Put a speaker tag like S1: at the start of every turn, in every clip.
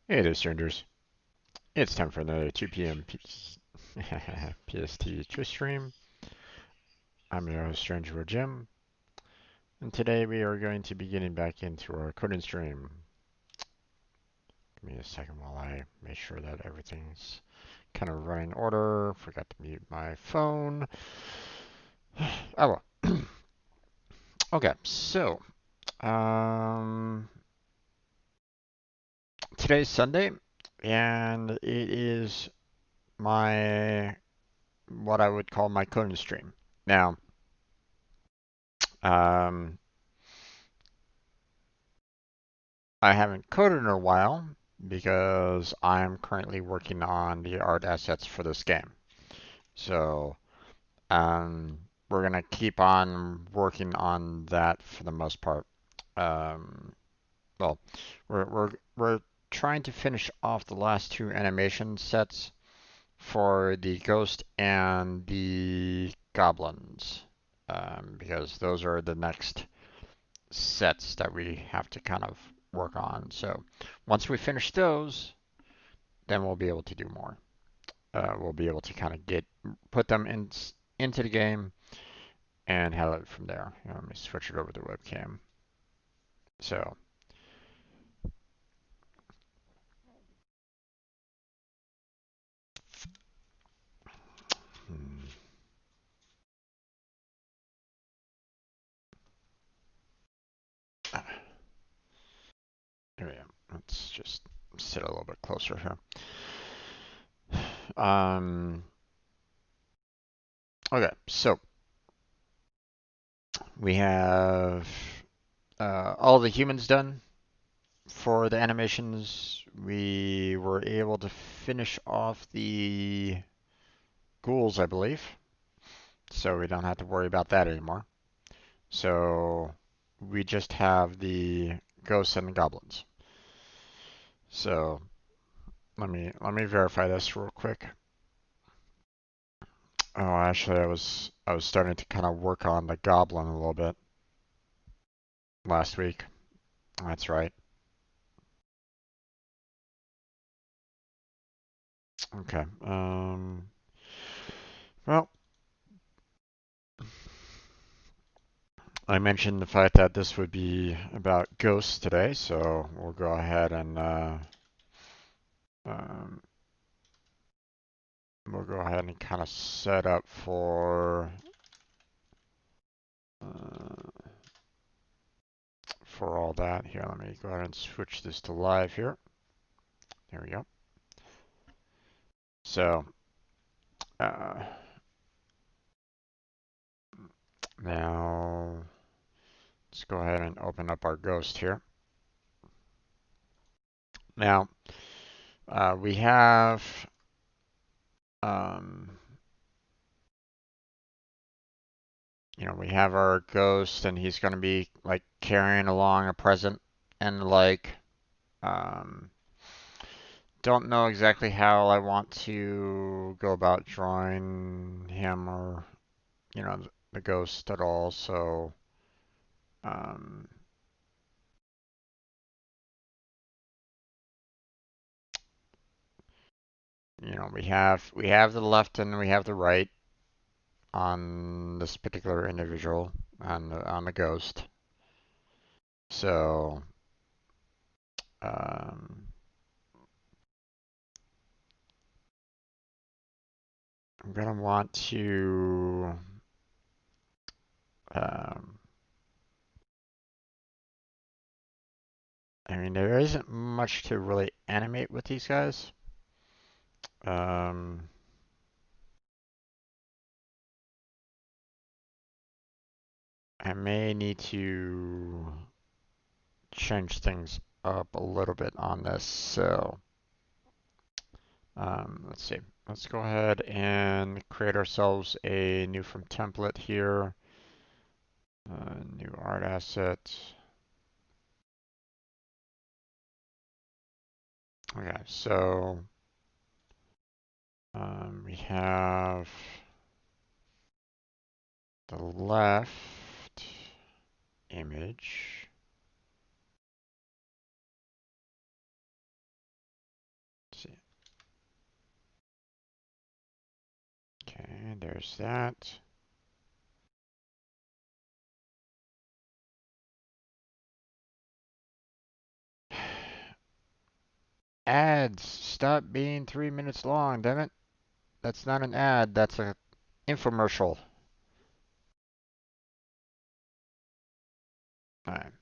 S1: Hey there, strangers. It's time for another 2 p.m. PST Twitch stream. I'm your host, Stranger Jim, and today we are going to be getting back into our coding stream. Give me a second while I make sure that everything's kind of running in order. Forgot to mute my phone. Oh well. Okay, so um, today's Sunday, and it is my what I would call my coding stream. Now, um, I haven't coded in a while because I'm currently working on the art assets for this game. So we're gonna keep on working on that for the most part. Um, well, we're trying to finish off the last two animation sets for the ghost and the goblins, because those are the next sets that we have to kind of work on. So once we finish those, then we'll be able to do more. We'll be able to kind of put them into the game and have it from there. Let me switch it over to webcam. So, hmm, here we go. Let's just sit a little bit closer here. Um, okay, so we have all the humans done. For the animations, we were able to finish off the ghouls, I believe. So we don't have to worry about that anymore. So we just have the ghosts and the goblins. So let me verify this real quick. Oh, actually, I was starting to kind of work on the goblin a little bit last week. That's right. Okay. Well, I mentioned the fact that this would be about ghosts today, so we'll go ahead and um, kind of set up uh, for all that. Here, let me go ahead and switch this to live here. There we go. So uh, now let's go ahead and open up our ghost here. Now we have um, we have our ghost, and he's going to be like carrying along a present, and like um, don't know exactly how I want to go about drawing him or the ghost at all. So um, we have the left and we have the right on this particular individual on the ghost. So um, I'm gonna want to um, I mean, there isn't much to really animate with these guys. Um, I may need to change things up a little bit on this. So let's see. Let's go ahead and create ourselves a new from template here. New art asset. Okay, so we have the left image. And there's that. Ads, stop being 3 minutes long, damn it. That's not an ad, that's a infomercial. Alright.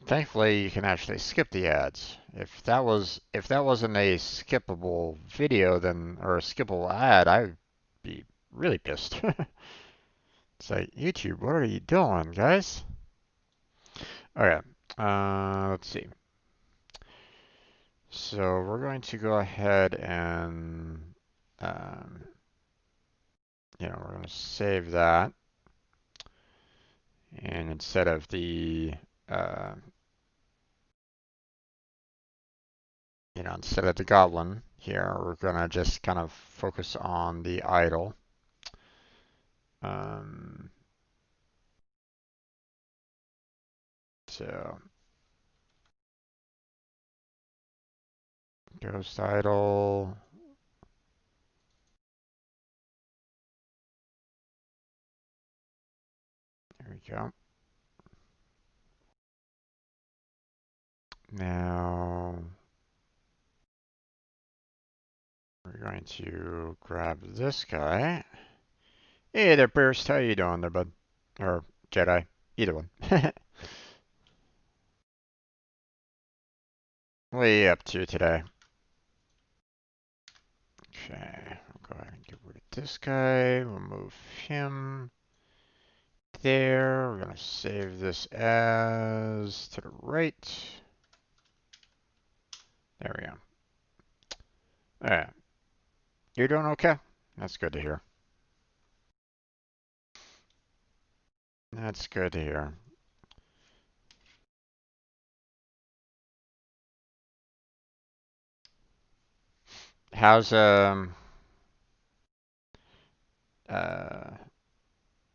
S1: Thankfully, you can actually skip the ads. If that wasn't a skippable video, then or a skippable ad, I'd be really pissed. It's like YouTube, what are you doing, guys? Okay, let's see. So we're going to go ahead and um, we're going to save that, and instead of the uh, instead of the goblin here, we're gonna just kind of focus on the idol. Um, so ghost idol. There we go. Now we're going to grab this guy. Hey there, Burst. How you doing there, bud? Or Jedi? Either one. What are you up to today? Okay, we'll go ahead and get rid of this guy. We'll move him there. We're gonna save this as to the right. There we go. Alright. You're doing okay? That's good to hear. That's good to hear. How's uh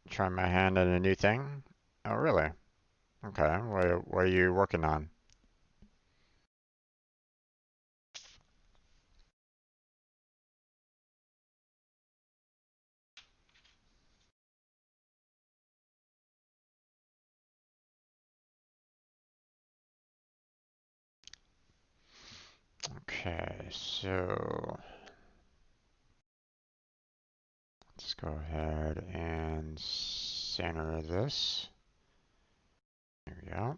S1: trying my hand at a new thing? Oh really? Okay. What are you working on? Okay, so let's go ahead and center this. There we go.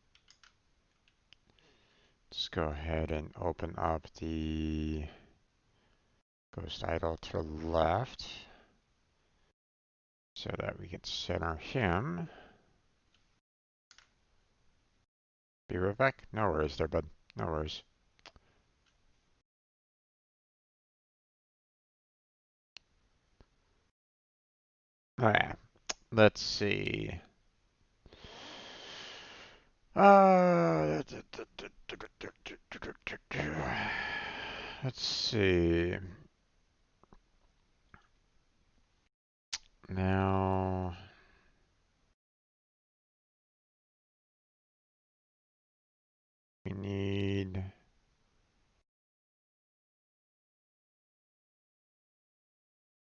S1: Let's go ahead and open up the ghost idol to the left so that we can center him. Be right back. No worries there, bud. No worries. Alright, let's see. Let's see. Now, we need.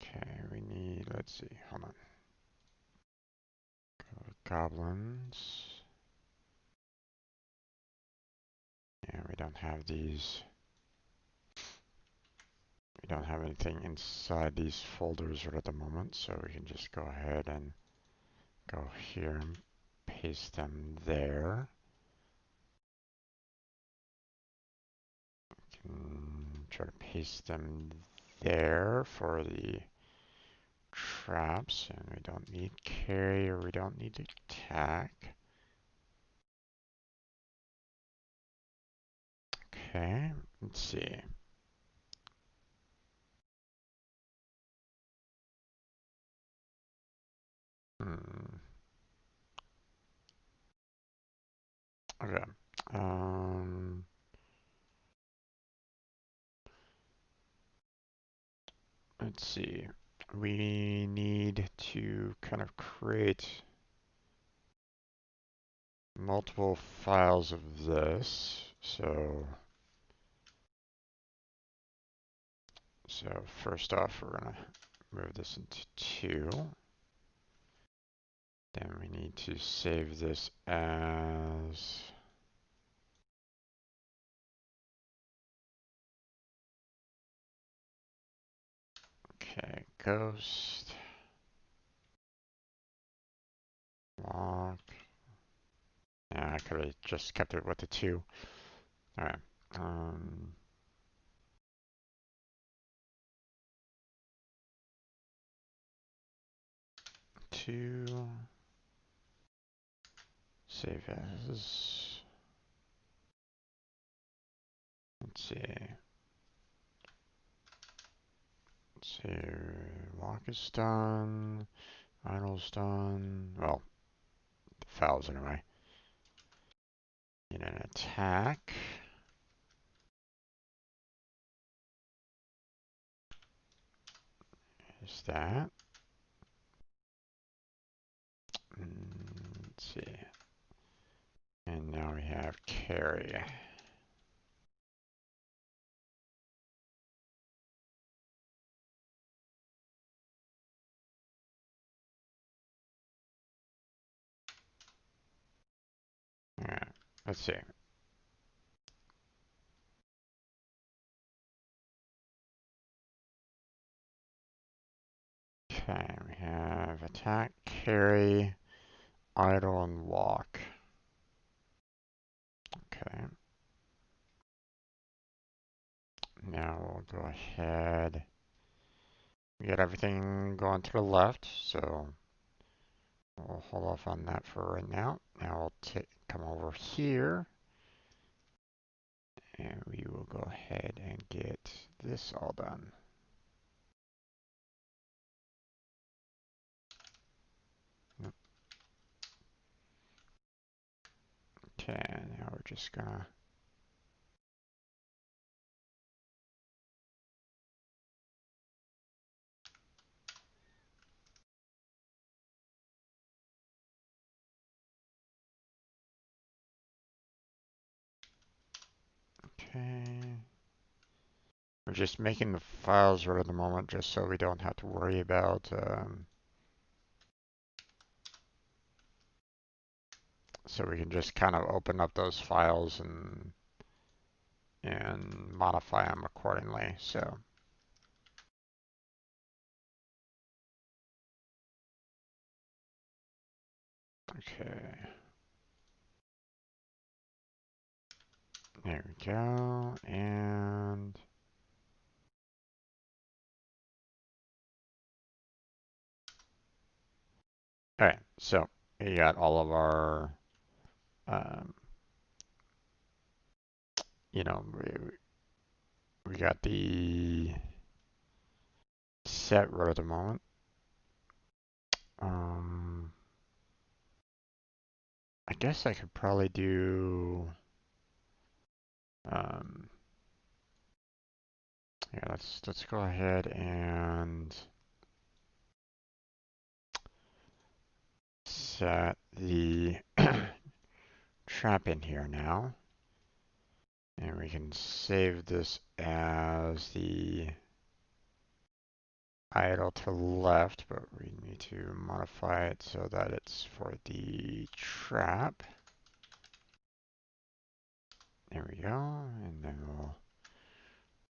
S1: Okay, we need. Let's see. Hold on. Goblins. Yeah, we don't have these. We don't have anything inside these folders right at the moment, so we can just go ahead and go here and paste them there. Try to paste them there for the traps, and we don't need carry or we don't need attack. Okay, let's see. Hmm. Okay. Um, let's see. we need to kind of create multiple files of this. So first off, we're gonna move this into 2. Then we need to save this as ghost lock. Yeah, I could have just kept it with the 2. All right. Um, 2 save as. Let's see. Lock is done. Idle's done. Well, the files anyway. In an attack. Is that? Let's see. And now we have carry. Alright, let's see. Okay, we have attack, carry, idle, and walk. Okay. Now we'll go ahead. We got everything going to the left, so we'll hold off on that for right now. Now we'll come over here, and we will go ahead and get this all done. Okay, now we're just gonna okay. We're just making the files right at the moment just so we don't have to worry about so we can just kind of open up those files and modify them accordingly. So okay, there we go. And all right, so we got all of our um, you know, we got the set right at the moment. I guess I could probably do um, yeah, let's go ahead and set the trap in here now. And we can save this as the idle to the left, but we need to modify it so that it's for the trap. There we go. And then we'll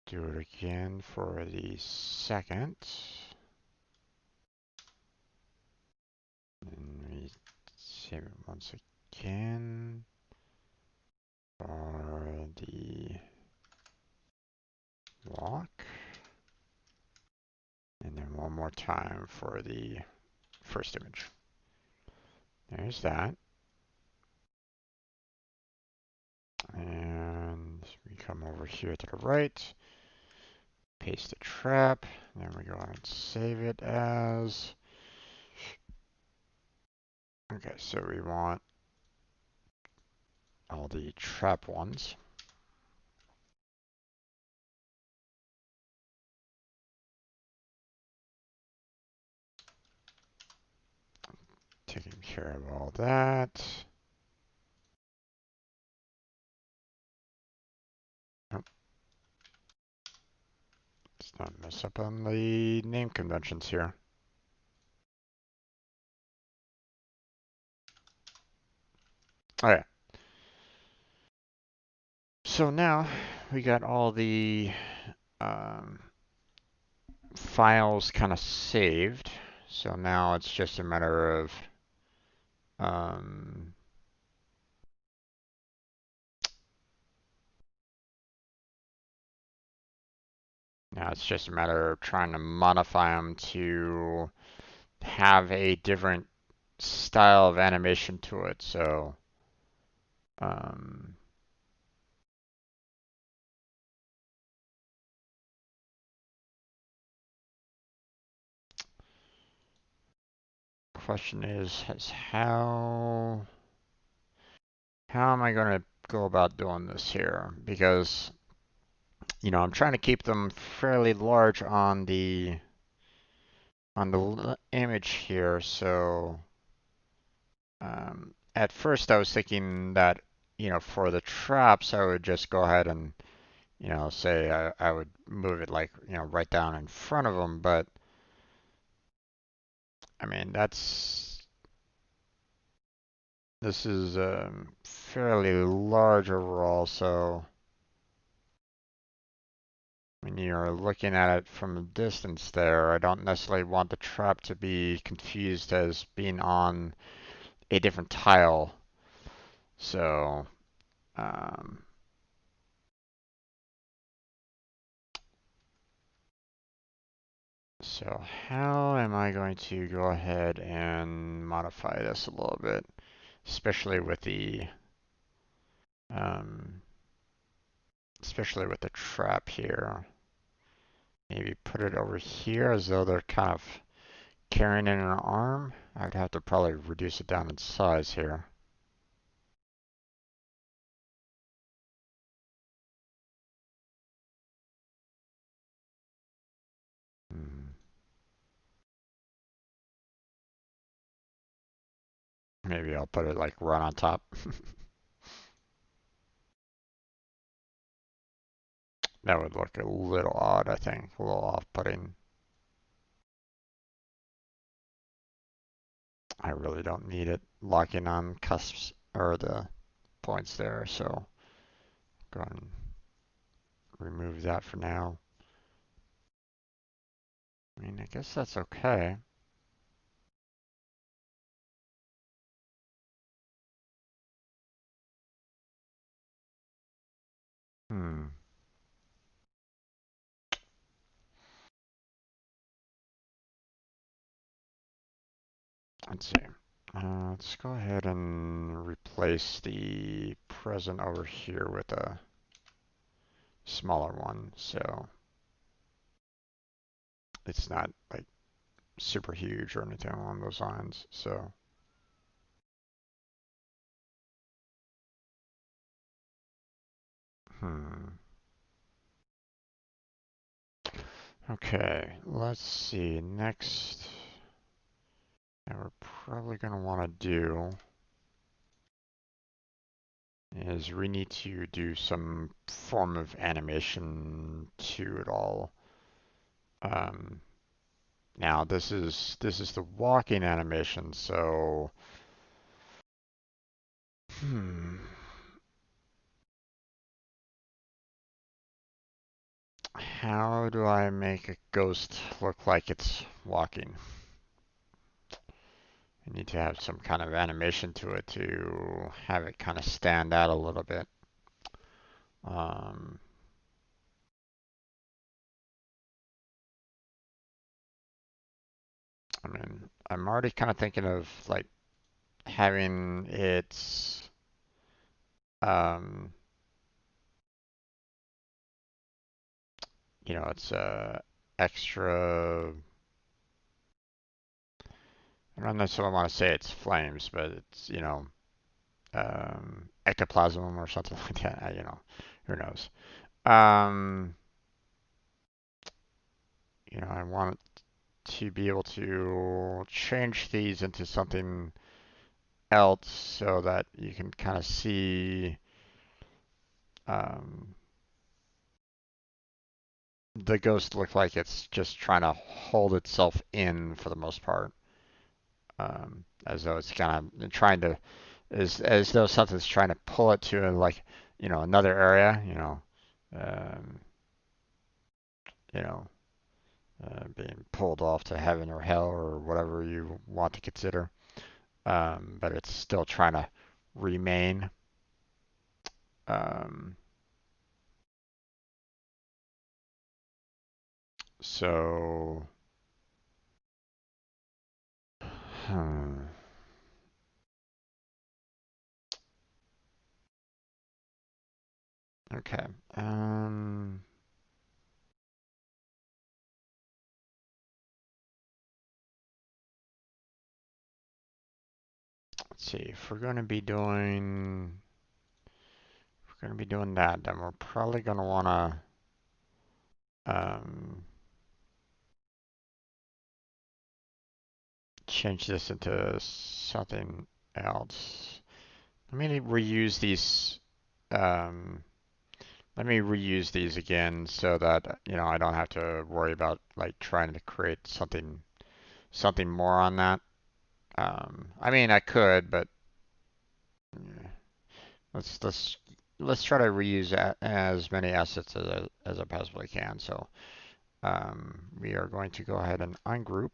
S1: do it again for the second. And we save it once again for the lock. And then one more time for the first image. There's that. And we come over here to the right, paste the trap, then we go ahead and save it as. Okay, so we want all the trap ones. taking care of all that. Oh, let's not mess up on the name conventions here. Okay. So now we got all the um, files kind of saved. So now it's just a matter of um, now it's just a matter of trying to modify them to have a different style of animation to it. So um, question is how am I going to go about doing this here? Because I'm trying to keep them fairly large on the image here. So at first I was thinking that for the traps I would just go ahead and say I would move it like right down in front of them, but I mean this is fairly large overall, so when you're looking at it from a distance there, I don't necessarily want the trap to be confused as being on a different tile. So, um, so how am I going to go ahead and modify this a little bit, especially with um, especially with the trap here? Maybe put it over here as though they're kind of carrying in an arm. I'd have to probably reduce it down in size here. Hmm. Maybe I'll put it like right on top. That would look a little odd, I think, a little off-putting. I really don't need it locking on cusps or the points there, so go ahead and remove that for now. I mean, I guess that's okay. Hmm. Let's see. Let's go ahead and replace the present over here with a smaller one, so it's not like super huge or anything along those lines. So, hmm. Okay, let's see. Next, that we're probably going to want to do is we need to do some form of animation to it all. Um, Now this is the walking animation, so hmm, how do I make a ghost look like it's walking? I need to have some kind of animation to it to have it kind of stand out a little bit. Um, I mean, I'm already kind of thinking of like having um, its extra. I don't necessarily want to say it's flames, but it's ectoplasm or something like that. Who knows? Um, I want to be able to change these into something else so that you can kind of see um, the ghost look like it's just trying to hold itself in for the most part, as though it's kind of trying to, as though something's trying to pull it to like, another area, um, you know, being pulled off to heaven or hell or whatever you want to consider. But it's still trying to remain. Um, so, hmm, okay. Let's see. If we're going to be doing that, then we're probably going to want to change this into something else. Let me reuse these. Um, Let me reuse these again so that I don't have to worry about like trying to create something more on that. I mean I could, but yeah, let's let's let's try to reuse as many assets as I possibly can. So we are going to go ahead and ungroup.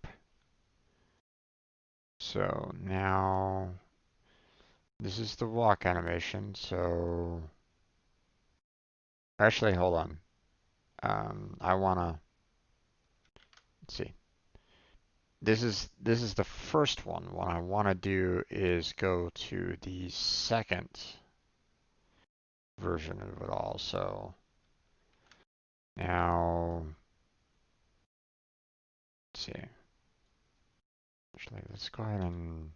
S1: So now this is the walk animation. So actually, hold on. I wanna let's see. This is the first one. What I want to do is go to the second version of it all. So now, let's see. Actually, let's go ahead and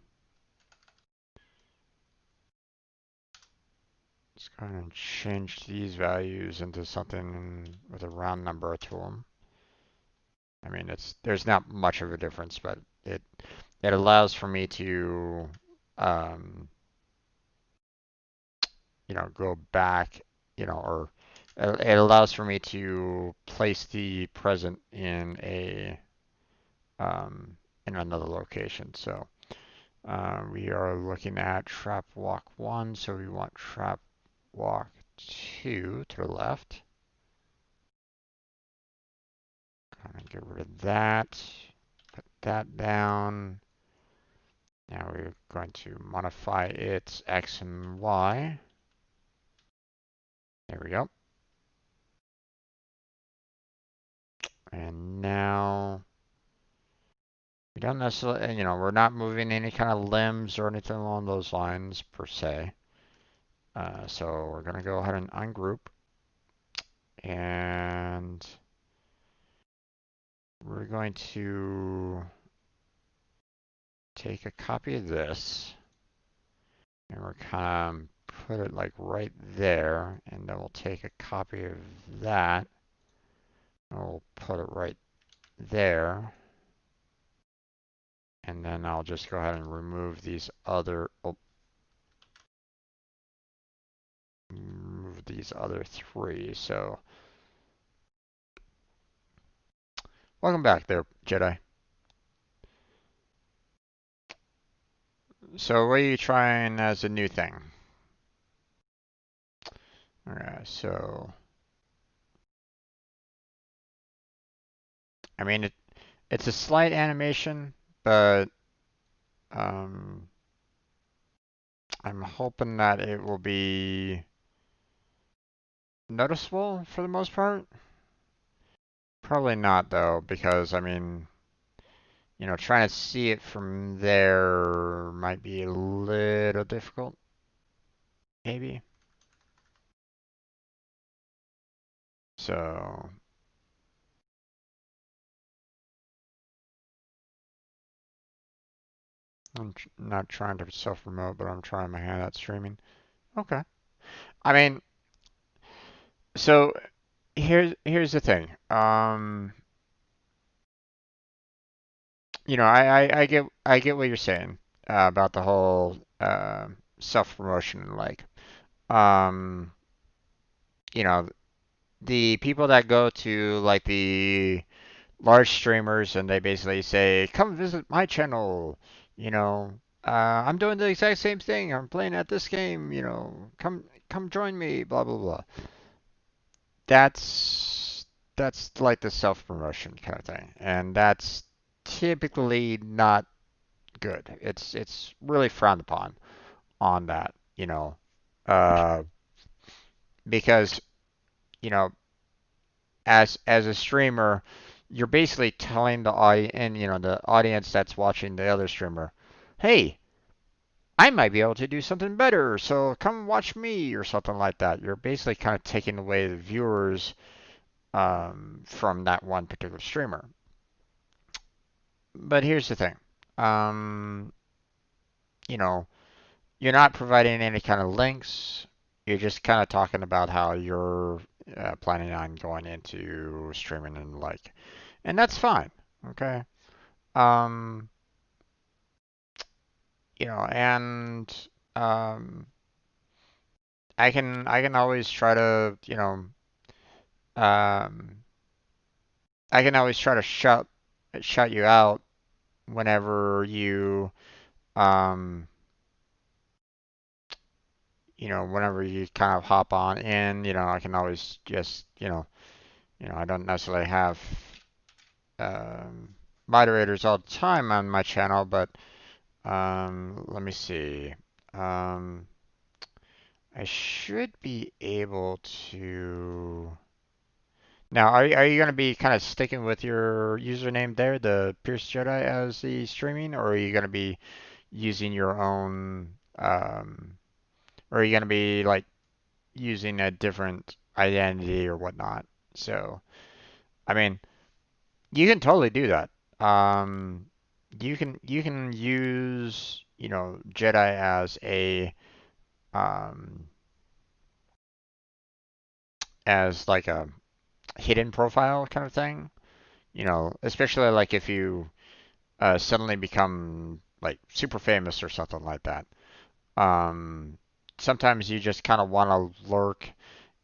S1: change these values into something with a round number to them. I mean, there's not much of a difference, but it allows for me to um, go back, or it allows for me to place the present um, in another location. So we are looking at trap walk 1, so we want trap walk 2 to the left. Gonna get rid of that. Put that down. Now we're going to modify its X and Y. There we go. And now we don't necessarily, we're not moving any kind of limbs or anything along those lines per se. So we're going to go ahead and ungroup. And we're going to take a copy of this. And we're kind of put it like right there. And then we'll take a copy of that. And we'll put it right there. And then I'll just go ahead and remove these other, remove these other 3. So welcome back there, Jedi. So what are you trying as a new thing? Alright, so I mean it's a slight animation, but um, I'm hoping that it will be noticeable for the most part. Probably not though, because I mean, trying to see it from there might be a little difficult, maybe. So I'm not trying to self-promote, but I'm trying my hand at streaming. Okay. I mean, so here's the thing. I get what you're saying about the whole self promotion and like um you know the people that go to like the large streamers and they basically say, "Come visit my channel," you know, I'm doing the exact same thing. I'm playing at this game, come join me, blah blah blah. That's that's like the self promotion kind of thing, and that's typically not good. It's really frowned upon on that, uh, because you know as a streamer, you're basically telling the audience that's watching the other streamer, hey, I might be able to do something better, so come watch me or something like that. You're basically kind of taking away the viewers from that one particular streamer. But here's the thing, um, you know, you're not providing any kind of links. You're just kind of talking about how you're planning on going into streaming and like, and that's fine. Okay. Um, and um, I can always try to, um, I can always try to shut you out whenever um, whenever you kind of hop on in, I can always just, I don't necessarily have um, moderators all the time on my channel, but let me see. Um, I should be able to. Now, are you going to be kind of sticking with your username there, the Pierce Jedi, as the streaming, or are you going to be using your own, or are you going to be like using a different identity or whatnot? So, I mean, you can totally do that. Um, you can use, Jedi um, as like a hidden profile kind of thing. Especially like if you suddenly become like super famous or something like that. Um, Sometimes you just kind of want to lurk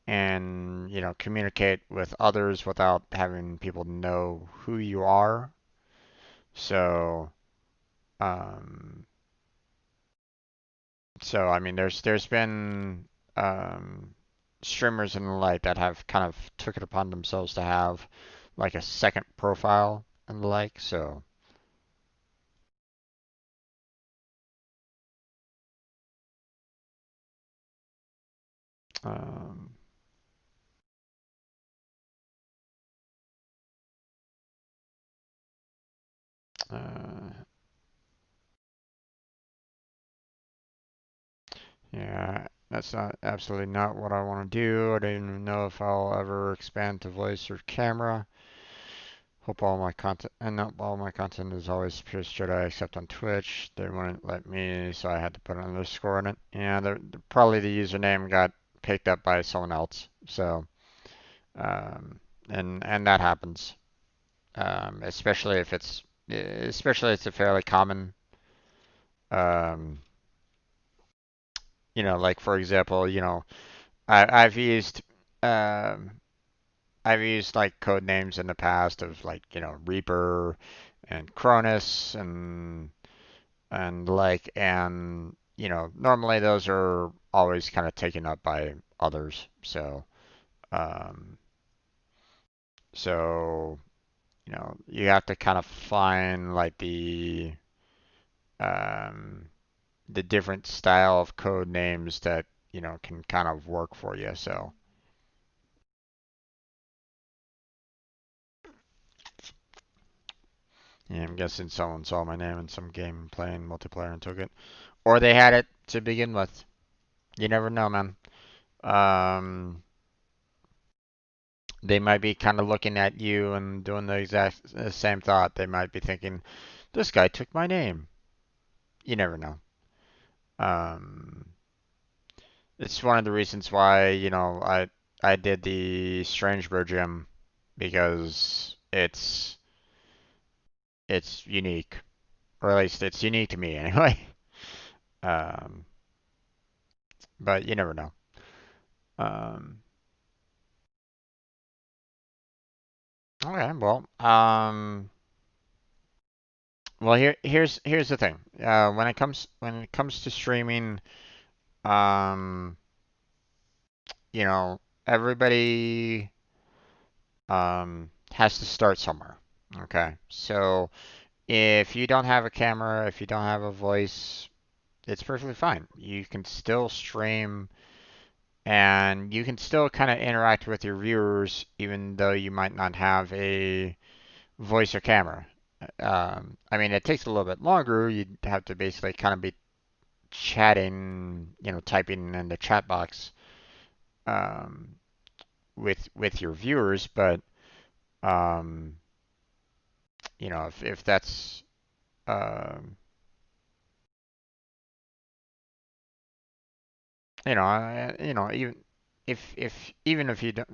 S1: and communicate with others without having people know who you are. So, um, I mean, there's been streamers and the like that have kind of took it upon themselves to have like a second profile and the like. So, um, uh, yeah, that's not absolutely not what I want to do. I don't even know if I'll ever expand to voice or camera. Hope all my content and not all my content is always Pure Jedi except on Twitch. They wouldn't let me, so I had to put an underscore in it. Yeah, probably the username got picked up by someone else. So, um, and that happens, especially if it's a fairly common, um, like for example, I, I've used um, I've used like code names in the past of like Reaper and Cronus and normally those are always kind of taken up by others. Um, so you have to kind of find like um, the different style of code names that can kind of work for you. So yeah, I'm guessing someone saw my name in some game playing multiplayer and took it. Or they had it to begin with. You never know, man. Um, they might be kind of looking at you and doing the exact same thought. They might be thinking, this guy took my name. You never know. Um, it's one of the reasons why, I did the Strange Bro gym because it's unique, or at least it's unique to me anyway. Um, but you never know. Um, okay, well here's the thing. When it comes to streaming, um, everybody has to start somewhere. Okay, so if you don't have a camera, if you don't have a voice, it's perfectly fine. You can still stream and you can still kind of interact with your viewers even though you might not have a voice or camera. I mean, it takes a little bit longer. You'd have to basically kind of be chatting, typing in the chat box um, with your viewers, but um, if that's um, even even if you don't,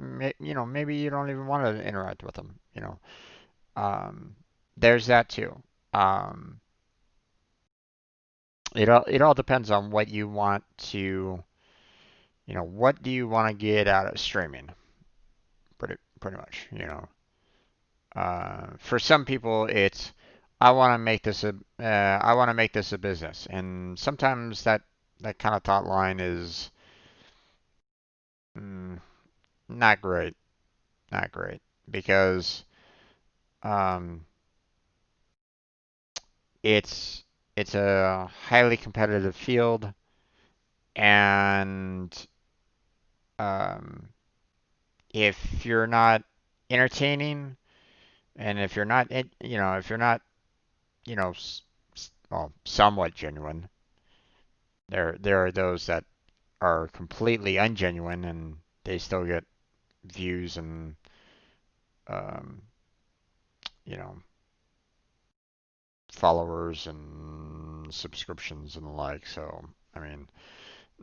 S1: maybe you don't even want to interact with them. Um, there's that too. Um, it all depends on what you want to, what do you want to get out of streaming? Pretty much. For some people, it's I want to make this a business, and sometimes that kind of thought line is mm, not great, not great, because um, it's it's a highly competitive field, and um, if you're not entertaining, and if you're not, well, somewhat genuine, there are those that are completely ungenuine and they still get views and um, you know followers and subscriptions and the like. So I mean,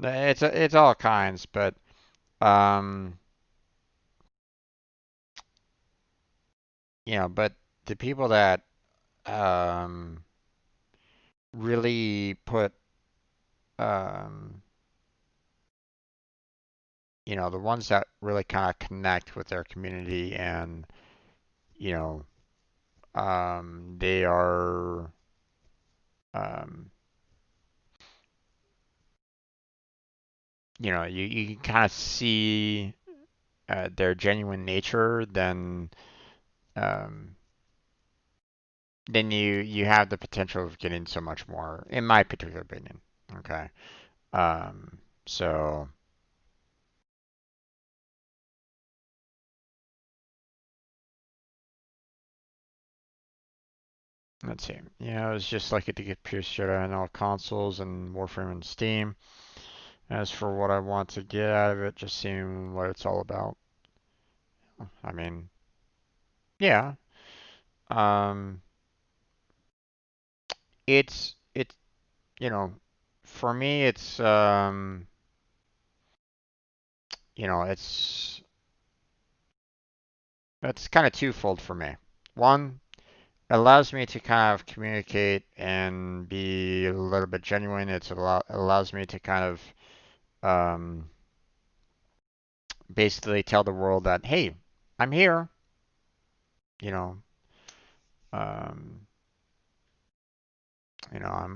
S1: it's all kinds, but um, but the people that um, really put um, the ones that really kind of connect with their community and you know they are um, you can kind of see their genuine nature, um, then you have the potential of getting so much more, in my particular opinion. Okay. So let's see. Yeah, I was just lucky to get Pierce Jedi on all consoles and Warframe and Steam. As for what I want to get out of it, just seeing what it's all about. I mean, yeah. Um, it's you know, for me, it's kind of twofold for me. One, it allows me to kind of communicate and be a little bit genuine. It allows me to kind of um, basically tell the world that, hey, I'm here. You know, um,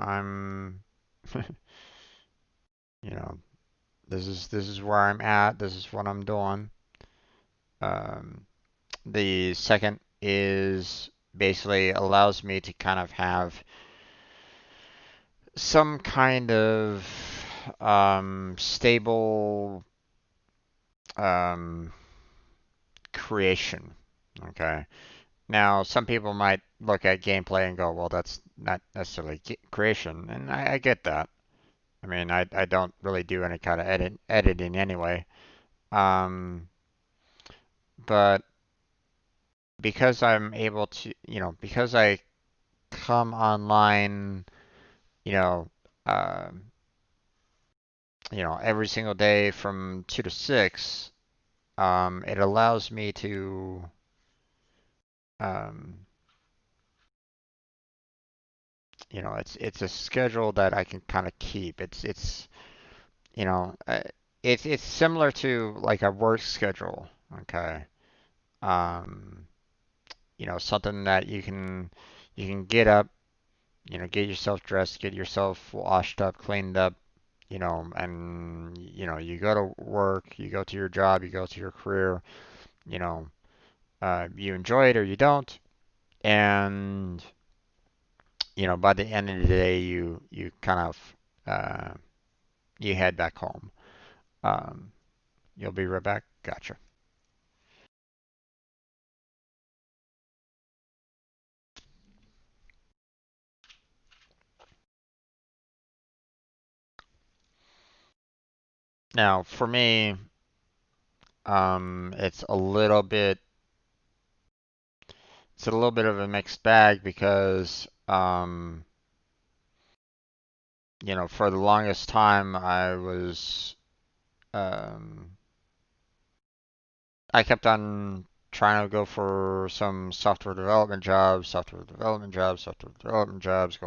S1: I'm you know, this is where I'm at. This is what I'm doing. Um, the second is basically allows me to kind of have some kind of stable um, creation. Okay. Now, some people might look at gameplay and go, well, that's not necessarily creation. And I get that. I mean, I don't really do any kind of editing anyway. Um, but because I'm able to, because I come online, you know, um, every single day from 2 to 6, it allows me to um, it's a schedule that I can kind of keep. You know, uh, it's similar to like a work schedule. Okay. Um, something that you can get up, get yourself dressed, get yourself washed up, cleaned up, and you go to work, you go to your job, you go to your career, you know, you enjoy it or you don't, and by the end of the day, you kind of uh, you head back home. Um, you'll be right back. Gotcha. Now, for me, it's a little bit of a mixed bag because for the longest time um, I kept on trying to go for some software development jobs, going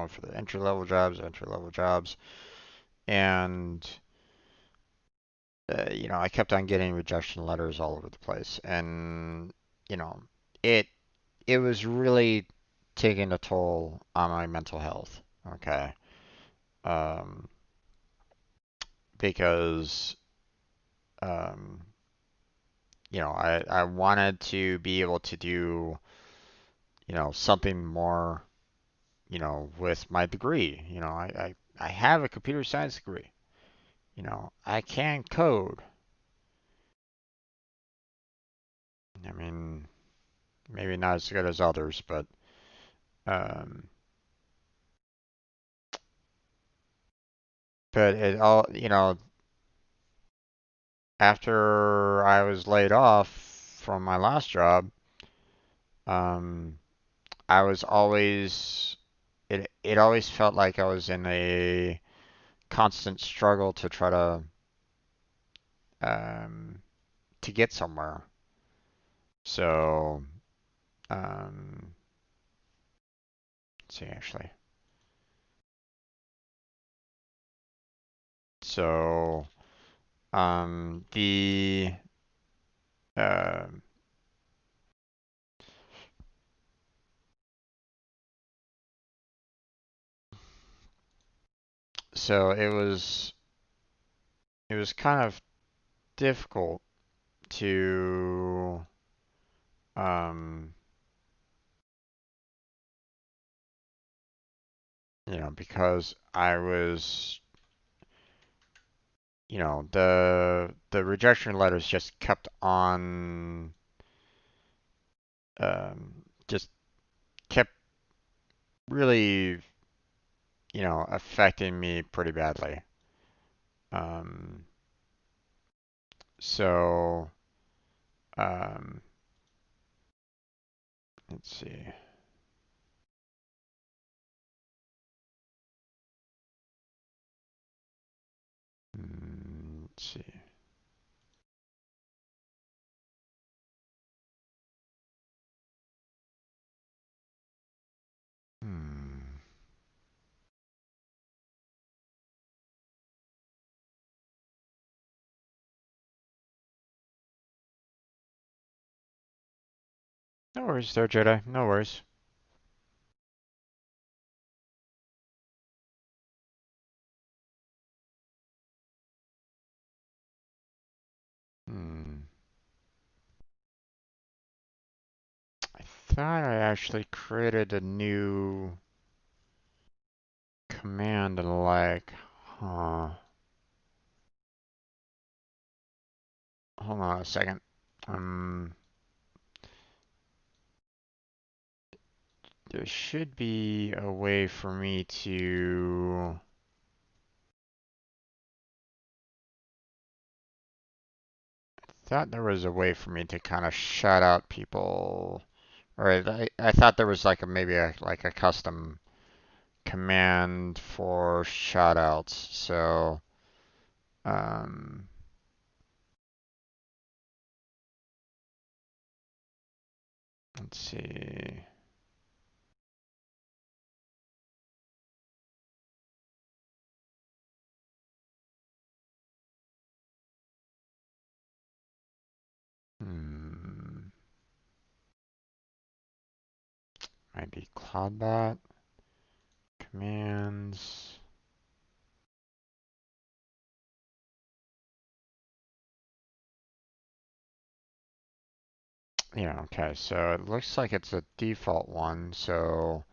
S1: for the entry level jobs, and I kept on getting rejection letters all over the place, and you know, it it was really taking a toll on my mental health. Okay, um, because um, I wanted to be able to do something more with my degree. I have a computer science degree. I can code. I mean, maybe not as good as others, but um, it all, after I was laid off from my last job, um, I was always it always felt like I was in a constant struggle to try um, to get somewhere. So, um, let's see actually. So, the uh, so it was kind of difficult to um, because I was the rejection letters just kept on just kept really affecting me pretty badly. Um, so um, let's see. Let's see. Hmm. No worries there, Jedi. No worries. Hmm. I thought I actually created a new command and like, huh. Hold on a second. Um, there should be a way for me to. Thought there was a way for me to kind of shut out people, or I thought there was like maybe like a custom command for shoutouts. So, um, let's see. maybe CloudBot commands. Yeah, okay, so it looks like it's a default one. So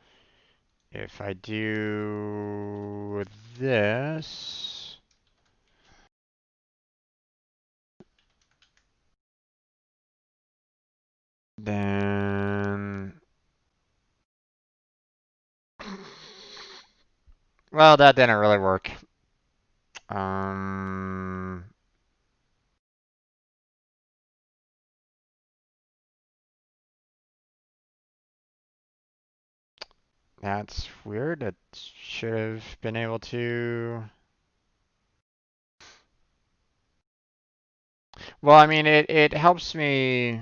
S1: if I do this, then, well, that didn't really work. Um, that's weird. It should have been able to. Well, I mean, it helps me.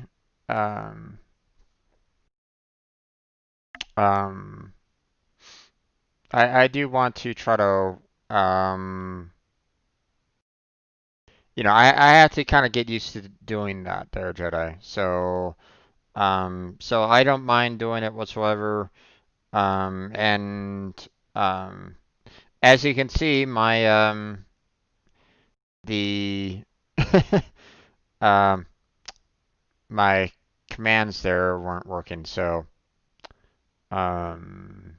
S1: Um, um, I do want to try to. Um, I have to kind of get used to doing that there, Jedi. So I don't mind doing it whatsoever. And um, as you can see, the um, my commands there weren't working. Um,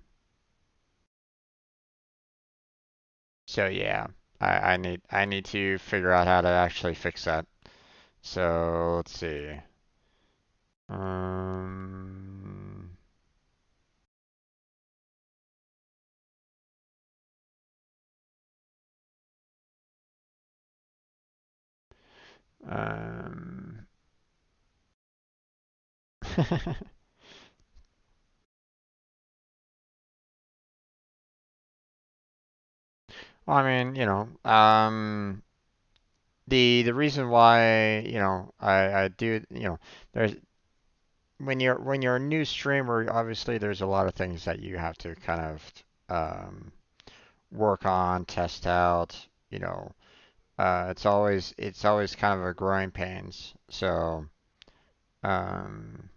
S1: so yeah, I need to figure out how to actually fix that. So let's see. Um, um, well, I mean, the reason why, I do, there's when you're a new streamer, obviously there's a lot of things that you have to kind of um, work on, test out. It's always kind of a growing pains. So um,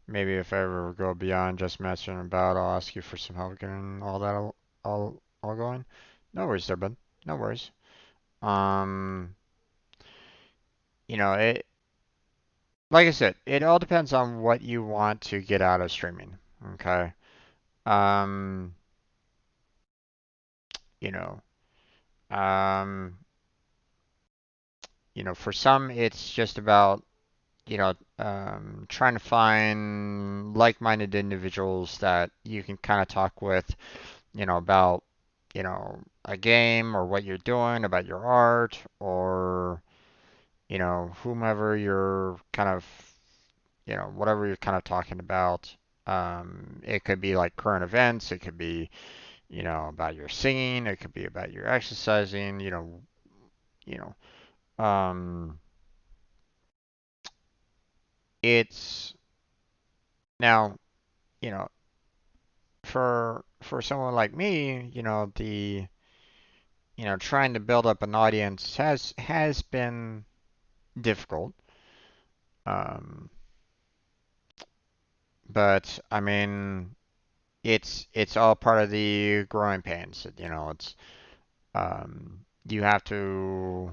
S1: maybe if I ever go beyond just messing about, I'll ask you for some help getting all that all going. No worries there, bud. No worries. Um, it like I said, it all depends on what you want to get out of streaming. Okay. Um, you know, um, for some it's just about, trying to find like-minded individuals that you can kind of talk with, about, a game or what you're doing, about your art, or, whomever you're kind of, whatever you're kind of talking about. It could be like current events, it could be, about your singing, it could be about your exercising, you know. It's now, you know, for someone like me, trying to build up an audience has been difficult. Um, but I mean, it's all part of the growing pains. You have to,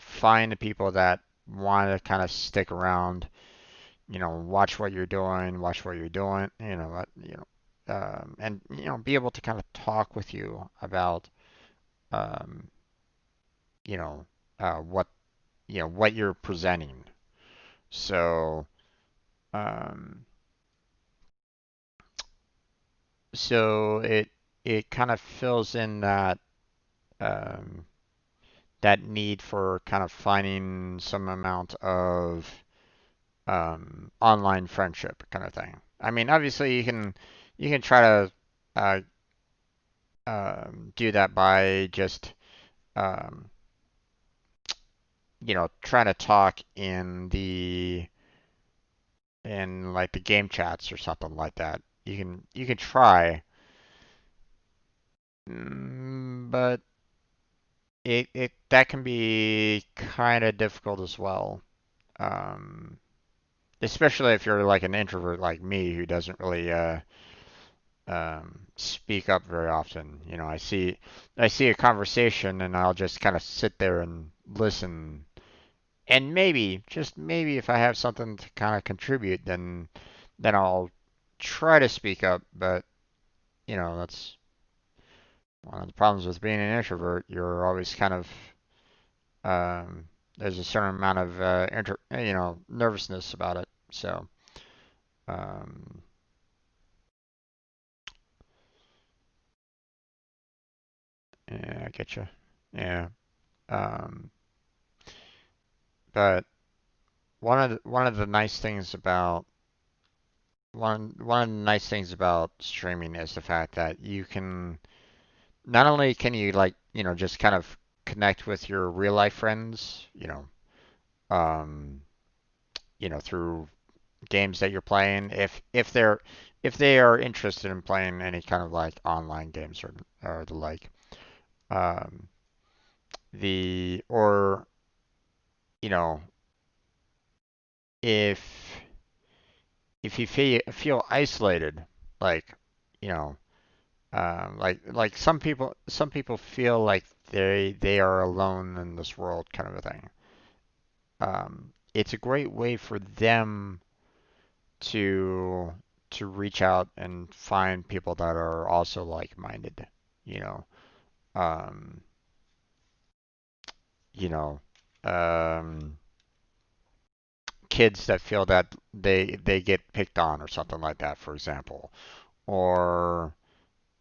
S1: find the people that want to kind of stick around, watch what you're doing, watch what you're doing, and be able to kind of talk with you about, um, you know, what what you're presenting. So, um, so it kind of fills in um, that need for kind of finding some amount of online friendship kind of thing. I mean, obviously you can try to uh, do that by just um, trying to talk in like the game chats or something like that. You can try, but it that can be kind of difficult as well. Um, especially if you're like an introvert like me who doesn't really speak up very often. You know, I see a conversation and I'll just kind of sit there and listen. And maybe, just maybe, if I have something to kind of contribute, then I'll try to speak up. But you know, that's one of the problems with being an introvert. You're always kind of there's a certain amount of nervousness about it. So um, yeah, I get you. Yeah. Um, but one of the nice things about one of the nice things about streaming is the fact that you can not only can you like just kind of connect with your real life friends, um, through games that you're playing, if they are interested in playing any kind of like online games or the like, um, the or you know if if you feel isolated, like you know like some people feel like they are alone in this world kind of a thing. It's a great way for them to reach out and find people that are also like-minded. You know, um, you know, um, kids that feel that they get picked on or something like that, for example, or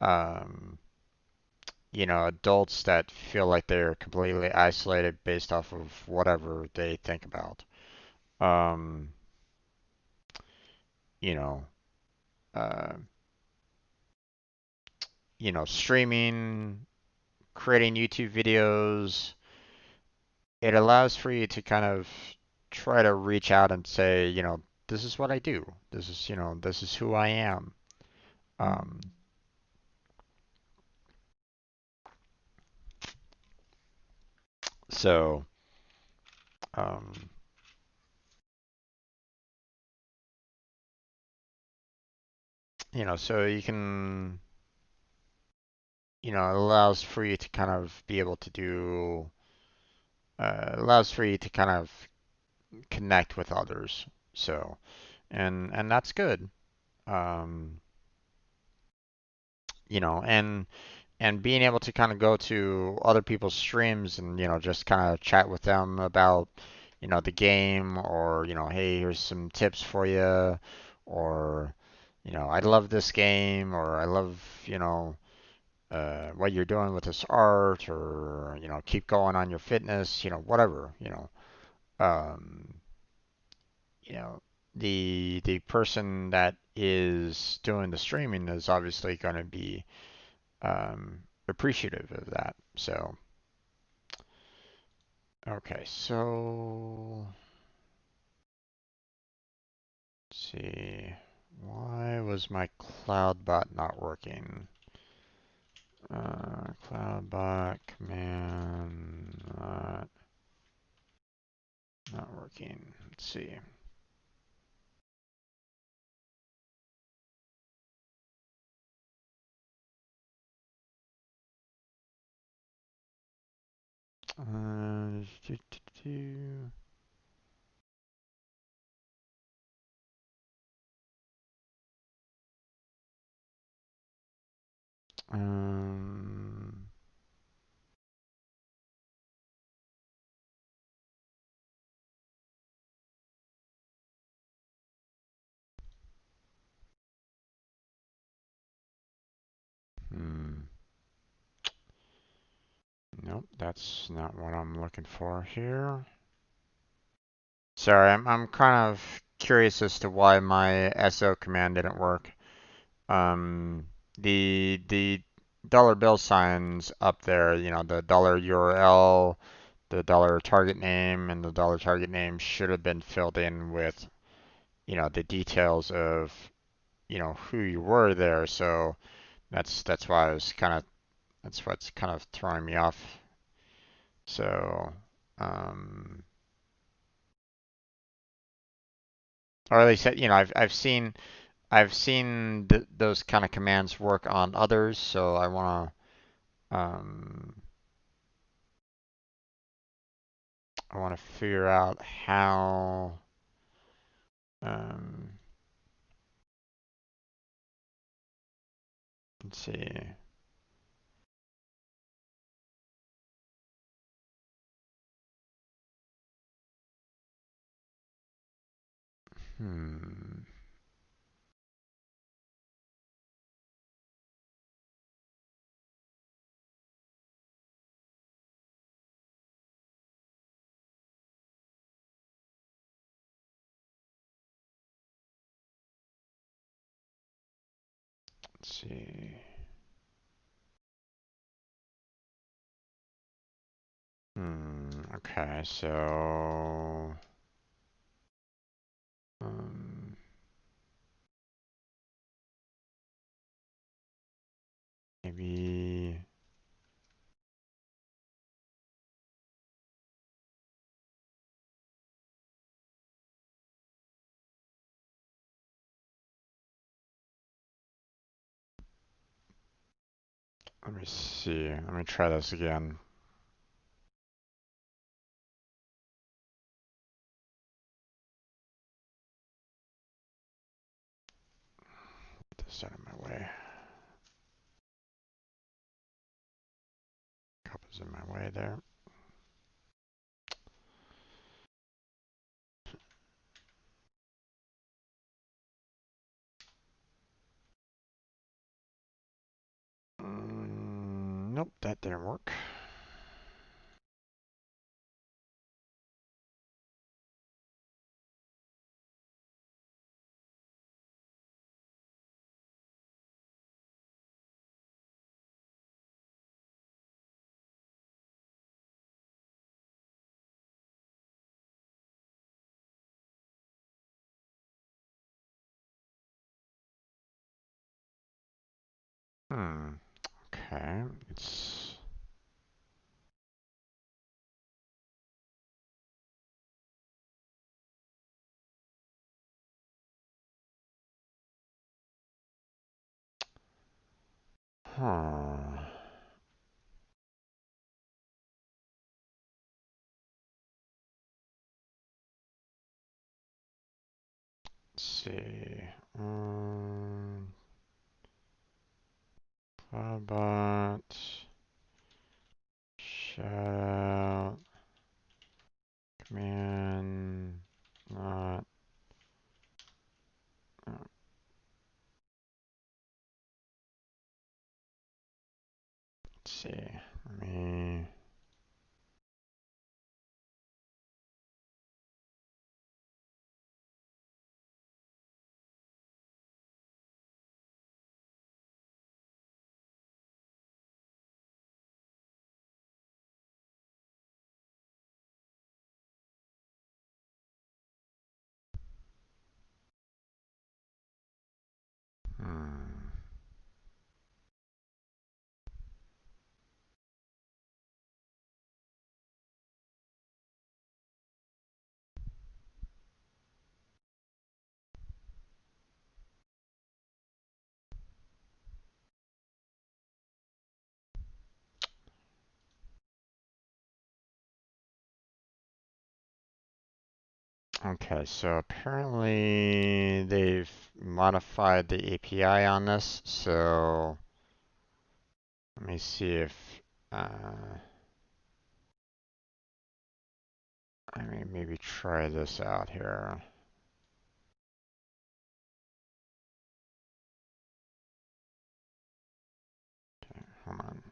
S1: um, adults that feel like they're completely isolated based off of whatever they think about. Um, you know, uh, streaming, creating YouTube videos, it allows for you to kind of try to reach out and say, this is what I do. This is who I am. Um, so, um, so you can, it allows for you to kind of be able to allows for you to kind of connect with others. So, and that's good. Um, and being able to kind of go to other people's streams and just kind of chat with them about the game, or hey, here's some tips for you, or I love this game, or I love what you're doing with this art, or keep going on your fitness, whatever. Um, you know, the person that is doing the streaming is obviously going to be appreciative of that. So, okay, so let's see. Why was my CloudBot not working? CloudBot command not working. Let's see. Uh, do, do, do. Um, hmm. Nope, that's not what I'm looking for here. Sorry, I'm kind of curious as to why my SO command didn't work. The dollar bill signs up there, the dollar URL, the dollar target name, and the dollar target name should have been filled in with, the details of, who you were there. So that's why I was kind of that's what's kind of throwing me off. So, um, or at least I've seen those kind of commands work on others, so I want to figure out how um, let's see. Hmm. Let's see. Okay, so um, maybe let me see. Let me try this again. Get this out of my way. Cup is in my way there. Nope, that didn't work. Hmm. Okay. It's huh. Let's see. Cloudbot. Shout command not. Let's see. Let me. Hmm. Okay, so apparently they've modified the API on this, so let me see if I mean maybe try this out here. Okay, hold on.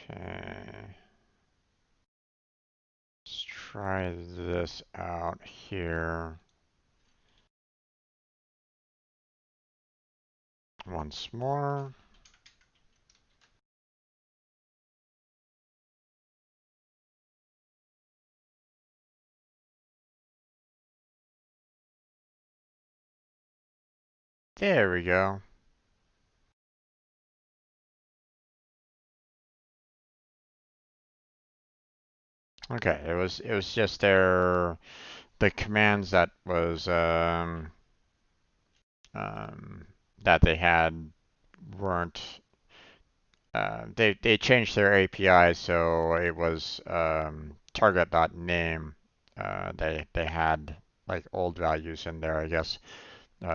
S1: Okay. try this out here once more. There we go. Okay, it was just the commands that was um, that they had weren't they changed their API, so it was target.name. They had like old values in there, I guess,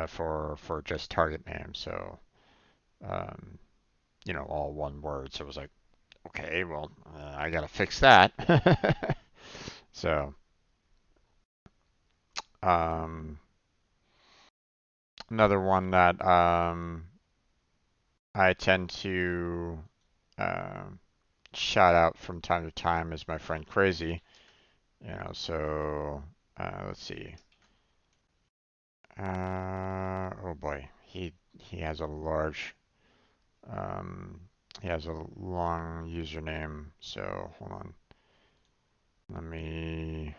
S1: for just target name. So um, all one word. So it was like, okay, well, I gotta fix that. So um, another one that I tend to um, shout out from time to time is my friend Crazy. So let's see. Oh boy, he has a large um, he has a long username. So hold on, let me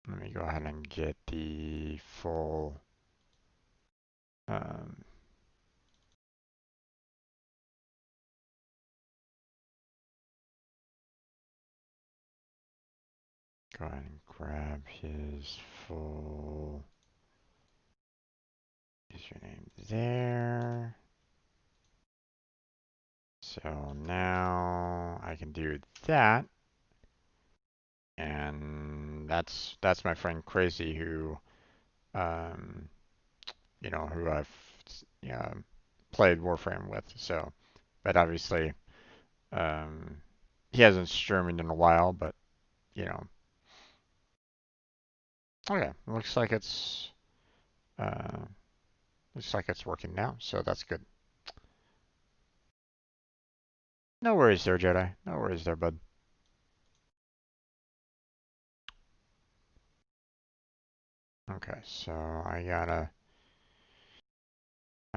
S1: let me go ahead and get the full um, go ahead and grab his full username there. So now I can do that, and that's my friend Crazy um, who I've uh, played Warframe with. So, but obviously, um, he hasn't streamed in a while. But you know, okay, uh, looks like it's working now. So that's good. No worries there, Jedi. No worries there, bud. Okay, so I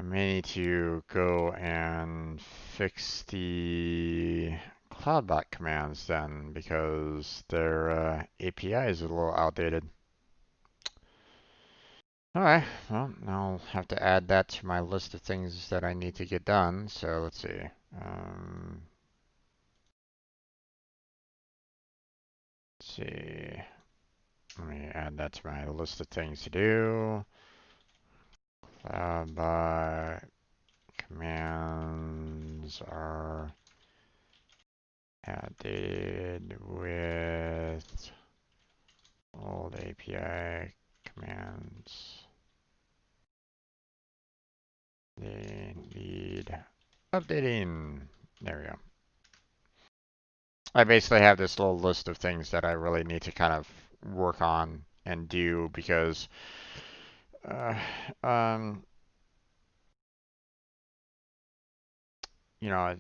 S1: may need to go and fix the CloudBot commands then because their API is a little outdated. Alright, well, I'll have to add that to my list of things that I need to get done. So let's see. Um, let's see. Let me add that to my list of things to do. CloudBot commands are added with old API commands. They need updating. There we go. I basically have this little list of things that I really need to kind of work on and do because uh, um, you know,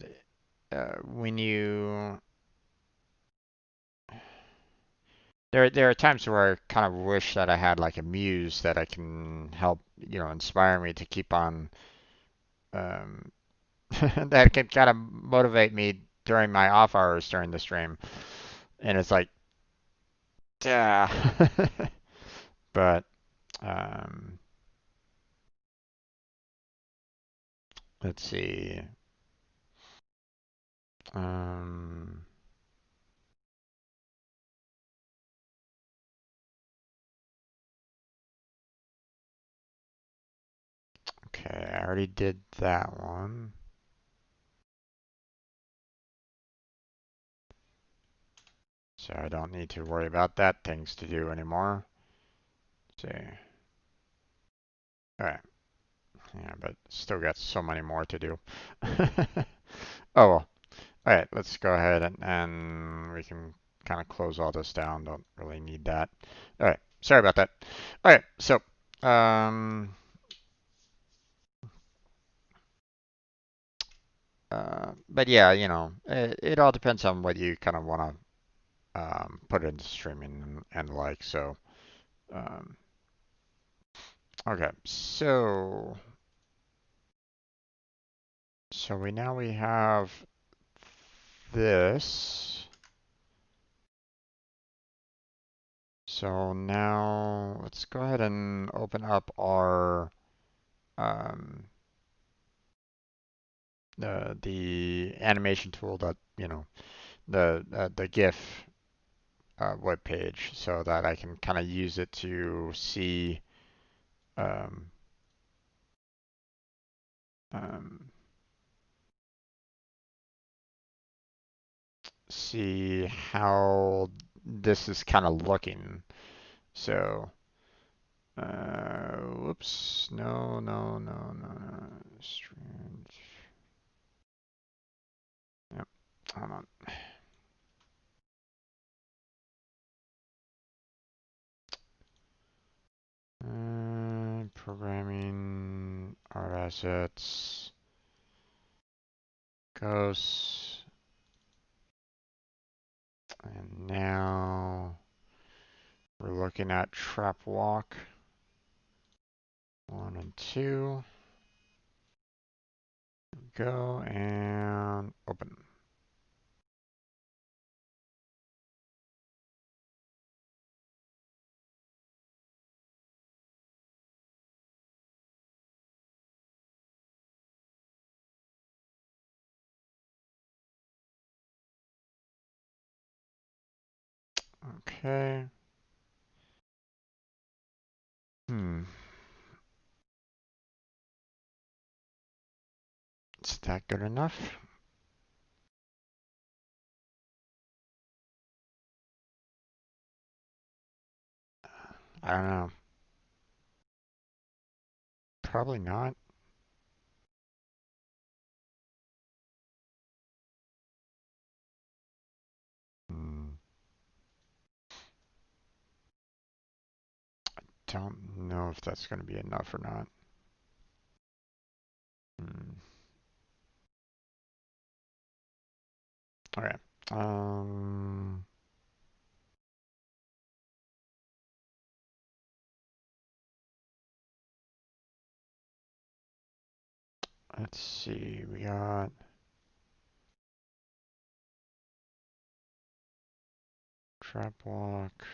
S1: when you there are times where I kind of wish that I had like a muse that I can help, inspire me to keep on um, that can kind of motivate me during my off hours during the stream. And it's like, yeah. But um, let's see. Um, okay, I already did that one. So I don't need to worry about that things to do anymore. Let's see. Alright. Yeah, but still got so many more to do. Oh well. Alright, let's go ahead and we can kind of close all this down. Don't really need that. Alright, sorry about that. Alright, so um But yeah, it all depends on what you kind of want to put into streaming and like. So, um, okay, so we have this. So now let's go ahead and open up our um, the animation tool that the GIF web page so that I can kind of use it to um, um, see how this is kind of looking. So, whoops, no, no, no, no, no, strange. Yep, hold on. Programming, art assets, ghosts, and now we're looking at trap walk 1 and 2. Go and open. Okay. Hmm. Is that good enough? I don't know. Probably not. Hmm. Don't know if that's going to be enough or not. Hmm. Okay. Um, let's see. We got trap walk.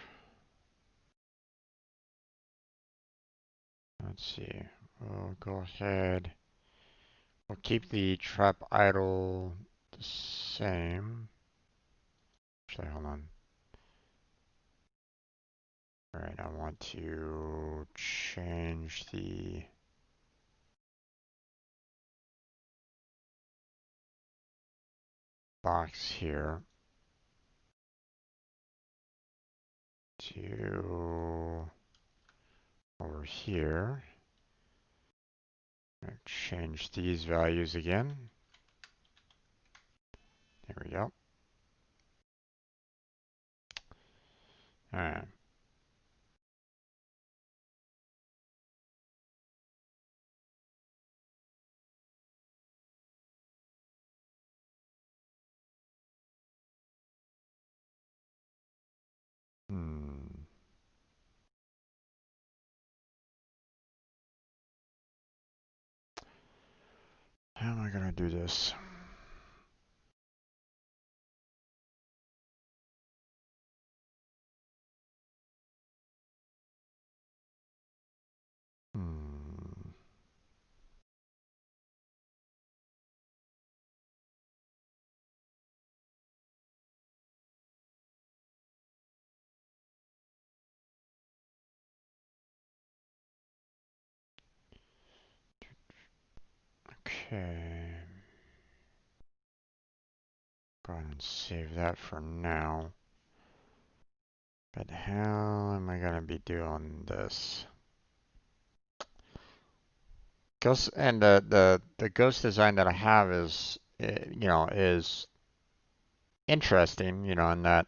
S1: Let's see. We'll go ahead. We'll keep the trap idle the same. Actually, hold on. All right, I want to change the box here to over here. Change these values again. There we go. All right. Hmm. How am I gonna do this? Hmm. Okay. Go ahead and save that for now. But how am I gonna be doing this? Ghost and the ghost design that I have is is interesting, in that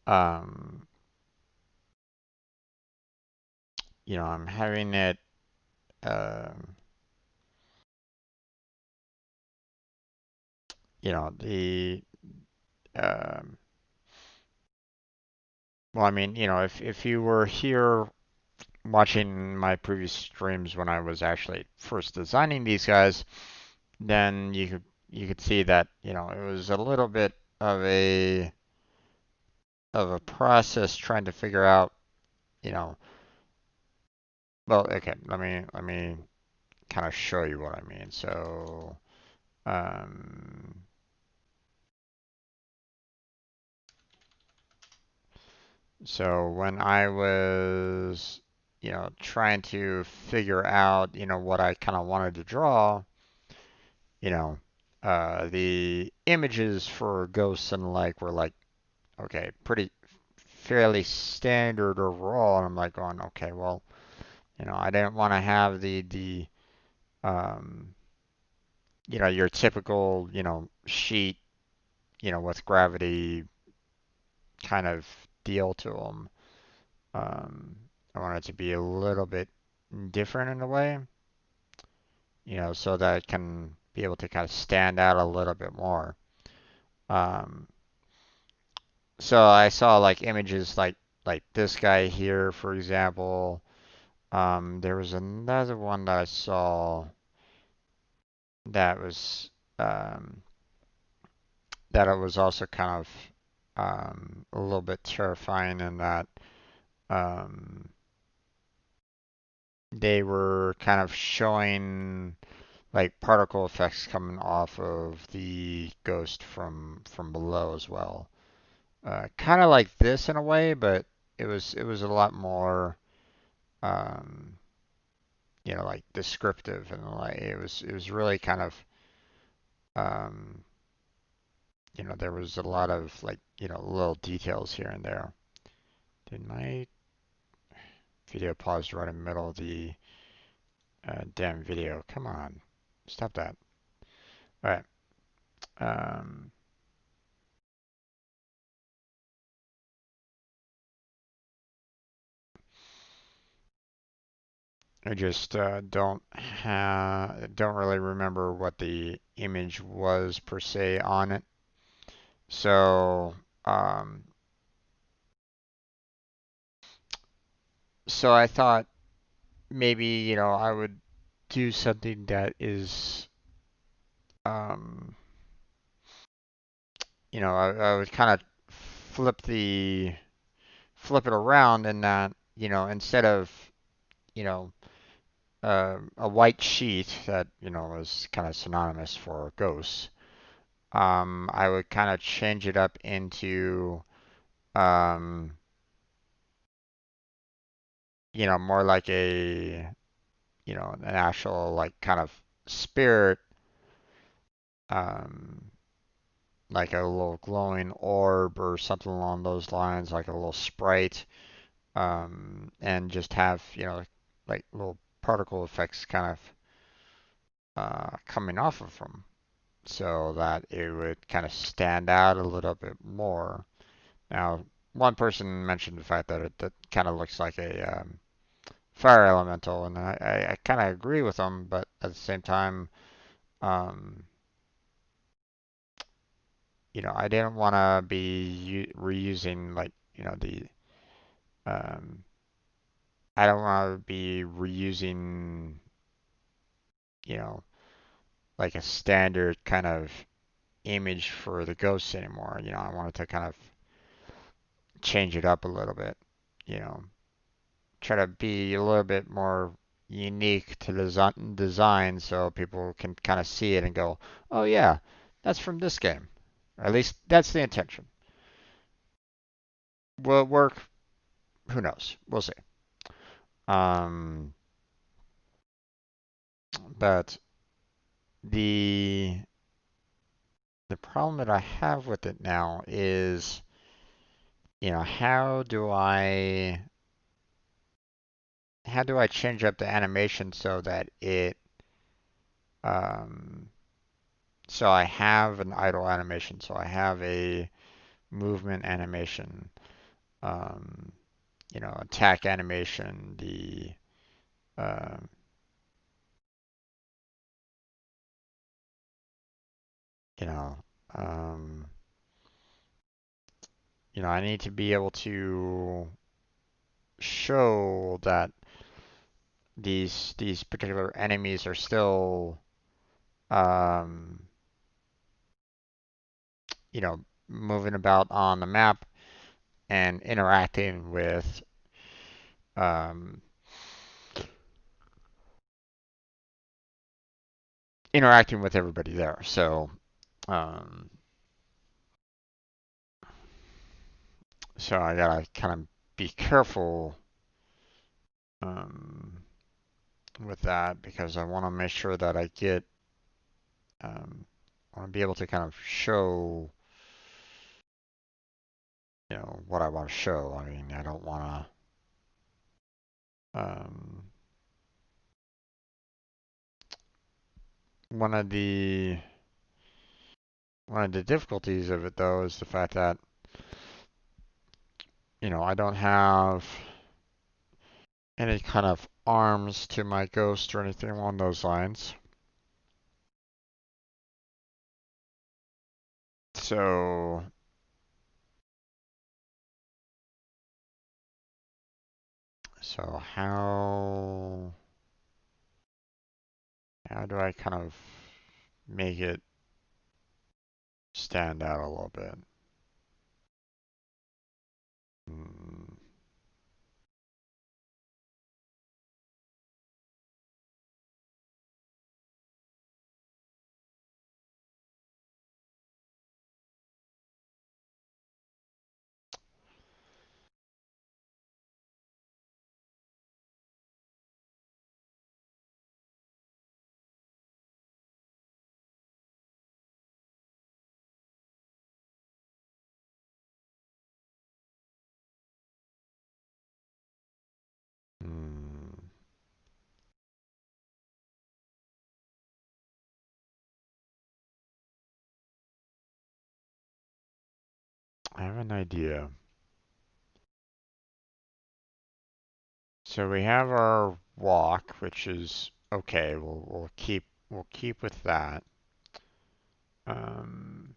S1: um I'm having it um the um, well, I mean, if you were here watching my previous streams when I was actually first designing these guys, then you could see that, it was a little bit of a process trying to figure out, you know, well, okay, let me kind of show you what I mean. Um, so when I was, trying to figure out, what I kind of wanted to draw, you know, the images for ghosts and like were like, okay, pretty fairly standard overall, and I'm like going, okay, well, I didn't want to have the um, your typical, sheet, with gravity kind of deal to them. Um, I want it to be a little bit different in a way, so that it can be able to kind of stand out a little bit more. Um, so I saw like images like this guy here, for example. There was another one that I saw that was um, that it was also kind of a little bit terrifying in that um, they were kind of showing like particle effects coming off of the ghost from below as well. Kind of like this in a way, but it was a lot more um, like descriptive and like it was really kind of um, there was a lot of like little details here and there. Did my video pause right in the middle of the damn video? Come on, stop that. All right. Um, I just don't really remember what the image was per se on it. So um, so I thought maybe I would do something that is um, I would kind of flip the flip it around in that instead of you know a white sheet that is kind of synonymous for ghosts. I would kind of change it up into um, more like an actual like kind of spirit, um, like a little glowing orb or something along those lines, like a little sprite, and just have like little particle effects kind of coming off of them, so that it would kind of stand out a little bit more. Now, one person mentioned the fact that it that kind of looks like a fire elemental, and I kind of agree with them, but at the same time, um, I didn't want to be reusing like, um, I don't want to be reusing, you know, like a standard kind of image for the ghosts anymore. I wanted to kind of change it up a little bit, you know, try to be a little bit more unique to the design so people can kind of see it and go, oh yeah, that's from this game. Or at least that's the intention. Will it work? Who knows? We'll see. Um, but the the problem that I have with it now is, how do I change up the animation so that um, so I have an idle animation, so I have a movement animation, um, attack animation, uh, you know, Um, I need to be able to show that these particular enemies are still, um, you know, moving about on the map and um, interacting with everybody there. Um, so I gotta kind of be careful um, with that because I want to make sure that I want to be able to kind of show, what I want to show. I mean, I don't want to. One of the one of the difficulties of it though is the fact that I don't have any kind of arms to my ghost or anything along those lines. So so how do I kind of make it stand out a little bit? Hmm. Hmm. I have an idea. So we have our walk, which is okay. We'll keep with that. Um,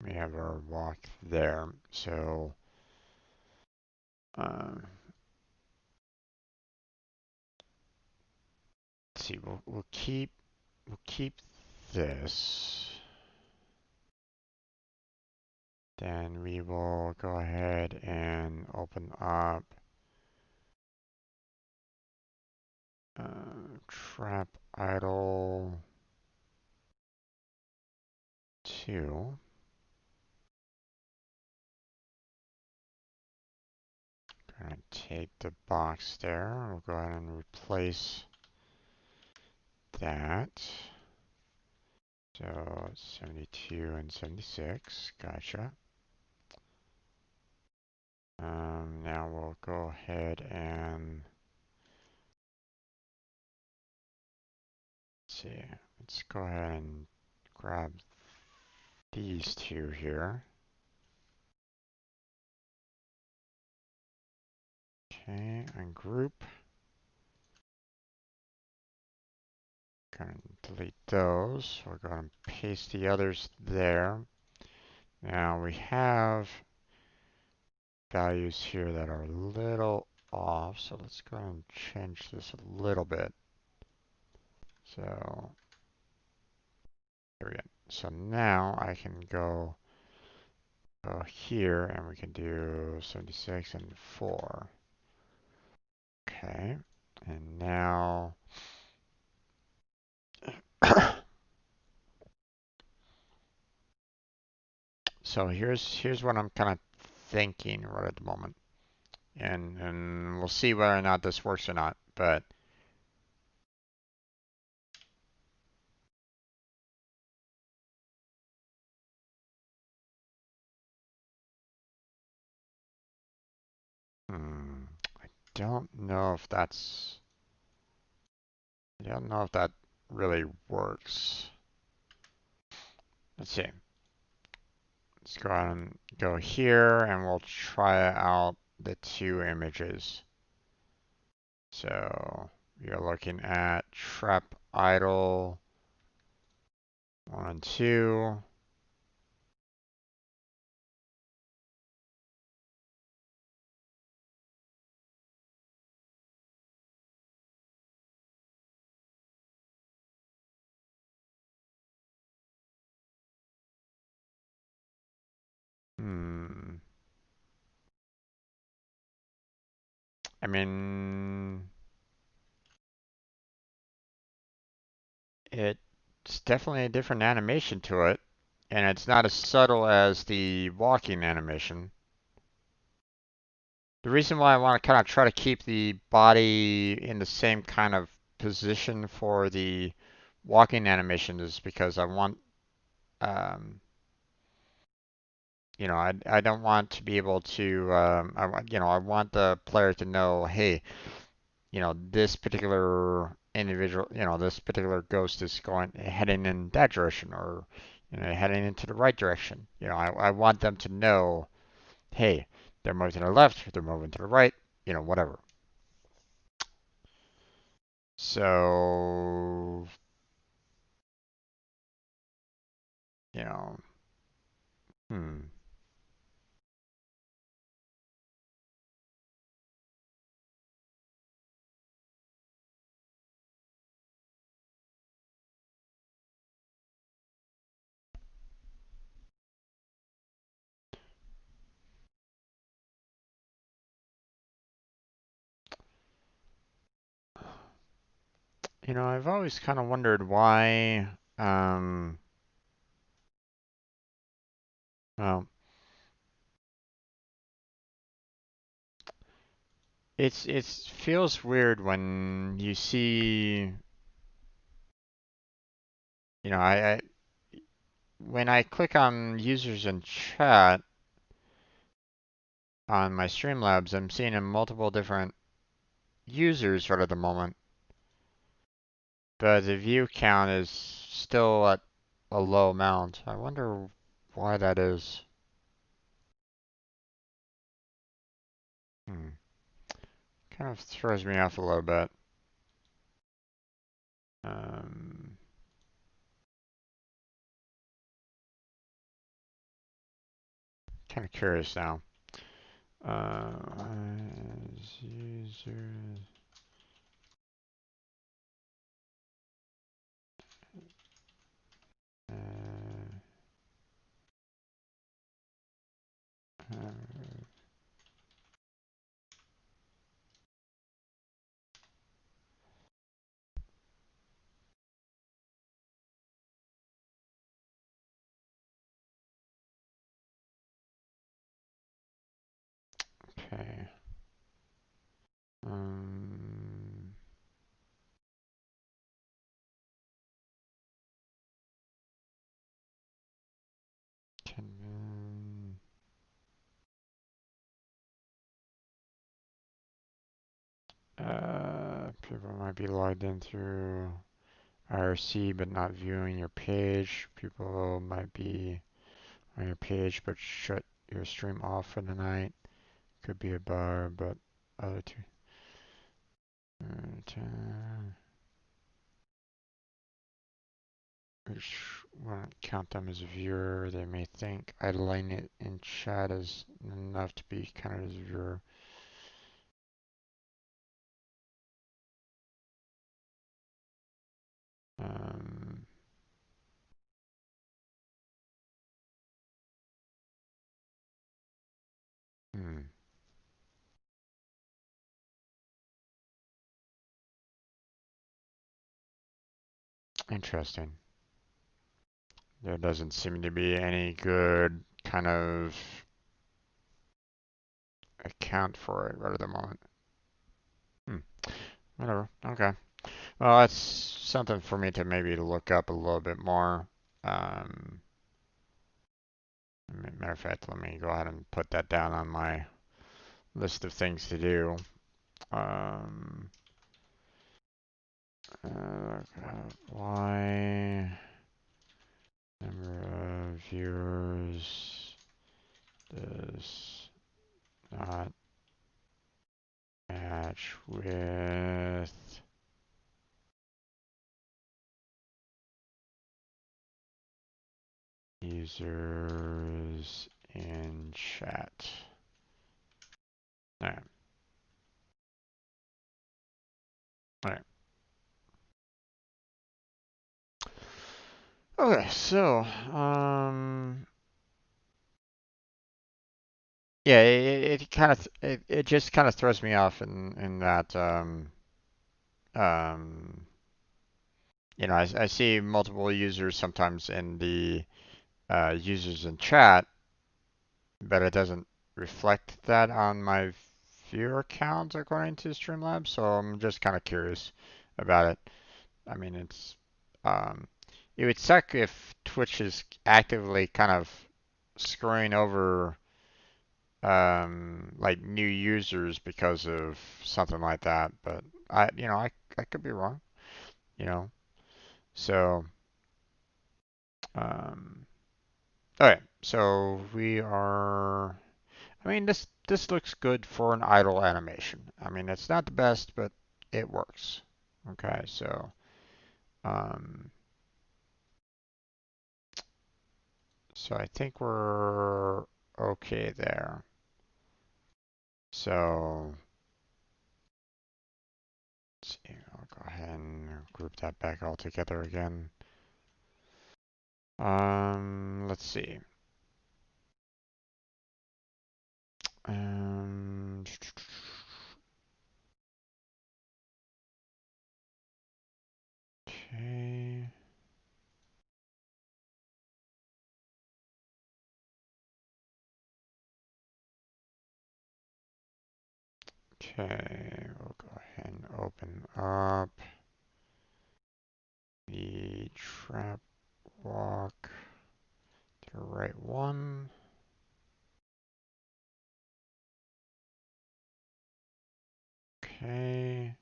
S1: we have our walk there. So um, let's see. We'll keep this. Then we will go ahead and open up trap idle 2. Gonna take the box there. We'll go ahead and replace that. So 72 and 76. Gotcha. Now we'll go ahead and see. Let's go ahead and grab these two here. Okay, ungroup. Gonna delete those. We'll go ahead and paste the others there. Now we have values here that are a little off, so let's go ahead and change this a little bit. So there we go. So now I can go here and we can do 76 and 4. Okay, and now so here's what I'm kind of thinking right at the moment, and we'll see whether or not this works or not. But I don't know if that's I don't know if that really works. Let's see. Let's go ahead and go here and we'll try out the two images. So we are looking at trap idle 1 and 2. Hmm. I mean, it's definitely a different animation to it, and it's not as subtle as the walking animation. The reason why I want to kind of try to keep the body in the same kind of position for the walking animation is because I want, um, I don't want to be able to, I want the player to know, hey, this particular individual, this particular ghost is heading in that direction or, heading into the right direction. I want them to know, hey, they're moving to the left, they're moving to the right, whatever. So, you know, hmm. I've always kind of wondered why, um, well, it feels weird when you see, I when I click on users in chat on my Streamlabs, I'm seeing in multiple different users right at the moment, but the view count is still at a low amount. I wonder why that is. Hmm. Kind of throws me off a little bit. Um, Kind of curious now. As users, uh, okay. Um, can, People might be logged in through IRC but not viewing your page. People might be on your page but shut your stream off for the night. Could be a bar, but other two. Which won't count them as a viewer. They may think idling it in chat is enough to be counted as a viewer. Um, hmm, Interesting. There doesn't seem to be any good kind of account for it right at the moment. Hmm, Whatever. Okay. Well, that's something for me to maybe look up a little bit more. Um, Matter of fact, let me go ahead and put that down on my list of things to do. Um, why number of viewers does not match with users in chat. All right. All right. Okay, so Yeah, it kind of it just kind of throws me off in that um I see multiple users sometimes in the users in chat, but it doesn't reflect that on my viewer count according to Streamlabs. So I'm just kind of curious about it. I mean, um, it would suck if Twitch is actively kind of screwing over like new users because of something like that. But I could be wrong. You know, so um, okay. So we are. I mean, this looks good for an idle animation. I mean, it's not the best, but it works. Okay, so um, so I think we're okay there. So let's see, I'll go ahead and group that back all together again. Let's see. Um, okay. Okay, we'll go ahead and open up the trap walk, the right one. Okay.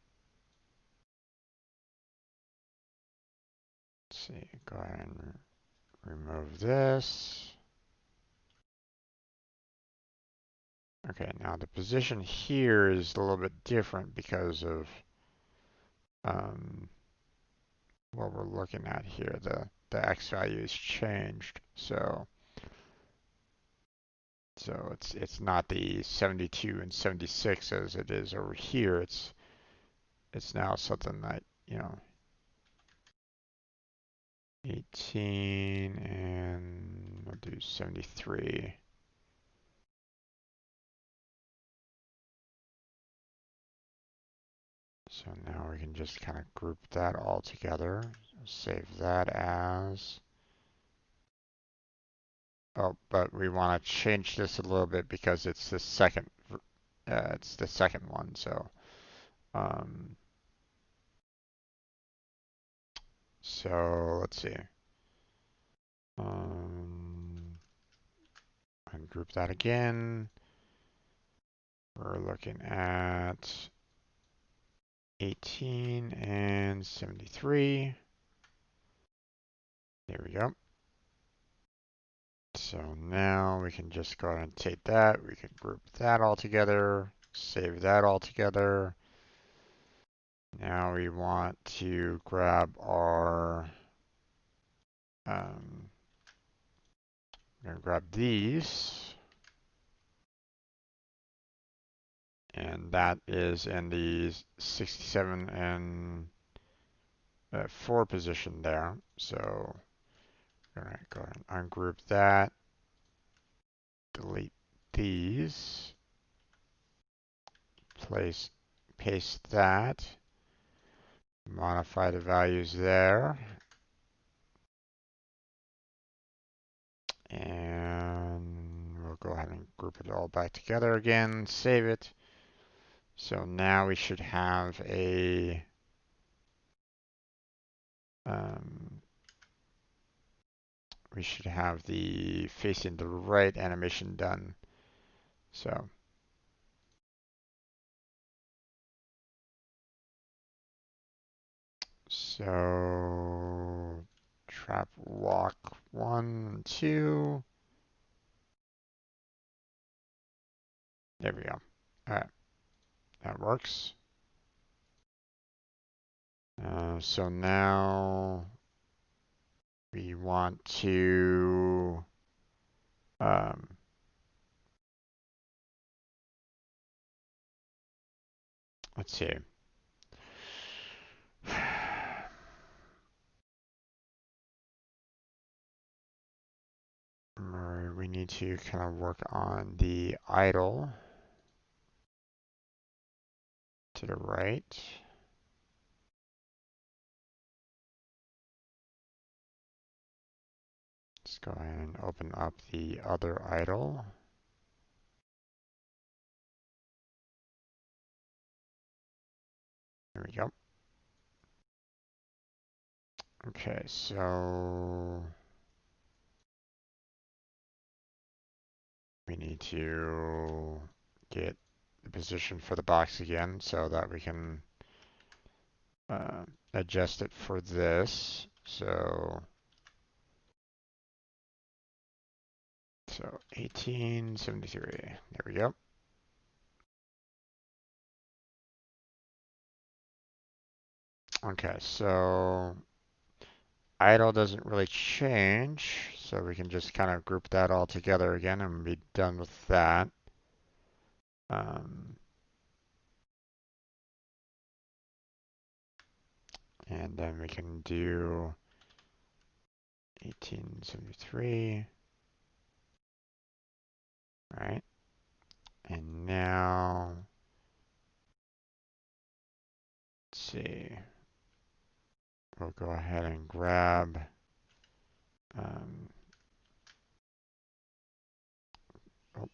S1: Let's see. Go ahead and remove this. Okay, now the position here is a little bit different because of um, what we're looking at here. The x value is changed, so it's not the 72 and 76 as it is over here. It's now something that 18 and we'll do 73. So now we can just kind of group that all together. Save that as. Oh, but we want to change this a little bit because it's the second one. Um, so let's see. Um, Ungroup that again. We're looking at 18 and 73. There we go. So now we can just go ahead and take that. We can group that all together, save that all together. Now we want to grab our, um, we're going to grab these, and that is in the 67 and 4 position there. So we're going to go ahead and ungroup that, delete these, paste that, modify the values there, and we'll go ahead and group it all back together again, save it. So now we should have um, the facing the right animation done. So trap walk 1, 2. There we go. All right, that works. So now we want to um, let's see. We need to kind of work on the idle to the right. Let's go ahead and open up the other idle. There we go. Okay, so we need to get the position for the box again so that we can adjust it for this. So 1873. There we go. Okay, so idle doesn't really change, so we can just kind of group that all together again and be done with that. Um, and then we can do 1873, right? And now, let's see, we'll go ahead and grab, um, oh,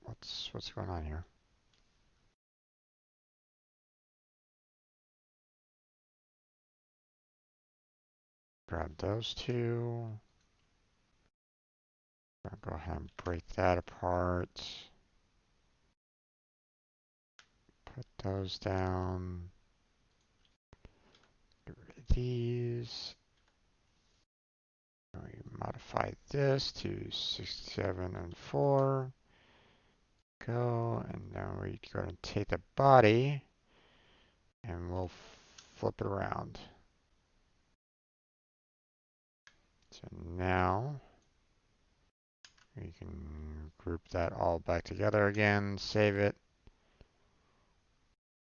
S1: what's going on here? Grab those two. I'll go ahead and break that apart. Put those down. Get rid of these. We modify this to 67 and 4. Go, and now we go and take the body and we'll flip it around. So now we can group that all back together again, save it,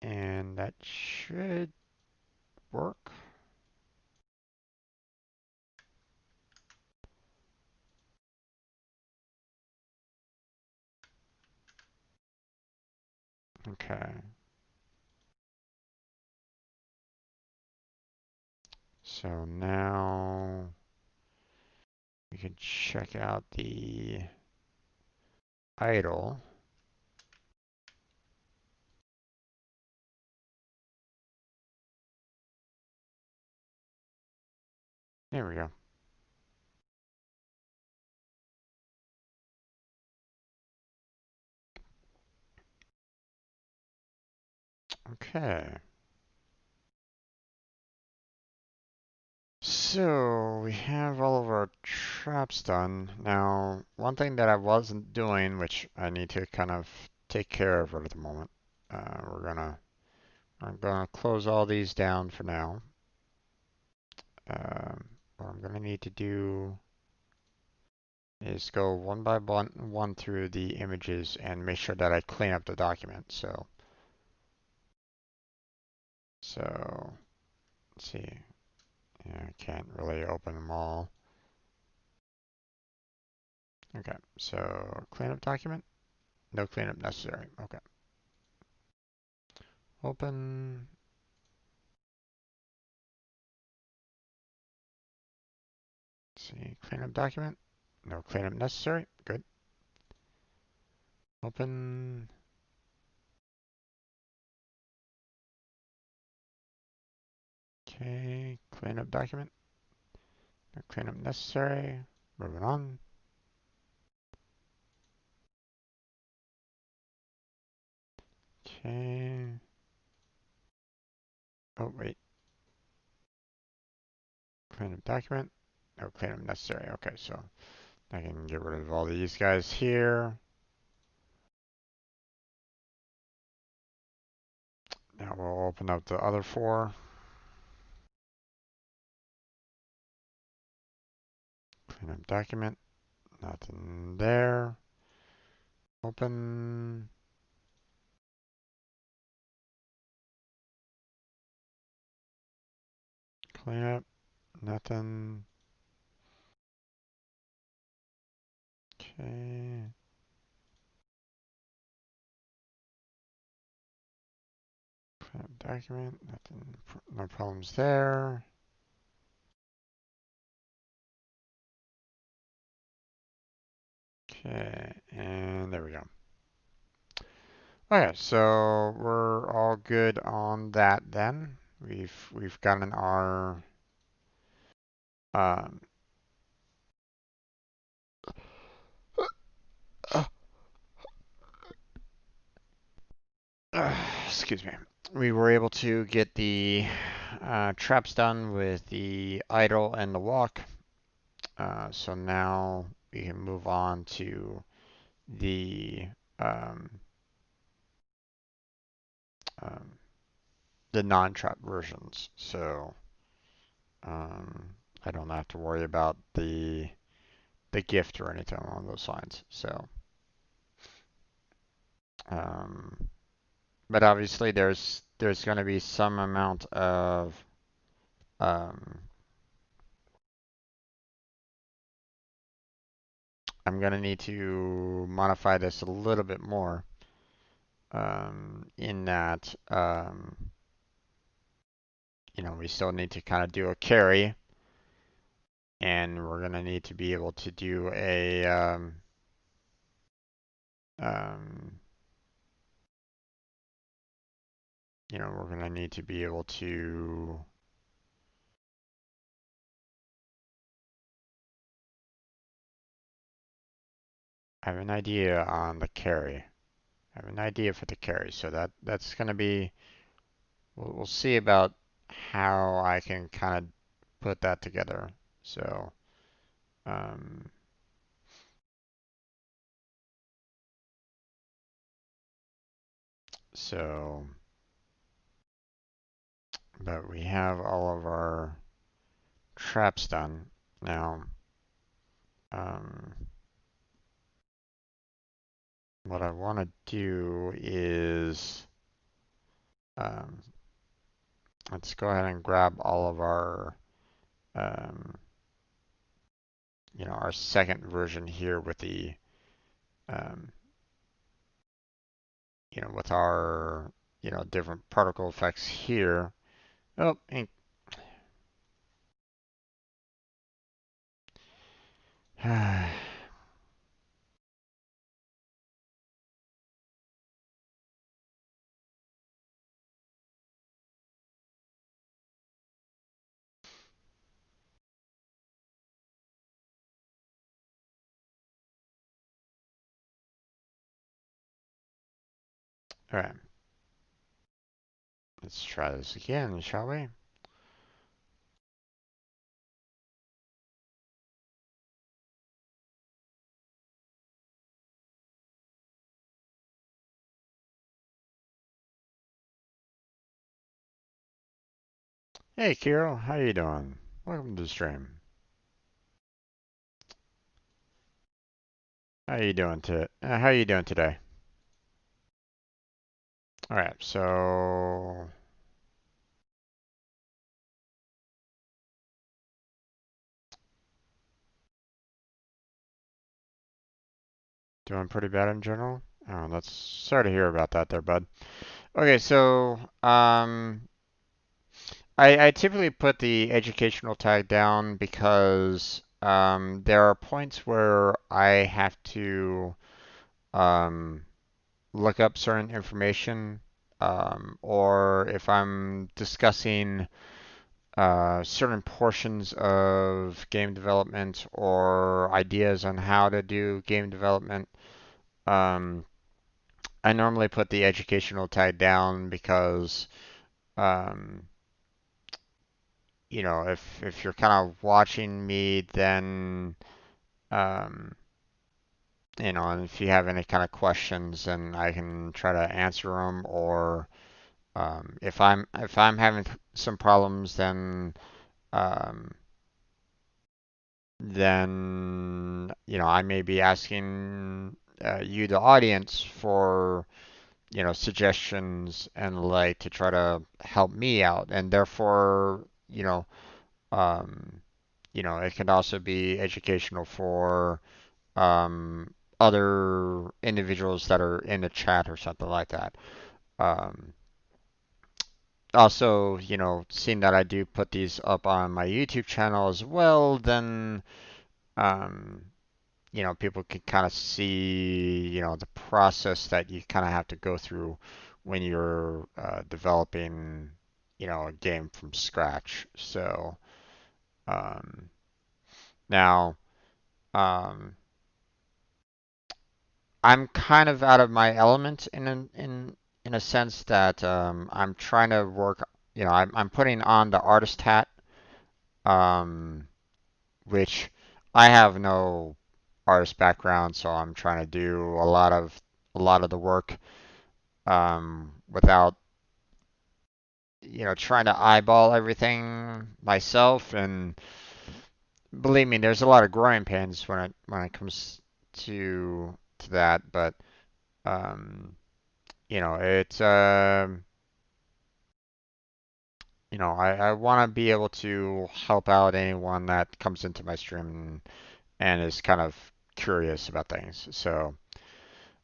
S1: and that should work. Okay. So now we can check out the idle. There we go. Okay. So we have all of our traps done. Now, one thing that I wasn't doing, which I need to kind of take care of at the moment, I'm gonna close all these down for now. What I'm gonna need to do is go one by one through the images and make sure that I clean up the document. So let's see. Yeah, I can't really open them all. Okay, so cleanup document. No cleanup necessary. Okay. Open. Let's see. Cleanup document. No cleanup necessary. Good. Open. Okay. Cleanup document. No cleanup necessary. Moving on. Okay. Oh, wait. Cleanup document. No cleanup necessary. Okay, so I can get rid of all these guys here. Now we'll open up the other four. Cleanup document. Nothing there. Open. Cleanup. Nothing. Okay. Document, nothing, no problems there. Okay, and there we go. Okay, so we're all good on that then. We've gotten our um uh, excuse me. We were able to get the traps done with the idle and the walk. So now we can move on to the um, um, the non-trap versions. So um, I don't have to worry about the gift or anything along those lines. So um, but obviously there's going to be some amount of um, I'm going to need to modify this a little bit more in that we still need to kind of do a carry, and we're going to need to be able to do a um, we're going to need to be able to have an idea on the carry. I have an idea for the carry, so that's going to be we'll see about how I can kind of put that together. So um, so but we have all of our traps done now. Um, what I want to do is um, let's go ahead and grab all of our um, our second version here with the um, with our different particle effects here. Oh, ink. All right, let's try this again, shall we? Hey, Kiro, how you doing? Welcome to the stream. How you doing today? All right, so doing pretty bad in general. Oh, that's sorry to hear about that there, bud. Okay, so I typically put the educational tag down because there are points where I have to um, look up certain information, or if I'm discussing certain portions of game development or ideas on how to do game development. Um, I normally put the educational tag down because um, if you're kind of watching me, then um, and if you have any kind of questions, then I can try to answer them. Or if I'm having some problems, um, then I may be asking you, the audience, for suggestions and like to try to help me out, and therefore um, it can also be educational for other individuals that are in the chat or something like that. Um, Also, seeing that I do put these up on my YouTube channel as well, then um, people can kind of see, the process that you kind of have to go through when you're developing, a game from scratch. So um, now, um, I'm kind of out of my element in a sense that I'm trying to work. I'm putting on the artist hat, um, which I have no artist background, so I'm trying to do a lot of the work without trying to eyeball everything myself. And believe me, there's a lot of growing pains when it comes to that. But um, it's I want to be able to help out anyone that comes into my stream and is kind of curious about things. So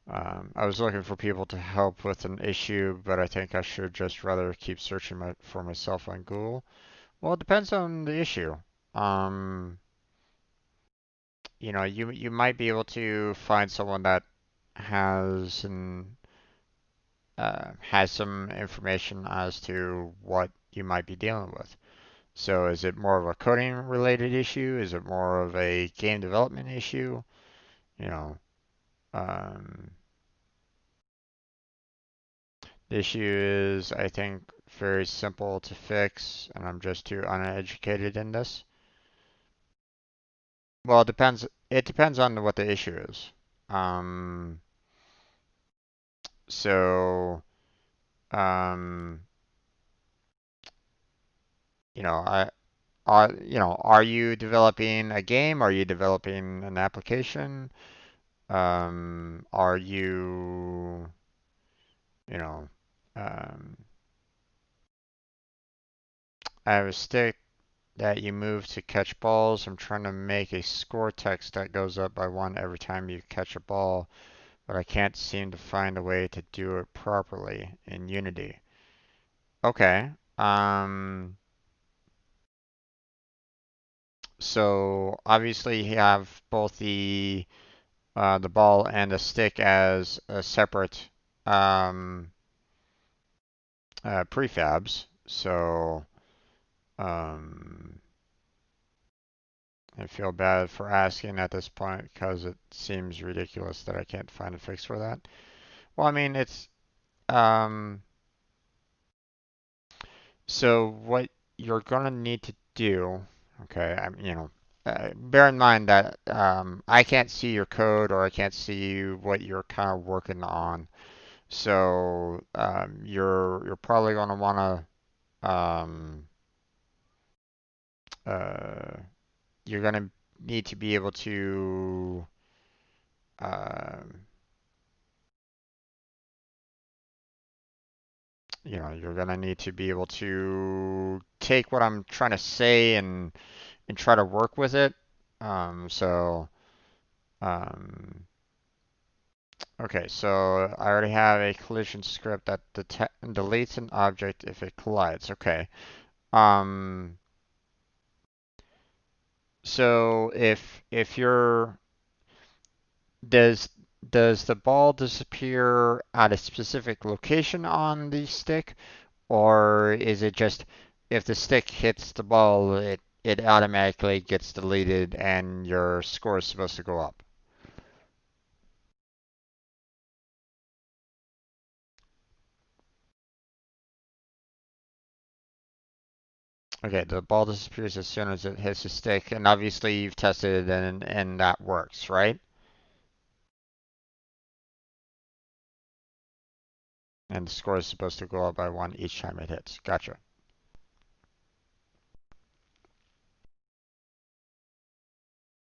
S1: I was looking for people to help with an issue, but I think I should just rather keep searching for myself on Google. Well, it depends on the issue. Um, you might be able to find someone that has an has some information as to what you might be dealing with. So is it more of a coding related issue? Is it more of a game development issue? You know, um, the issue is, I think, very simple to fix, and I'm just too uneducated in this. Well, it depends. It depends on what the issue is. Um, so, um, I, are you developing a game? Are you developing an application? Are you, you know, um, I have a stick that you move to catch balls. I'm trying to make a score text that goes up by one every time you catch a ball, but I can't seem to find a way to do it properly in Unity. Okay. So obviously you have both the ball and the stick as a separate um, prefabs. So um, I feel bad for asking at this point because it seems ridiculous that I can't find a fix for that. Well, I mean, um, so what you're gonna need to do, okay, bear in mind that I can't see your code or I can't see what you're kind of working on. So you're probably gonna wanna uh, you're gonna need to be able to um, you're gonna need to be able to take what I'm trying to say and try to work with it. So um, okay, so I already have a collision script that deletes an object if it collides. Okay. Um, so if you're does does the ball disappear at a specific location on the stick, or is it just if the stick hits the ball, it automatically gets deleted and your score is supposed to go up? Okay, the ball disappears as soon as it hits the stick, and obviously you've tested it and that works, right? And the score is supposed to go up by one each time it hits. Gotcha.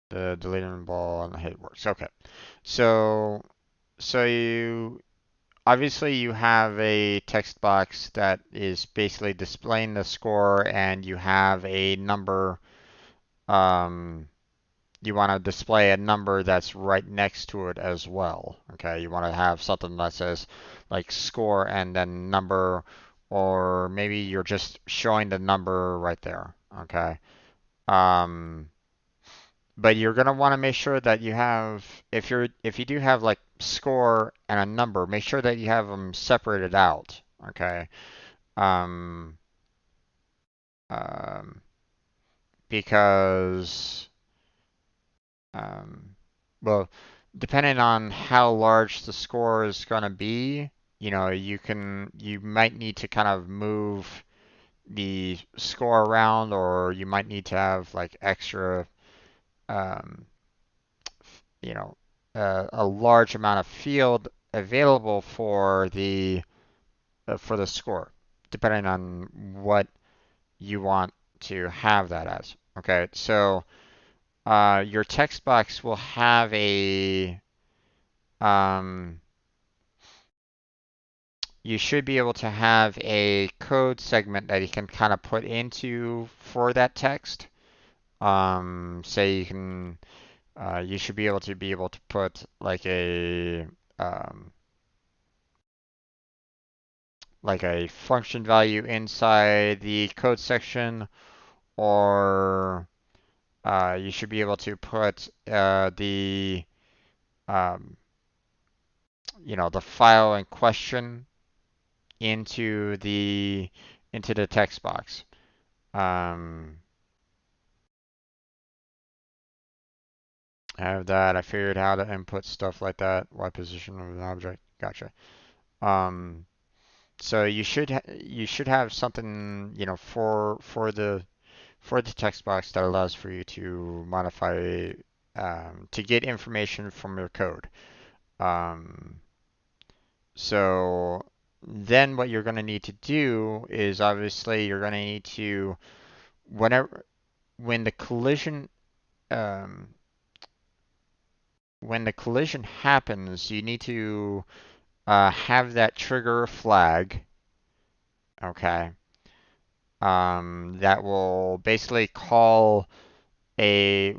S1: The deleting ball and the hit works. Okay. So you obviously you have a text box that is basically displaying the score and you have a number um you want to display a number that's right next to it as well. Okay, you want to have something that says like score and then number, or maybe you're just showing the number right there. Okay. Um, but you're gonna want to make sure that you have, if you do have like score and a number, make sure that you have them separated out. Okay. Um, um, because Um, well, depending on how large the score is going to be, you might need to kind of move the score around, or you might need to have like extra, um, you know, a large amount of field available for the score, depending on what you want to have that as. Okay, so your text box will have um, you should be able to have a code segment that you can kind of put into for that text. Say you should be able to put um, like a function value inside the code section, or you should be able to put um, the file in question into the text box. Um, I have that. I figured how to input stuff like that. Y position of an object. Gotcha. Um, so you should have something, for the text box that allows for you to modify to get information from your code. Um, so then what you're going to need to do is obviously you're going to need to whenever when the collision um, when the collision happens, you need to have that trigger flag, okay, that will basically call a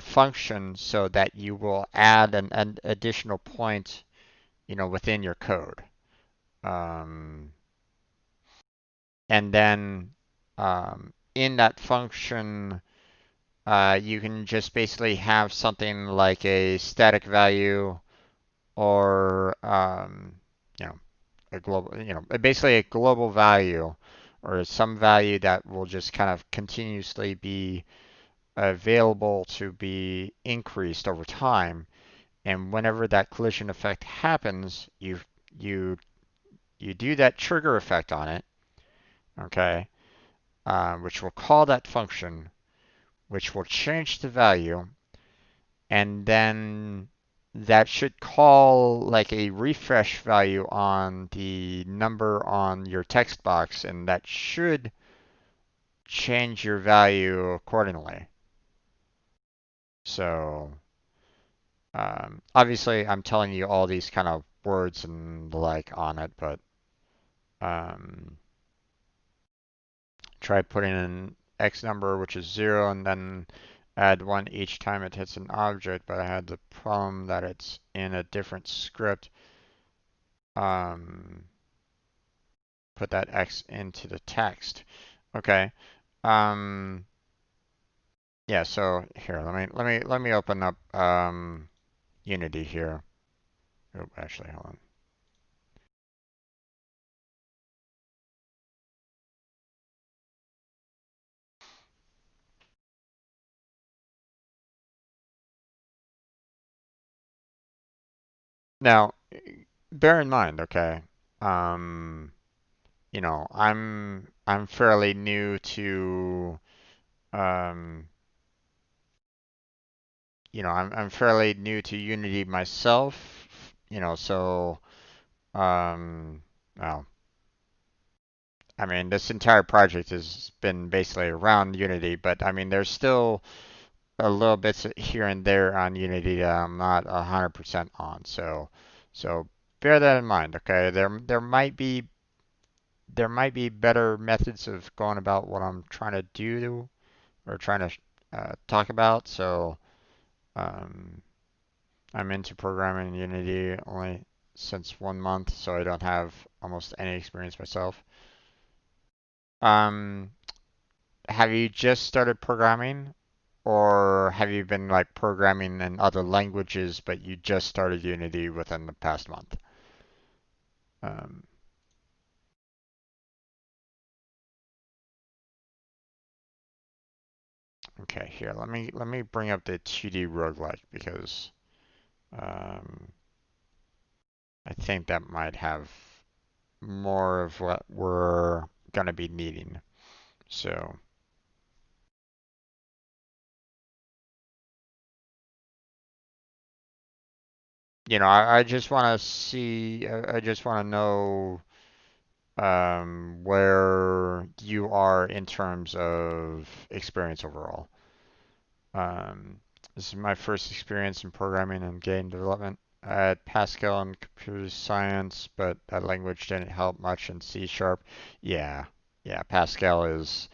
S1: function so that you will add an additional point, within your code. Um, and then in that function, you can just basically have something like a static value, or you know a global, basically a global value, or some value that will just kind of continuously be available to be increased over time. And whenever that collision effect happens, you you do that trigger effect on it, okay, which will call that function, which will change the value, and then that should call like a refresh value on the number on your text box, and that should change your value accordingly. So, obviously, I'm telling you all these kind of words and the like on it, but um, try putting in X number, which is 0, and then add 1 each time it hits an object, but I had the problem that it's in a different script. Um, put that X into the text. Okay. Um, yeah, so here, let me open up Unity here. Oh, actually, hold on. Now, bear in mind, okay, um, I'm fairly new to um, I'm fairly new to Unity myself, so well, I mean, this entire project has been basically around Unity, but I mean, there's still a little bits here and there on Unity that I'm not 100% on. So bear that in mind, okay? There might be better methods of going about what I'm trying to do or trying to talk about. So Um, I'm into programming in Unity only since 1 month, so I don't have almost any experience myself. Um, have you just started programming, or have you been like programming in other languages, but you just started Unity within the past month? Um, okay, here, let me bring up the 2D roguelike because um, I think that might have more of what we're gonna be needing. So, I just want to see, I just want to know where you are in terms of experience overall. Um, this is my first experience in programming and game development. I had Pascal and computer science, but that language didn't help much in C sharp. Yeah, yeah, Pascal is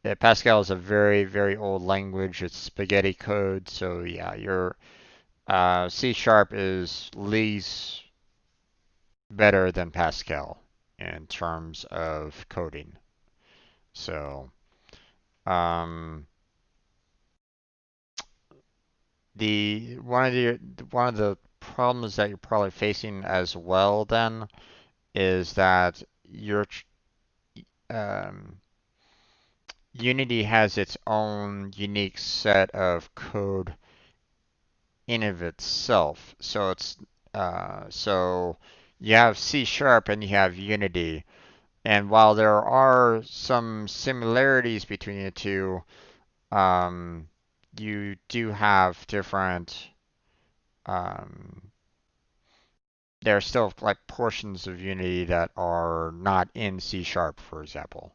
S1: a very, very old language. It's spaghetti code, so yeah, your C sharp is least better than Pascal in terms of coding. So, um, the one of the problems that you're probably facing as well then is that um, Unity has its own unique set of code in of itself. So you have C sharp and you have Unity. And while there are some similarities between the two, um, you do have different. Um, there are still like portions of Unity that are not in C sharp, for example.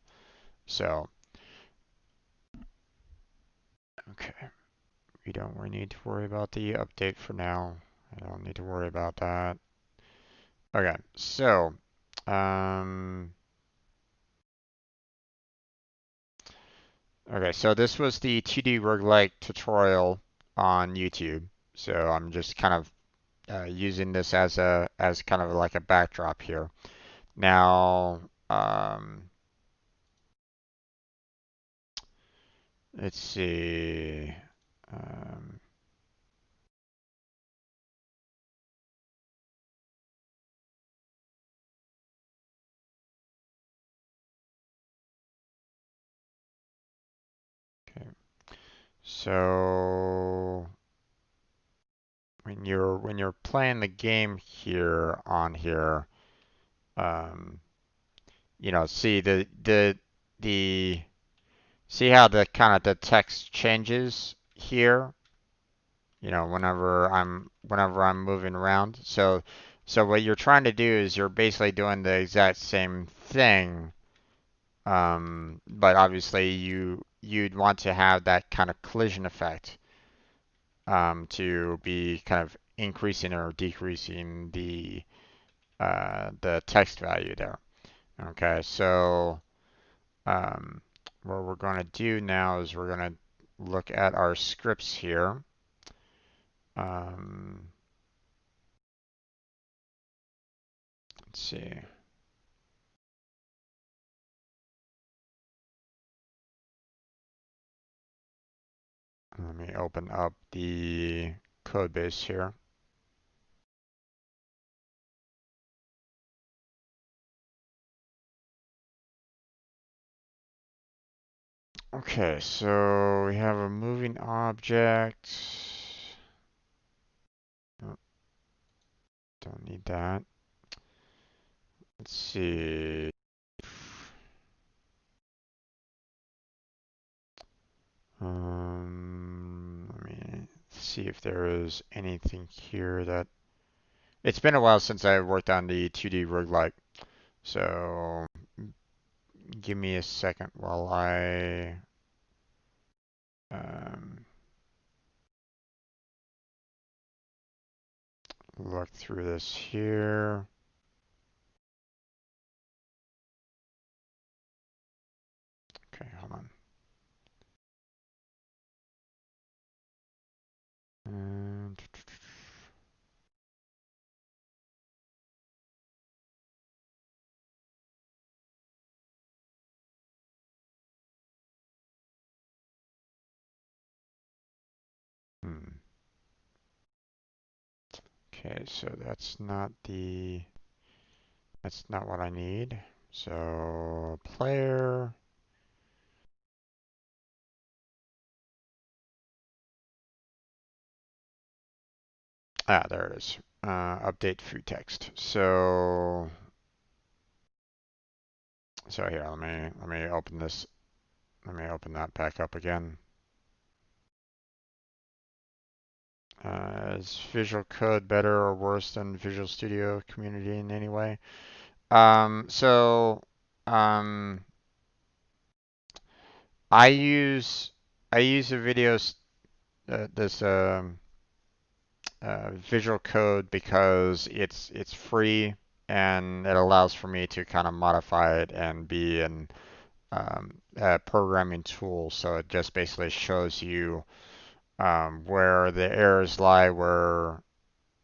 S1: So, okay, we don't really need to worry about the update for now. I don't need to worry about that. Okay, so, um, okay, so this was the 2D roguelike tutorial on YouTube. So I'm just kind of using this as kind of like a backdrop here. Now, let's see. Um, okay, so when you're playing the game here on here, um, see the see how the kind of the text changes here. Whenever I'm moving around. So what you're trying to do is you're basically doing the exact same thing, but obviously you'd want to have that kind of collision effect to be kind of increasing or decreasing the text value there. Okay, so um, what we're going to do now is we're going to look at our scripts here. Um, let's see. Let me open up the code base here. Okay, so we have a moving object. Oh, don't need that. Let's see. Let me see if there is anything here that. It's been a while since I worked on the 2D roguelike, so give me a second while I um, look through this here. Okay, hold on. Okay, so that's not what I need. So player, there it is. Update food text. So here, let me open this. Let me open that back up again. Is Visual Code better or worse than Visual Studio Community in any way? So um, I use I use a this Visual Code because it's free and it allows for me to kind of modify it and be a programming tool. So it just basically shows you where the errors lie, where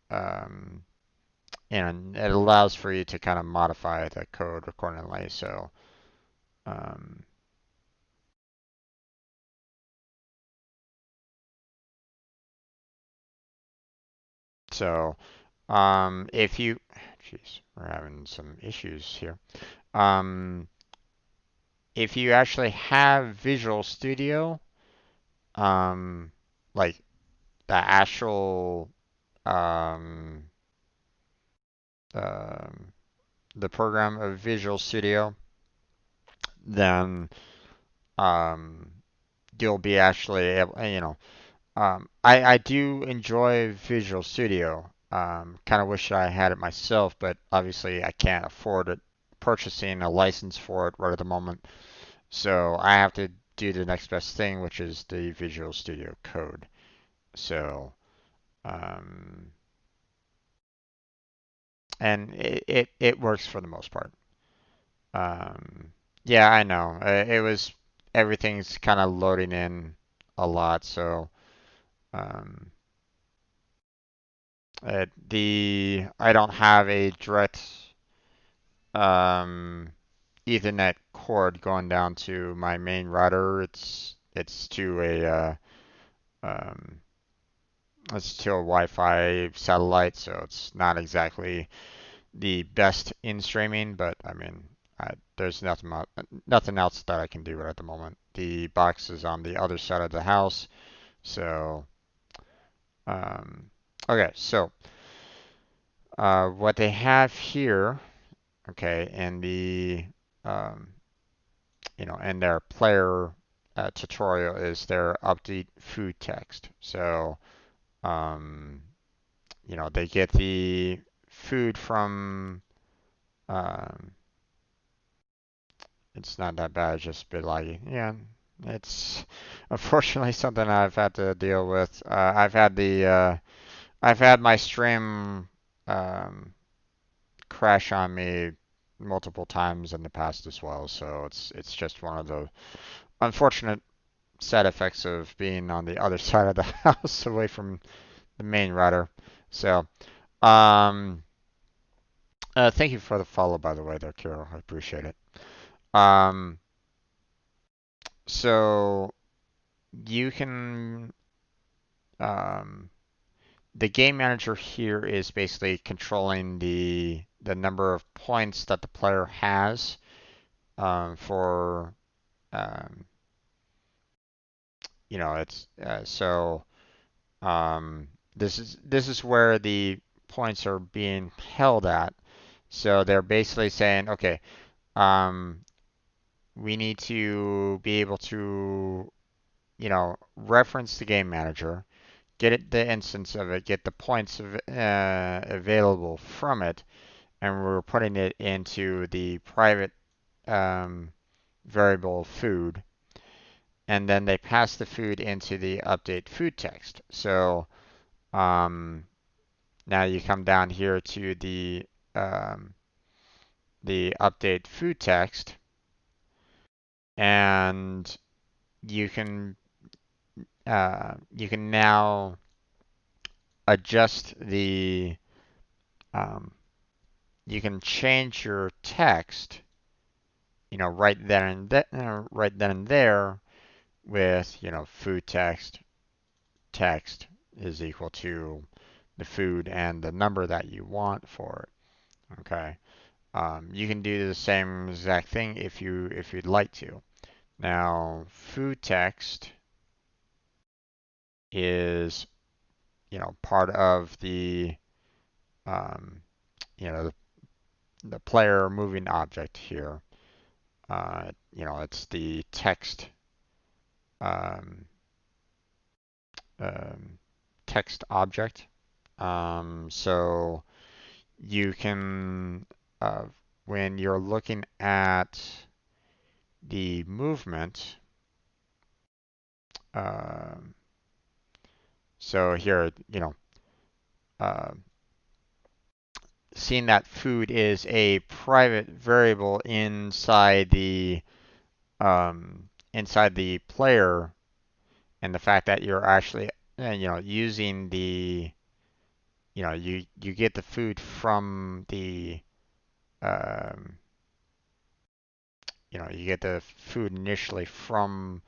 S1: um, and it allows for you to kind of modify the code accordingly. Um, so if you, jeez, we're having some issues here. Um, if you actually have Visual Studio, um, like the actual um, um, the program of Visual Studio, then um, you'll be actually able, I do enjoy Visual Studio. Kind of wish I had it myself, but obviously I can't afford it, purchasing a license for it right at the moment. So I have to do the next best thing, which is the Visual Studio Code. So, um, and it works for the most part. Um, yeah, I know. It was everything's kind of loading in a lot, so um, the I don't have a direct um, Ethernet cord going down to my main router. It's to a um, it's to a Wi-Fi satellite, so it's not exactly the best in streaming. But I mean, there's nothing else that I can do right at the moment. The box is on the other side of the house, so um, okay. So what they have here, okay, in the um, in their player tutorial is their update food text. So, um, they get the food from, um, it's not that bad, it's just a bit laggy. Yeah, it's unfortunately something I've had to deal with. I've had my stream um, crash on me multiple times in the past as well. So it's just one of the unfortunate side effects of being on the other side of the house away from the main router. So, um, thank you for the follow, by the way, there, Kirill. I appreciate it. Um, so you can, um, the game manager here is basically controlling the number of points that the player has for, um, it's so. Um, this is where the points are being held at. So they're basically saying, okay, um, we need to be able to, reference the game manager, get it, the instance of it, get the points available from it, and we're putting it into the private um, variable food, and then they pass the food into the update food text. So um, now you come down here to um, the update food text, and you can you can now adjust um, you can change your text, right then and there with food text is equal to the food and the number that you want for it. Okay. You can do the same exact thing if you'd like to. Now, food text is, part of the, um, the player moving object here. It's the text, um, um, text object. So you can, uh, when you're looking at the movement, um, so here, uh, seeing that food is a private variable inside the player, and the fact that you're actually using the you get the food from the um, you get the food initially from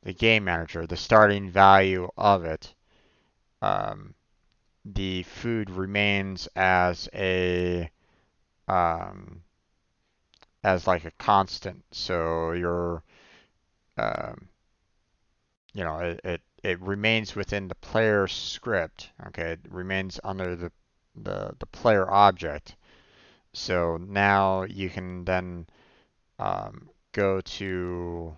S1: the game manager, the starting value of it. Um, the food remains um, as like a constant. So um, it remains within the player script. Okay, it remains under the player object. So now you can then go to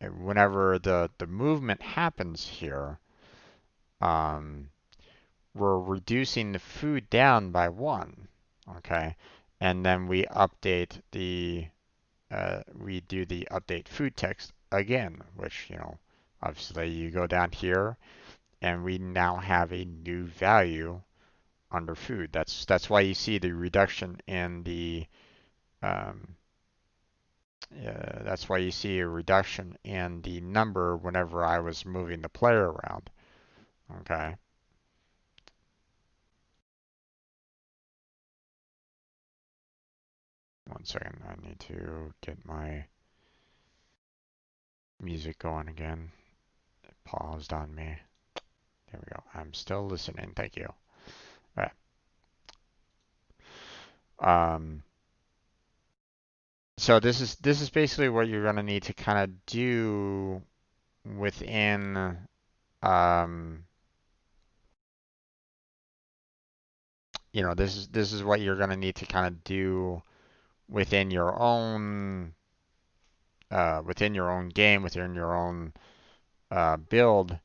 S1: whenever the movement happens here. Um, we're reducing the food down by one. Okay, and then we do the update food text again, which, obviously you go down here and we now have a new value under food. That's why you see the reduction in the um, that's why you see a reduction in the number whenever I was moving the player around. Okay. One second, I need to get my music going again. It paused on me. There we go. I'm still listening. Thank you. All right. So this is basically what you're gonna need to kind of do within um, this is what you're gonna need to kind of do within your own game, within your own build.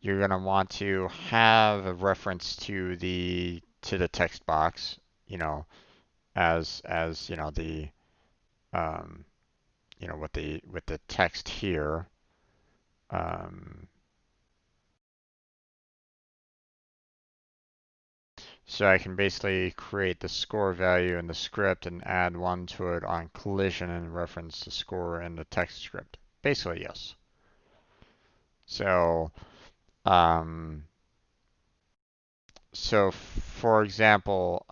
S1: You're gonna want to have a reference to the text box, as the um, with the text here. Um, So I can basically create the score value in the script and add one to it on collision and reference the score in the text script. Basically, yes. So, um, for example,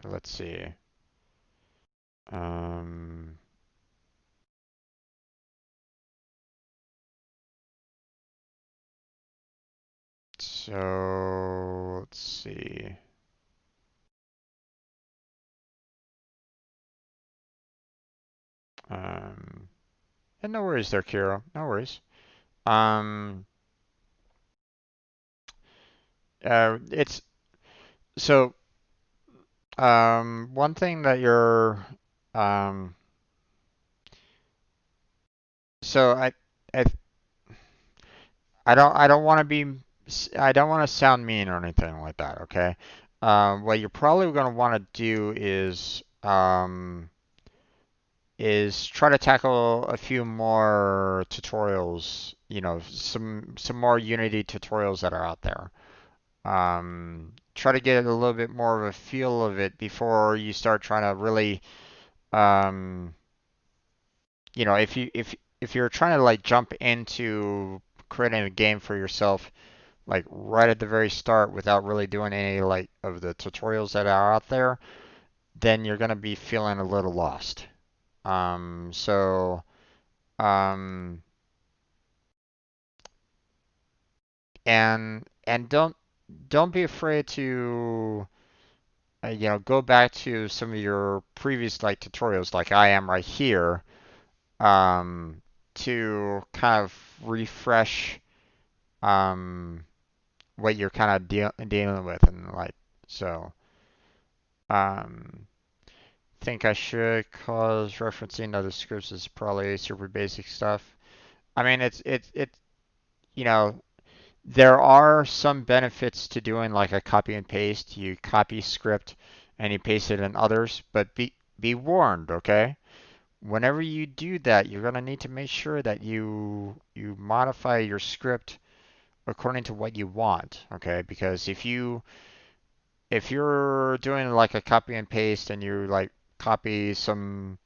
S1: let's see. Um, let's see. Um, and no worries there, Kiro. No worries. Um, it's so one thing that you're um, so I I don't want to be I don't want to sound mean or anything like that, okay? What you're probably going to want to do is try to tackle a few more tutorials, some more Unity tutorials that are out there. Try to get a little bit more of a feel of it before you start trying to really, um, if you're trying to like jump into creating a game for yourself like right at the very start without really doing any like of the tutorials that are out there, then you're gonna be feeling a little lost. So um, And don't be afraid to go back to some of your previous like tutorials, like I am right here, um, to kind of refresh um, what you're kind of dealing with, and like so. Um, think I should, cause referencing other scripts is probably super basic stuff. I mean, it's you know there are some benefits to doing like a copy and paste. You copy script and you paste it in others, but be warned, okay? Whenever you do that, you're gonna need to make sure that you modify your script according to what you want, okay? Because if you're doing like a copy and paste and you like copy some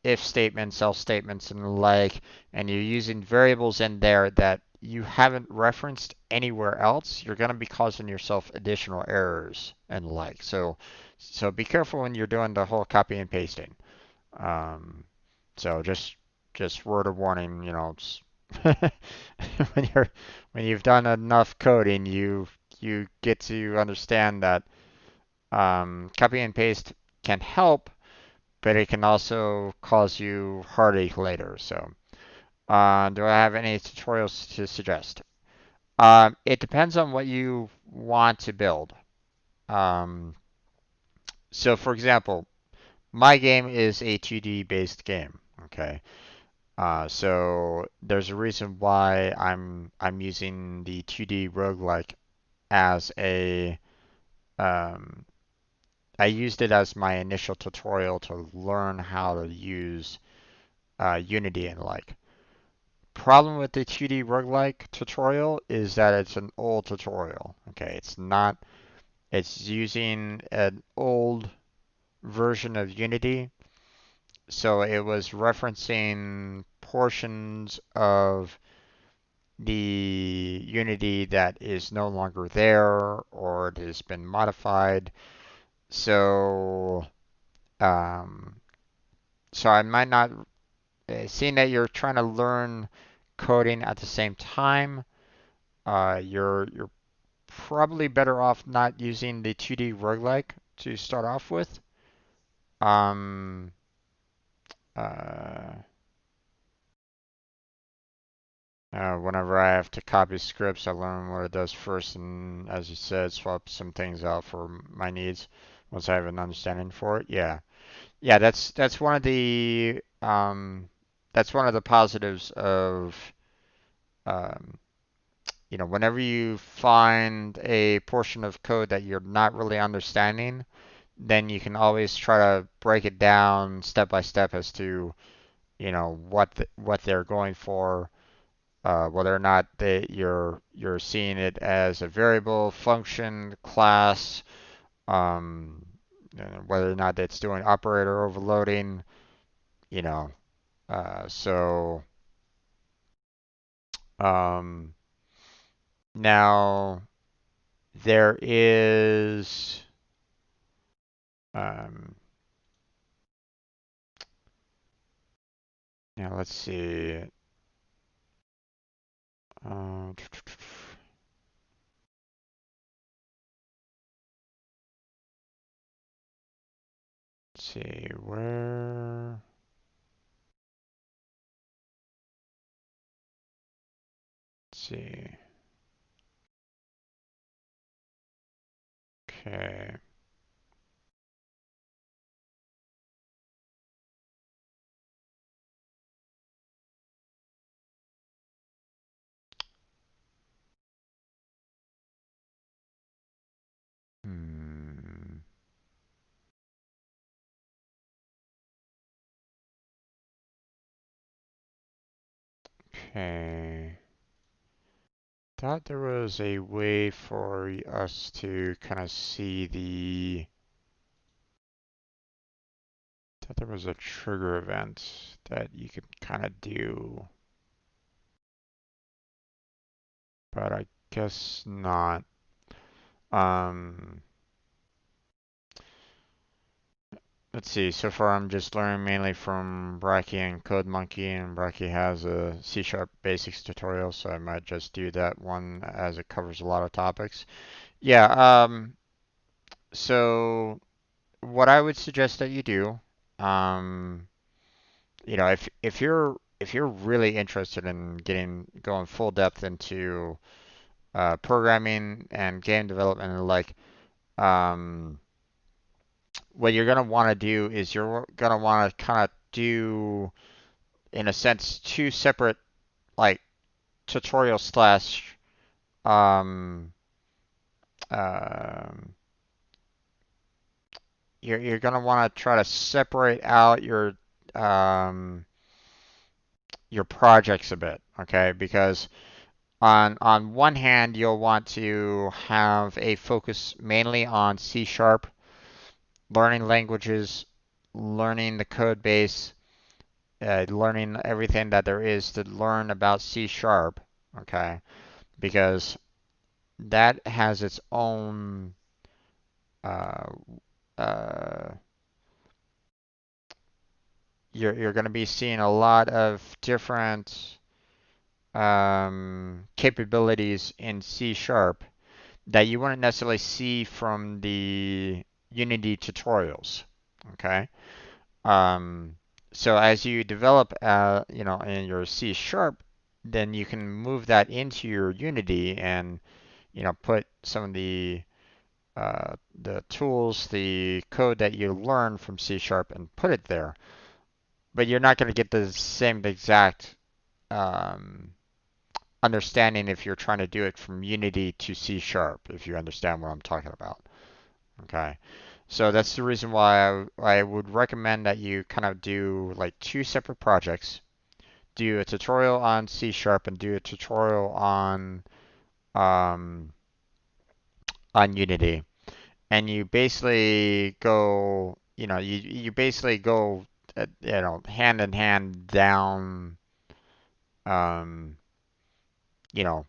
S1: if statements, else statements, and the like, and you're using variables in there that you haven't referenced anywhere else, you're going to be causing yourself additional errors and the like. So be careful when you're doing the whole copy and pasting. Um, so just word of warning, when you're when you've done enough coding, you get to understand that copy and paste can help, but it can also cause you heartache later. So, do I have any tutorials to suggest? It depends on what you want to build. Um, so, for example, my game is a 2D based game. Okay, so there's a reason why I'm using the 2D roguelike as a um, I used it as my initial tutorial to learn how to use Unity and like. Problem with the 2D roguelike tutorial is that it's an old tutorial. Okay, it's not, it's using an old version of Unity. So it was referencing portions of the Unity that is no longer there or it has been modified. So, um, so I might not, seeing that you're trying to learn coding at the same time, you're probably better off not using the 2D roguelike to start off with. Um, uh, Whenever I have to copy scripts, I learn what it does first, and as you said, swap some things out for my needs once I have an understanding for it. Yeah, yeah, that's one of the positives of um, whenever you find a portion of code that you're not really understanding, then you can always try to break it down step by step as to what they're going for, whether or not you're seeing it as a variable, function, class, um, whether or not it's doing operator overloading, you know. So um, now there is um, now let's see. Let's see where. Let's see. Okay. Hmm. Okay. Thought there was a way for us to kind of see the. Thought there was a trigger event that you could kind of do, but I guess not. Um. let's see. So far, I'm just learning mainly from Bracky and CodeMonkey, and Bracky has a C# basics tutorial, so I might just do that one as it covers a lot of topics. Yeah. So what I would suggest that you do, um, if you're really interested in getting going full depth into programming and game development and like, um, what you're gonna want to do is you're gonna want to kind of do, in a sense, two separate like tutorial slash um um you're gonna want to try to separate out um your projects a bit, okay? Because on one hand, you'll want to have a focus mainly on C sharp, learning languages, learning the code base, learning everything that there is to learn about C sharp, okay? Because that has its own uh, uh, you're going to be seeing a lot of different capabilities in C sharp that you wouldn't necessarily see from the Unity tutorials. Okay. Um, so as you develop, in your C sharp, then you can move that into your Unity and put some of the tools, the code that you learn from C sharp and put it there. But you're not going to get the same exact um, understanding if you're trying to do it from Unity to C sharp, if you understand what I'm talking about. Okay. So that's the reason why I would recommend that you kind of do like two separate projects. Do a tutorial on C sharp and do a tutorial um, on Unity. And you basically go, you basically go, hand in hand down, um, you know,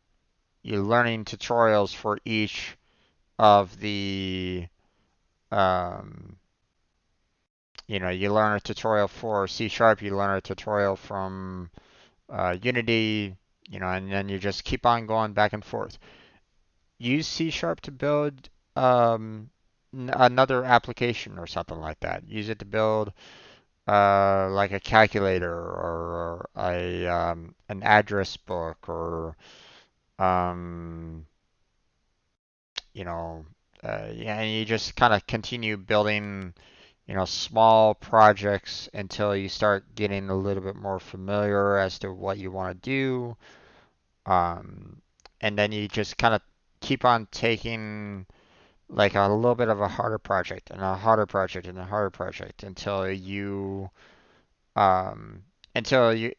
S1: you're learning tutorials for each of the, um, you learn a tutorial for C sharp, you learn a tutorial from Unity, and then you just keep on going back and forth. Use C sharp to build another application or something like that. Use it to build like a calculator or a an address book or um, you know, yeah, and you just kind of continue building, small projects until you start getting a little bit more familiar as to what you want to do. Um, and then you just kind of keep on taking like a little bit of a harder project and a harder project and a harder project um, until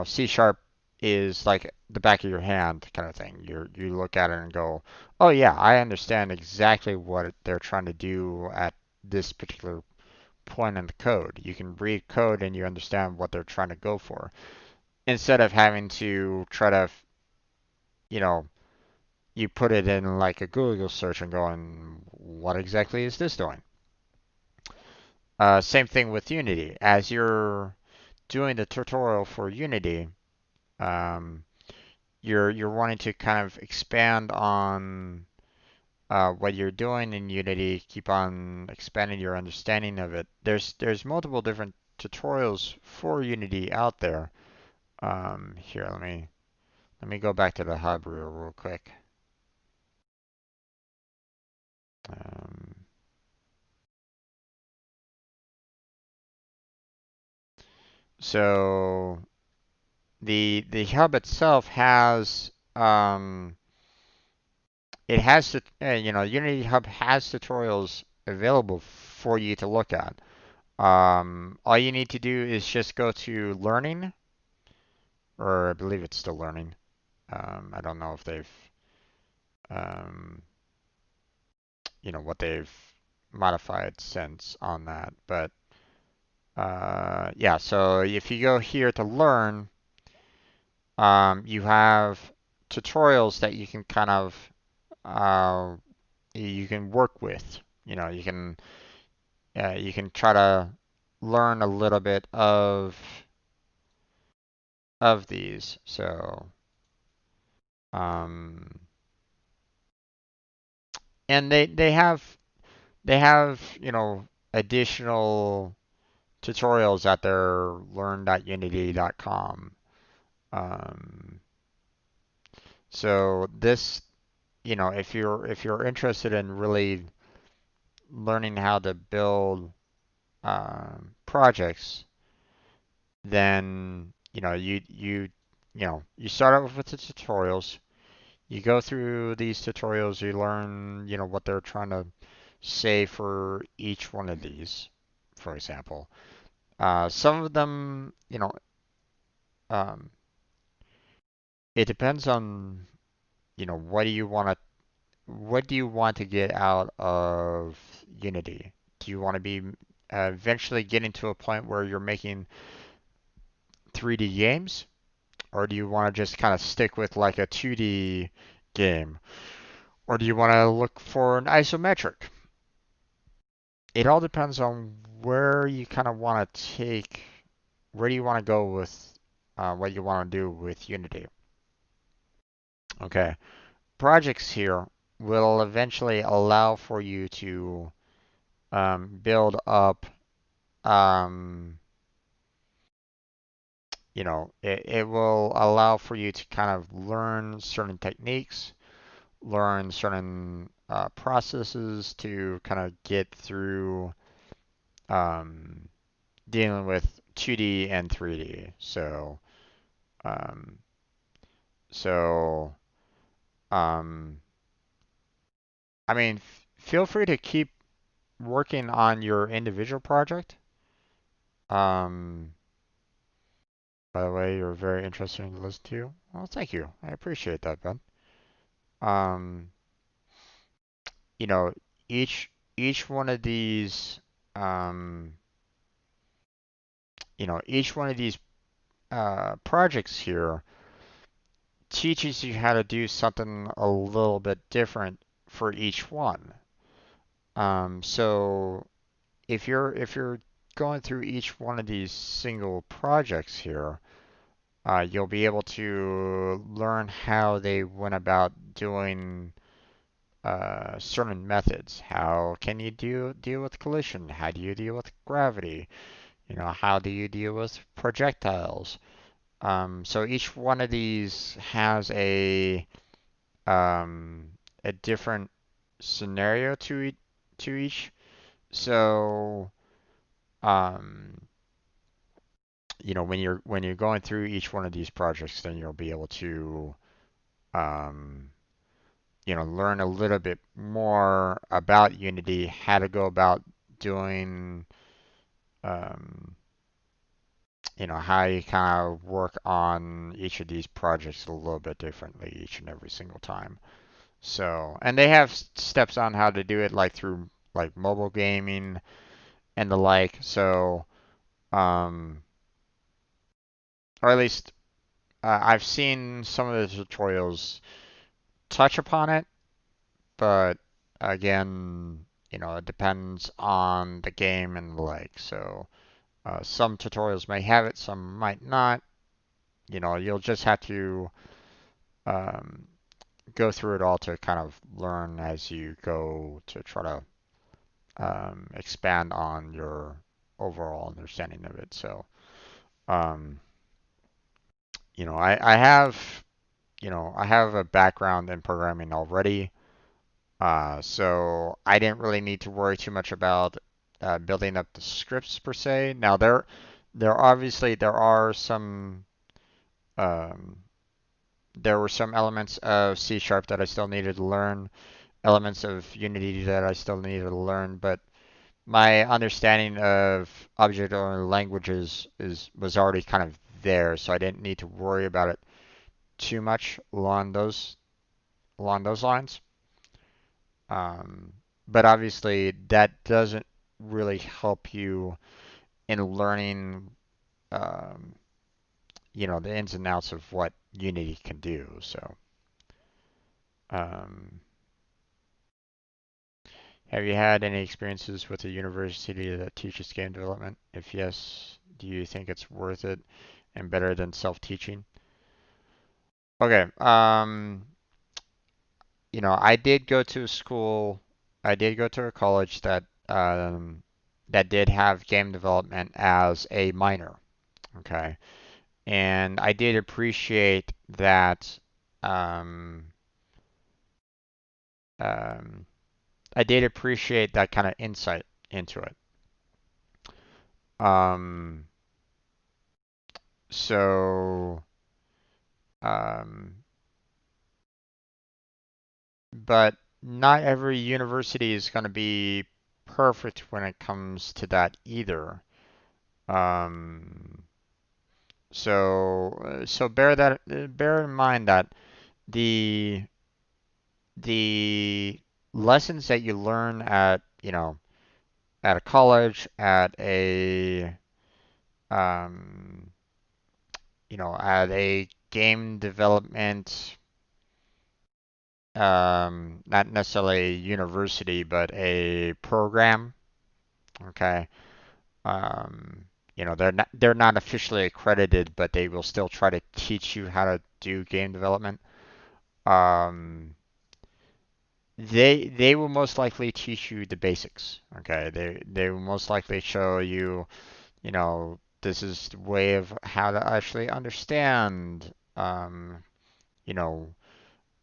S1: C sharp is like the back of your hand kind of thing. You look at it and go, oh yeah, I understand exactly what they're trying to do at this particular point in the code. You can read code and you understand what they're trying to go for instead of having to try to, you know, you put it in like a Google search and going, what exactly is this doing? Same thing with Unity. As you're doing the tutorial for Unity, um, you're wanting to kind of expand on what you're doing in Unity, keep on expanding your understanding of it. There's multiple different tutorials for Unity out there. Here, let me go back to the hub real quick. Um, so the hub itself has it has Unity Hub has tutorials available for you to look at. All you need to do is just go to learning, or I believe it's still learning. I don't know if they've um, what they've modified since on that, but yeah. So if you go here to learn, you have tutorials that you can kind of uh, you can work with. You can you can try to learn a little bit of these. So, um, and they have additional tutorials at their learn.unity.com. Um, so this, if you're interested in really learning how to build projects, then you start out with the tutorials. You go through these tutorials, you learn what they're trying to say for each one of these. For example, some of them, um, it depends on what do you want to get out of Unity. Do you want to be eventually getting to a point where you're making 3D games? Or do you want to just kind of stick with like a 2D game? Or do you want to look for an isometric? It all depends on where you kind of want to where do you want to go with what you want to do with Unity. Okay, projects here will eventually allow for you to build up, um, it will allow for you to kind of learn certain techniques, learn certain processes to kind of get through um, dealing with 2D and 3D. Um, so um, I mean, feel free to keep working on your individual project. Um, by the way, you're very interesting to listen to. Well, thank you. I appreciate that, Ben. Um, you know, each one of these, um, each one of these projects here teaches you how to do something a little bit different for each one. So if you're going through each one of these single projects here, you'll be able to learn how they went about doing certain methods. How can you deal with collision? How do you deal with gravity? How do you deal with projectiles? So each one of these has um, a different scenario to each. So um, when you're going through each one of these projects, then you'll be able to um, learn a little bit more about Unity, how to go about doing um, how you kind of work on each of these projects a little bit differently each and every single time. So, and they have steps on how to do it, like through like mobile gaming and the like. So, um, or at least I've seen some of the tutorials touch upon it, but again, it depends on the game and the like. So, some tutorials may have it, some might not. You'll just have to um, go through it all to kind of learn as you go to try to expand on your overall understanding of it. So, um, I have a background in programming already, so I didn't really need to worry too much about building up the scripts per se. Now there are some um, there were some elements of C sharp that I still needed to learn, elements of Unity that I still needed to learn, but my understanding of object-oriented languages was already kind of there, so I didn't need to worry about it too much along those lines. Um, but obviously, that doesn't really help you in learning, um, the ins and outs of what Unity can do. So, um, Have you had any experiences with a university that teaches game development? If yes, do you think it's worth it and better than self-teaching? Okay, I did go to school, I did go to a college that did have game development as a minor. Okay. And I did appreciate that um, um, I did appreciate that kind of insight into it. Um, so, um, but not every university is going to be perfect when it comes to that either. Um, so bear in mind that the the lessons that you learn at a college, um, at a game development, not necessarily a university, but a program. Okay. Um, they're not officially accredited, but they will still try to teach you how to do game development. Um, they will most likely teach you the basics. Okay. They will most likely show you, this is the way of how to actually understand, you know,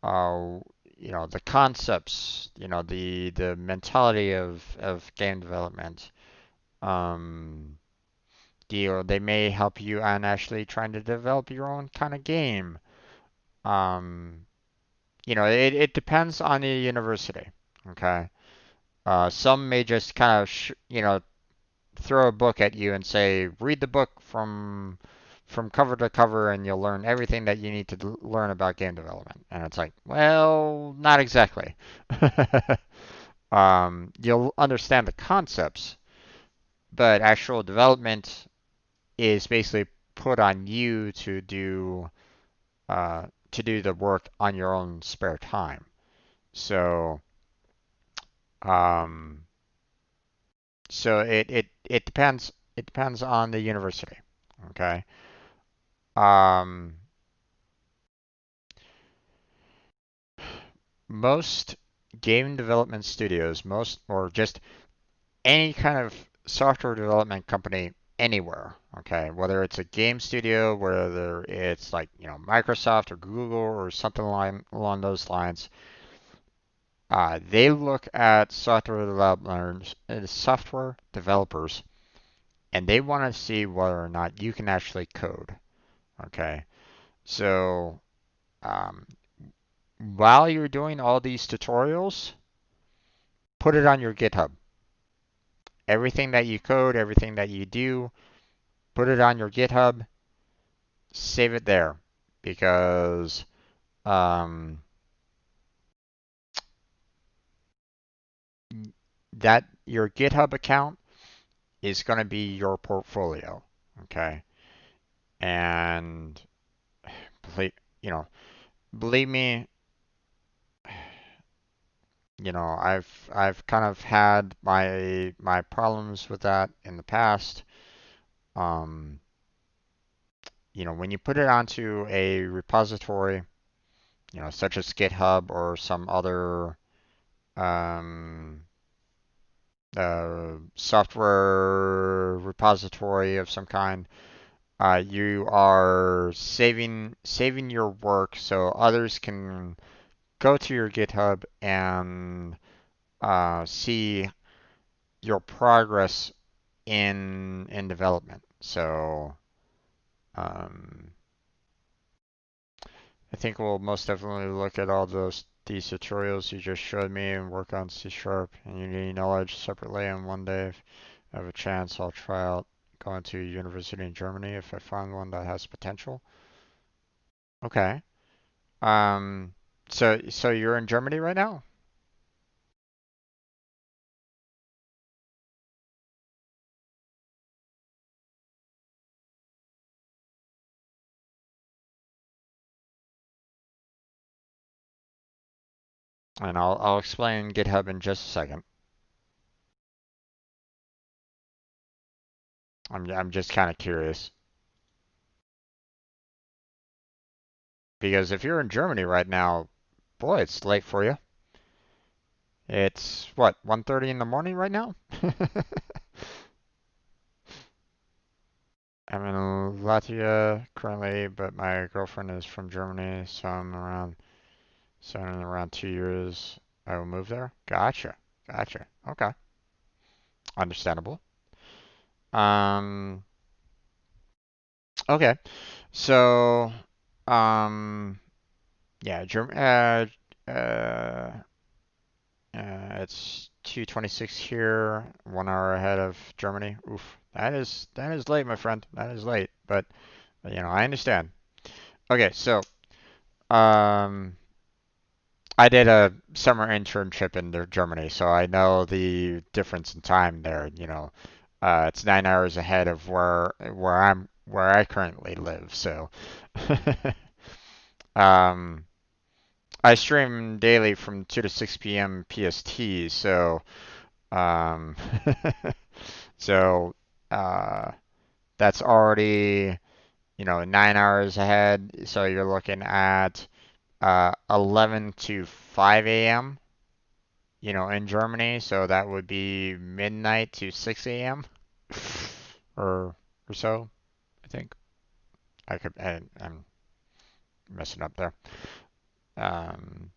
S1: uh, the concepts, the mentality of game development. Um, they may help you on actually trying to develop your own kind of game. Um, it depends on the university. Okay. Some may just kind of, throw a book at you and say, read the book from cover to cover, and you'll learn everything that you need to learn about game development. And it's like, well, not exactly. You'll understand the concepts, but actual development is basically put on you to do the work on your own spare time. So, um, it depends. It depends on the university. Okay. Um, most game development studios, most or just any kind of software development company anywhere, okay, whether it's a game studio, whether it's like, Microsoft or Google or something along those lines, they look at software developers, and they want to see whether or not you can actually code, okay? So, um, while you're doing all these tutorials, put it on your GitHub. Everything that you code, everything that you do, put it on your GitHub, save it there because um, that your GitHub account is going to be your portfolio, okay? And believe, you know, believe me, I've kind of had my problems with that in the past. Um, when you put it onto a repository, such as GitHub or some other um, software repository of some kind, you are saving your work so others can go to your GitHub and see your progress in development. So um, I think we'll most definitely look at all these tutorials you just showed me and work on C Sharp and Unity knowledge separately. And one day, if I have a chance, I'll try out going to a university in Germany if I find one that has potential. Okay. Um, so you're in Germany right now? And I'll explain GitHub in just a second. I'm just kind of curious because if you're in Germany right now, boy, it's late for you. It's what, 1:30 in the morning right now? I'm in Latvia currently, but my girlfriend is from Germany, so in around 2 years I will move there. Gotcha. Gotcha. Okay. Understandable. Um, okay. So, um, yeah, uh, it's 2:26 here, 1 hour ahead of Germany. Oof, that is late, my friend. That is late, but I understand. Okay, so um, I did a summer internship in Germany, so I know the difference in time there. It's 9 hours ahead of where I currently live. So, um, I stream daily from 2 to 6 p.m. PST. Um, so uh, that's already 9 hours ahead. So you're looking at 11 to 5 a.m. In Germany, so that would be midnight to 6 a.m. or or so, I think. I'm messing up there. Um,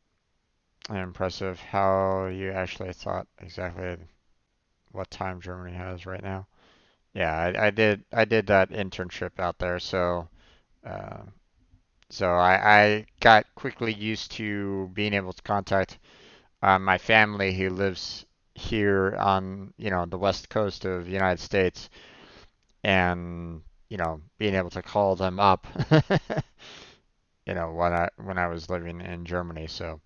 S1: Impressive how you actually thought exactly what time Germany has right now. Yeah, I did that internship out there, uh, so I got quickly used to being able to contact my family who lives here on the west coast of the United States, and being able to call them up, when I was living in Germany, so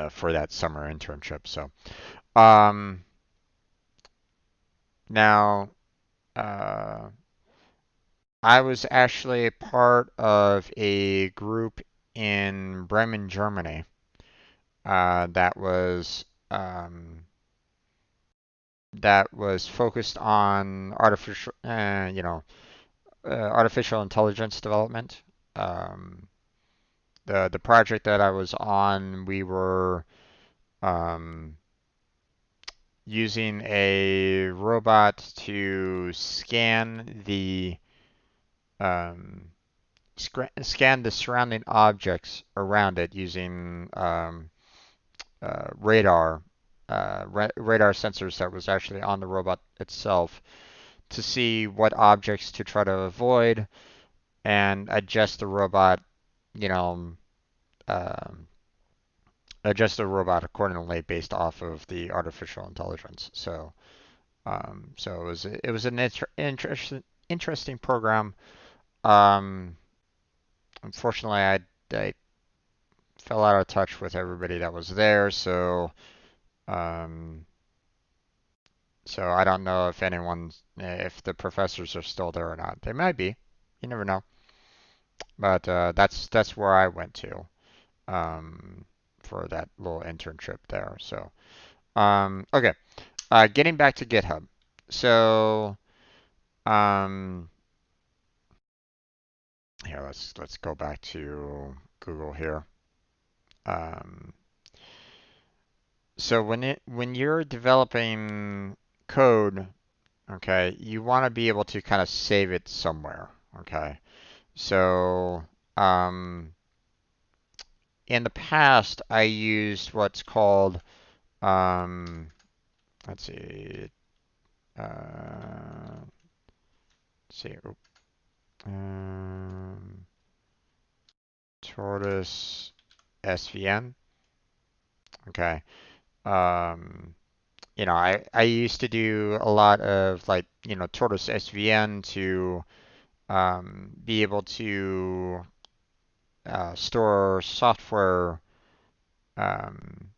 S1: for that summer internship. So um, now uh, I was actually part of a group in Bremen, Germany, that was focused on artificial intelligence development. Um, the project that I was on, we were um, using a robot to um, scan the surrounding objects around it using radar radar sensors that was actually on the robot itself to see what objects to try to avoid and you know, um, adjust the robot accordingly based off of the artificial intelligence. So it was an interesting program. Um, Unfortunately, I fell out of touch with everybody that was there, um, so I don't know if the professors are still there or not. They might be. You never know. But that's where I went to um, for that little internship there. Okay. Getting back to GitHub. So, um, here, let's go back to Google here. Um, so when you're developing code, okay, you want to be able to kind of save it somewhere, okay? So, um, in the past, I used what's called, um, let's see, let's see, um, Tortoise SVN, okay. Um, I used to do a lot of like, Tortoise SVN to be able to store software, um,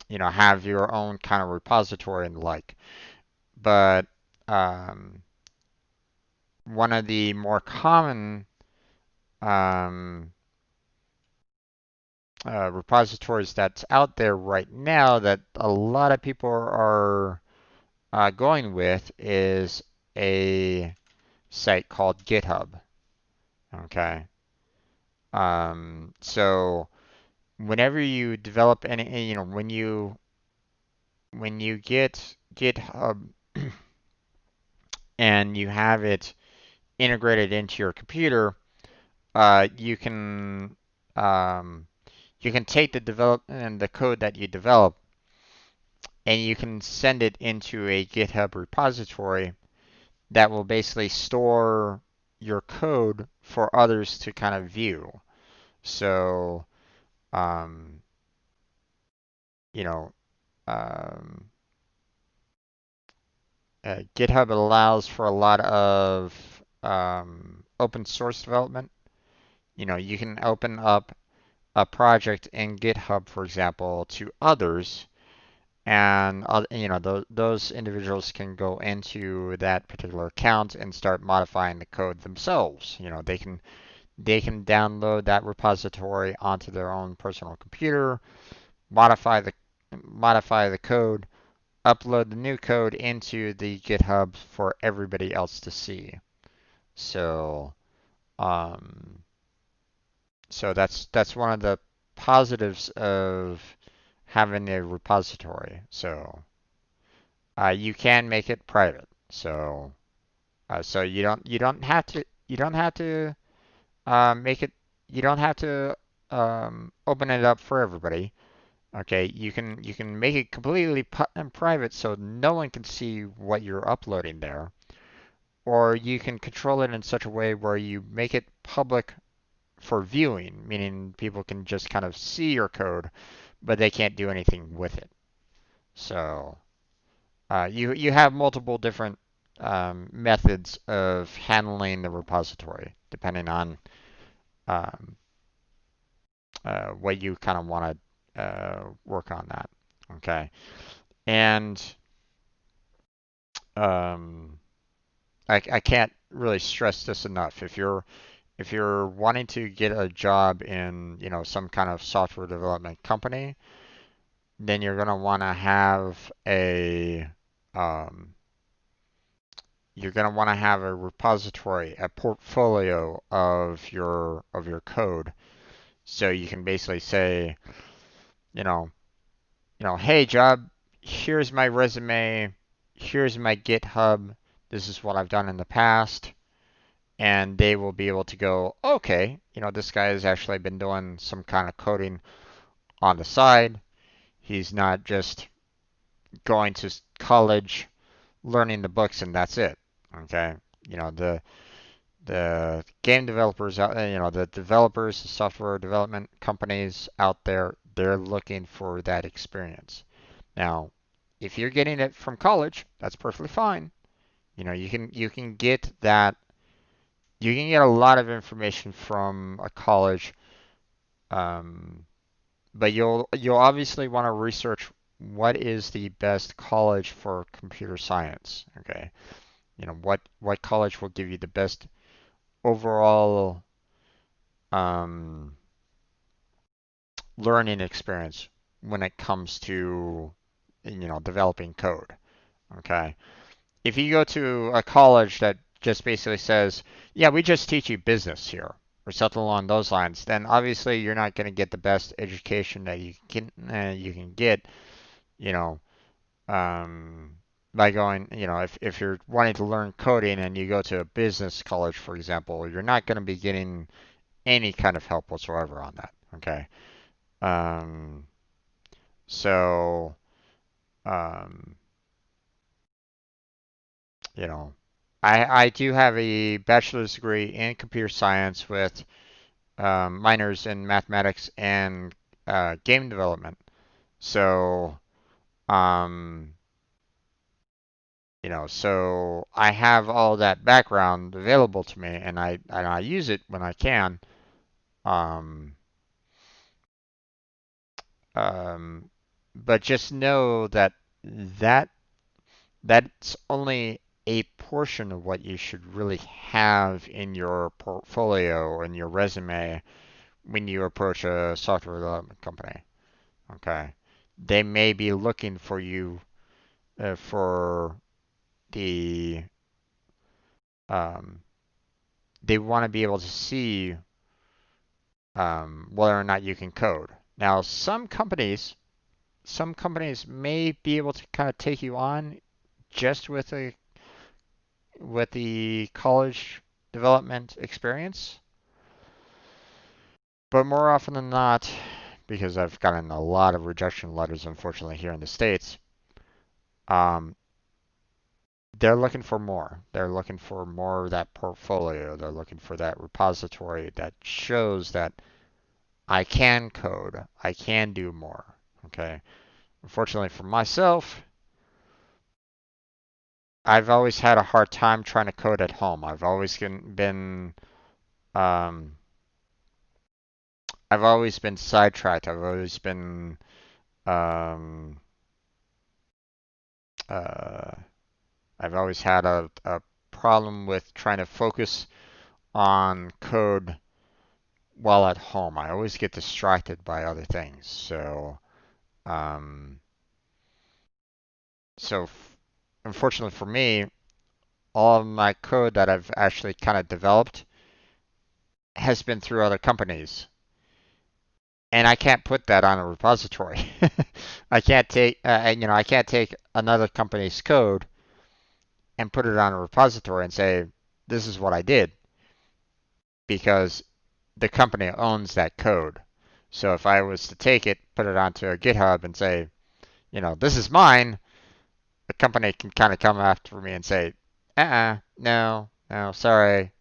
S1: have your own kind of repository and the like. But um, one of the more common um, repositories that's out there right now that a lot of people are going with is a site called GitHub. Okay. So whenever you develop any, when you get GitHub and you have it integrated into your computer, uh, you can um, you can take the development and the code that you develop, and you can send it into a GitHub repository that will basically store your code for others to kind of view. So, um, you know, um, GitHub allows for a lot of open source development. You can open up a project in GitHub, for example, to others, and those individuals can go into that particular account and start modifying the code themselves. They can download that repository onto their own personal computer, modify the modify the code, upload the new code into the GitHub for everybody else to see. So, um, so that's one of the positives of having a repository. So, you can make it private. So you don't have to make it you don't have to open it up for everybody. Okay, you can make it completely private so no one can see what you're uploading there, or you can control it in such a way where you make it public for viewing, meaning people can just kind of see your code, but they can't do anything with it. So you have multiple different methods of handling the repository, depending on um, what you kind of want to work on that. Okay, and um, I can't really stress this enough. If you're wanting to get a job in some kind of software development company, then um, you're going to want to have a repository, a portfolio of your code, so you can basically say, you know, hey job, here's my resume, here's my GitHub, this is what I've done in the past, and they will be able to go, okay, this guy has actually been doing some kind of coding on the side. He's not just going to college, learning the books, and that's it. Okay, the game developers out, the developers, the software development companies out there, they're looking for that experience. Now, if you're getting it from college, that's perfectly fine. You can get that. You can get a lot of information from a college, um, but you'll obviously want to research what is the best college for computer science. Okay, what college will give you the best overall um, learning experience when it comes to developing code. Okay, if you go to a college that just basically says, yeah, we just teach you business here, or something along those lines, then obviously you're not going to get the best education that you can get, you know, um, by going, if you're wanting to learn coding and you go to a business college, for example, you're not going to be getting any kind of help whatsoever on that. Okay. Um, so, um, you know, I do have a bachelor's degree in computer science with minors in mathematics and game development. So, um, so I have all that background available to me, and I use it when I can. Um, um, but just know that that's only a portion of what you should really have in your portfolio or in your resume when you approach a software development company. Okay. They may be looking for you for the um, they want to be able to see whether or not you can code. Now, some companies may be able to kind of take you on just with the college development experience, but more often than not, because I've gotten a lot of rejection letters, unfortunately, here in the States, um, they're looking for more. They're looking for more of that portfolio. They're looking for that repository that shows that I can code, I can do more. Okay. Unfortunately for myself, I've always had a hard time trying to code at home. Um, I've always been sidetracked. Um, uh, I've always had a problem with trying to focus on code while at home. I always get distracted by other things. Um, so unfortunately for me, all of my code that I've actually kind of developed has been through other companies. And I can't put that on a repository. I can't take, I can't take another company's code and put it on a repository and say, this is what I did, because the company owns that code. So if I was to take it, put it onto a GitHub and say, this is mine, the company can kind of come after me and say, no, no, sorry,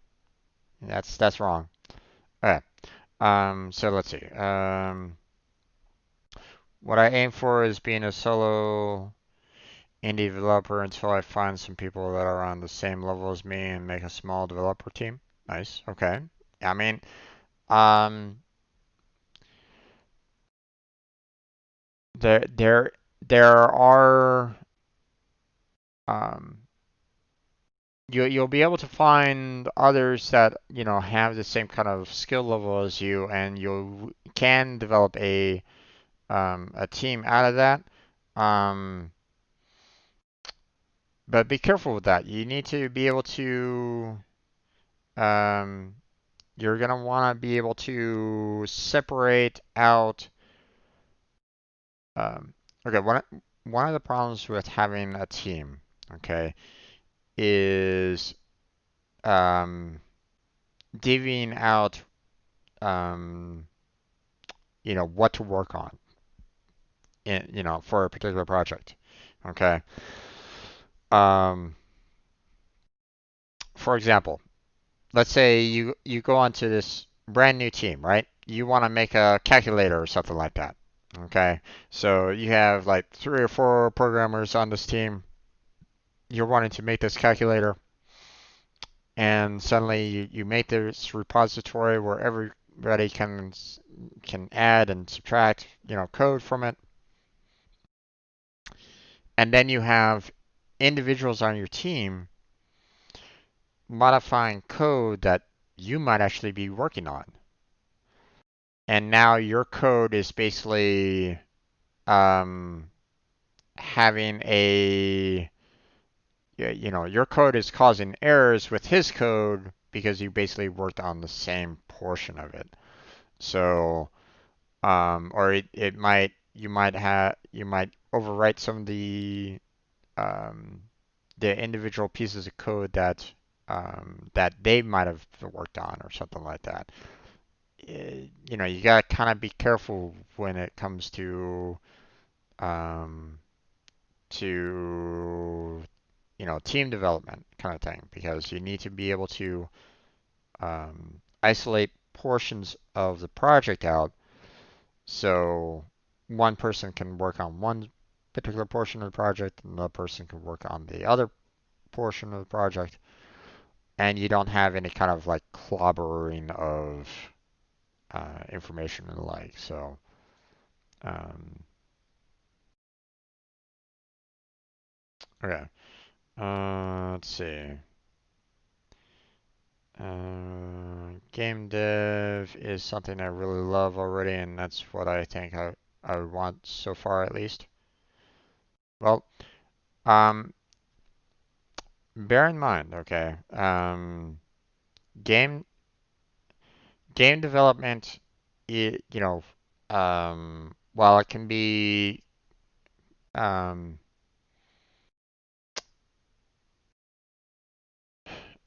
S1: that's wrong. Okay. So let's see. What I aim for is being a solo indie developer until I find some people that are on the same level as me and make a small developer team. Nice. Okay. I mean, um, there there there are um you'll be able to find others that have the same kind of skill level as you, and you can develop a team out of that. Um, but be careful with that. You need to be able to um, you're gonna want to be able to separate out. Um, okay, one of the problems with having a team, okay, is um, divvying out, um, what to work on, for a particular project. Okay. Um, for example, let's say you go onto this brand new team, right? You want to make a calculator or something like that. Okay. So you have like 3 or 4 programmers on this team. You're wanting to make this calculator, and suddenly you make this repository where everybody can add and subtract, code from it. And then you have individuals on your team modifying code that you might actually be working on. And now your code is basically um, having your code is causing errors with his code because you basically worked on the same portion of it. So, or it might, you might overwrite some of the individual pieces of code that they might have worked on or something like that. You gotta kind of be careful when it comes um, to team development kind of thing, because you need to be able to isolate portions of the project out, so one person can work on one particular portion of the project, and another person can work on the other portion of the project, and you don't have any kind of like clobbering of information and the like. So, um, okay. Let's see. Game dev is something I really love already, and that's what I think I would want so far, at least. Well, um, bear in mind, okay, game game development, while it can be, um,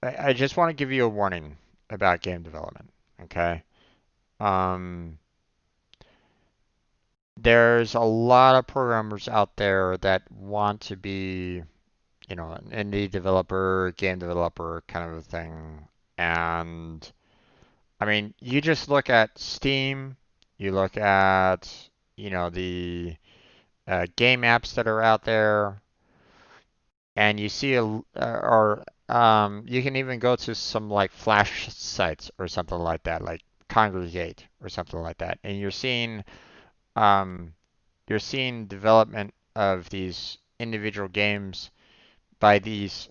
S1: I just want to give you a warning about game development, okay? Um, there's a lot of programmers out there that want to be, an indie developer, game developer kind of a thing. And I mean, you just look at Steam, you look at, the game apps that are out there, and you see or you can even go to some like Flash sites or something like that, like Congregate or something like that, and um, you're seeing development of these individual games by these,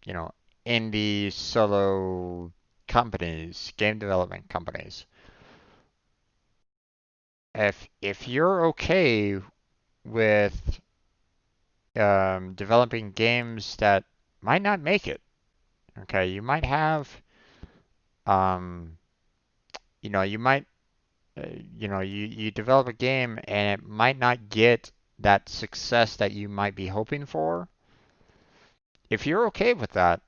S1: you know, indie solo companies, game development companies. If you're okay with developing games that might not make it, okay, you might have, um, you might, you develop a game and it might not get that success that you might be hoping for. If you're okay with that,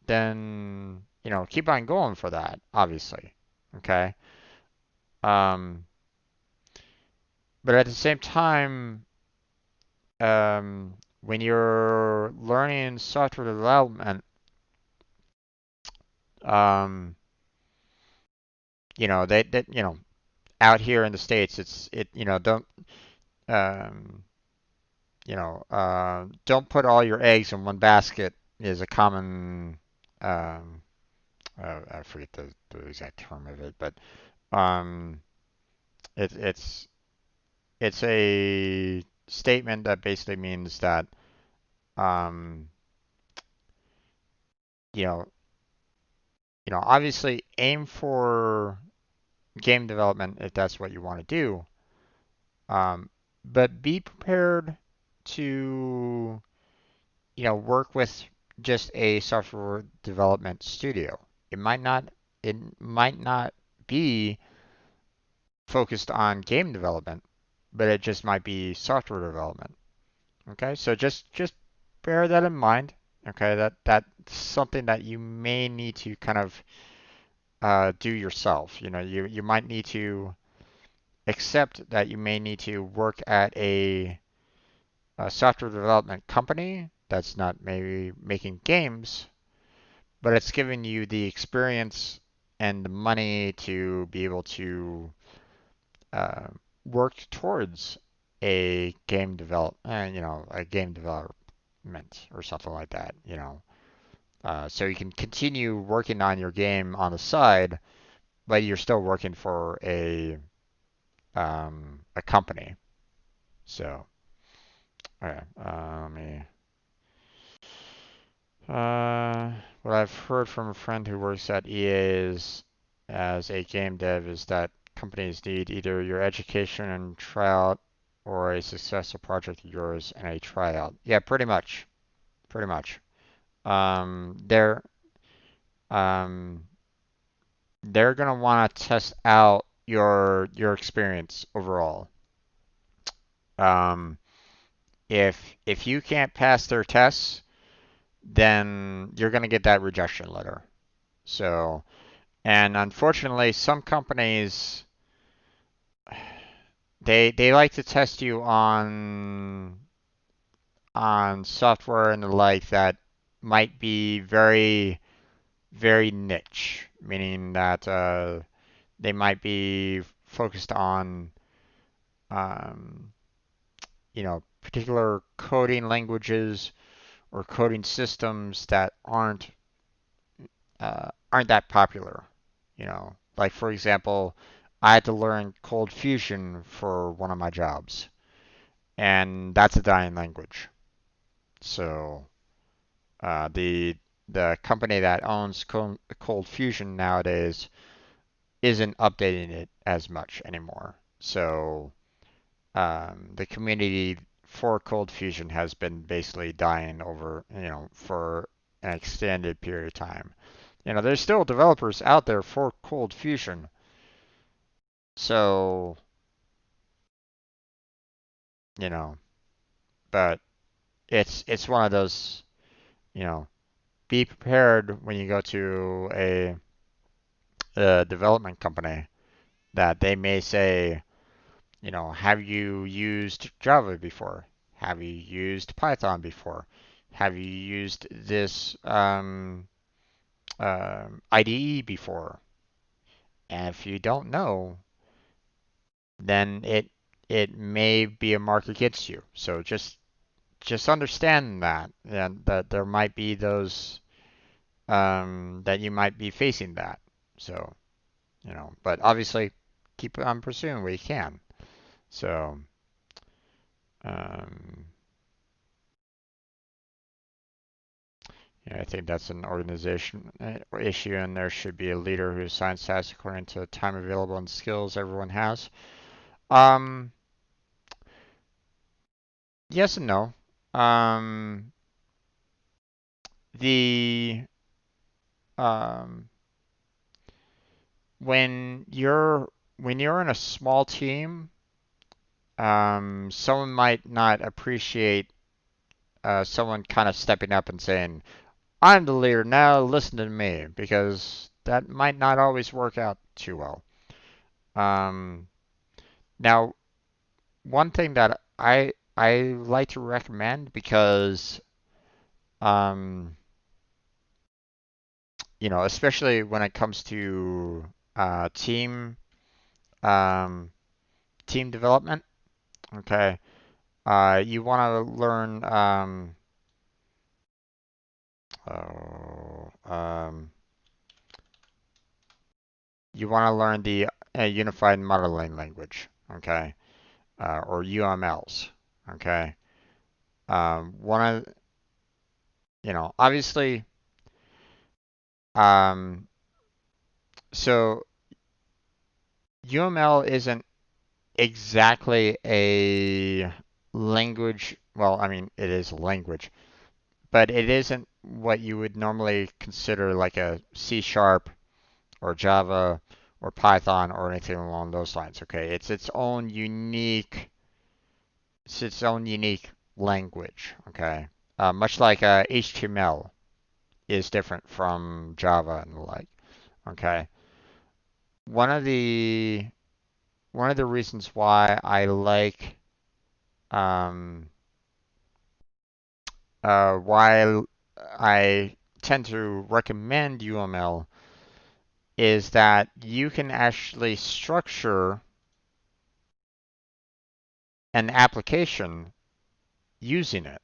S1: then keep on going for that, obviously. Okay. Um, but at the same time, when you're learning software development, um, out here in the States, don't, um, don't put all your eggs in one basket is a common, um, I forget the exact term of it, but um, it, it's it's a statement that basically means that um, you know, obviously aim for game development if that's what you want to do, but be prepared to work with just a software development studio. It might not it might not be focused on game development, but it just might be software development. Okay, so just bear that in mind. Okay, that's something that you may need to kind of do yourself. You might need to accept that you may need to work at a software development company that's not maybe making games, but it's giving you the experience and the money to be able to uh, work towards a game development or something like that. So you can continue working on your game on the side, but you're still working for a company. So, okay, let me. What I've heard from a friend who works at EA is as a game dev is that companies need either your education and tryout or a successful project of yours and a tryout. Yeah, pretty much. Pretty much. Um, they're um, they're gonna want to test out your experience overall. Um, if you can't pass their tests, then you're gonna get that rejection letter. So, and unfortunately, some companies they like to test you on software and the like that might be very very niche, meaning that they might be focused on um, particular coding languages or coding systems that aren't that popular. Like for example, I had to learn Cold Fusion for one of my jobs, and that's a dying language. So the company that owns Cold Fusion nowadays isn't updating it as much anymore. So the community for Cold Fusion has been basically dying over, for an extended period of time. There's still developers out there for Cold Fusion. So, you know, but it's one of those, you know, be prepared when you go to a development company that they may say, have you used Java before? Have you used Python before? Have you used this IDE before? And if you don't know, then it may be a mark against you. So just understand that, and that there might be those that you might be facing that. So but obviously keep on pursuing where you can. So um, yeah, I think that's an organization issue, and there should be a leader who assigns tasks according to the time available and skills everyone has. Um, yes and no. Um, the um, when you're when you're in a small team, someone might not appreciate someone kind of stepping up and saying, "I'm the leader now. Listen to me," because that might not always work out too well. Um, Now, one thing that I like to recommend because um, especially when it comes to team um, team development, okay, you want to learn oh, you want to learn the Unified Modeling Language, okay, or UMLs, okay. One of obviously, um, so UML isn't exactly a language. Well, I mean, it is a language, but it isn't what you would normally consider like a C sharp or Java or Python or anything along those lines. Okay, it's its own unique language. Okay, much like HTML is different from Java and the like. Okay, one of the one of the reasons why I like um, why I tend to recommend UML is that you can actually structure an application using it.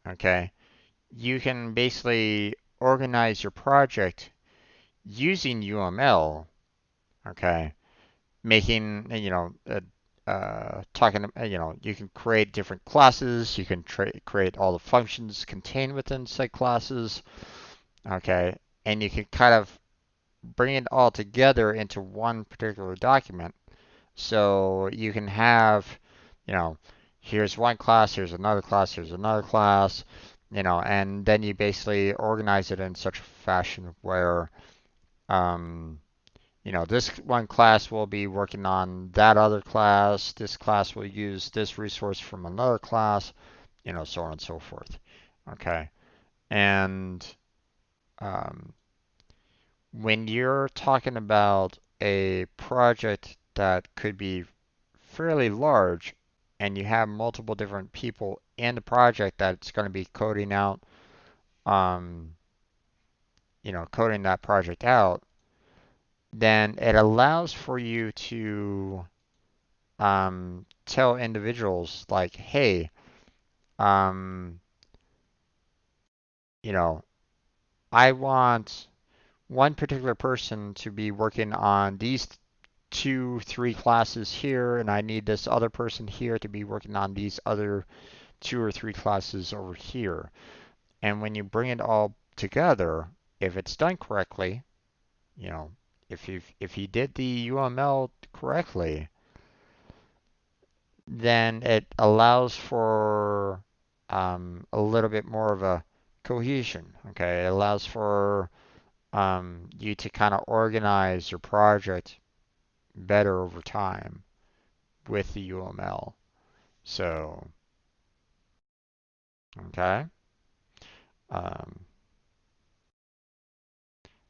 S1: Okay, you can basically organize your project using UML. Okay, making talking you can create different classes. You can create all the functions contained within said classes. Okay, and you can kind of bring it all together into one particular document. So you can have, you know, here's one class, here's another class, here's another class, and then you basically organize it in such a fashion where, um, this one class will be working on that other class, this class will use this resource from another class, so on and so forth. Okay. And um, when you're talking about a project that could be fairly large and you have multiple different people in the project that's going to be coding out, um, coding that project out, then it allows for you to tell individuals like, hey, um, you know, I want one particular person to be working on these two, three classes here, and I need this other person here to be working on these other two or three classes over here. And when you bring it all together, if it's done correctly, you know, if you did the UML correctly, then it allows for a little bit more of a cohesion. Okay, it allows for you to kind of organize your project better over time with the UML. So, okay. Um,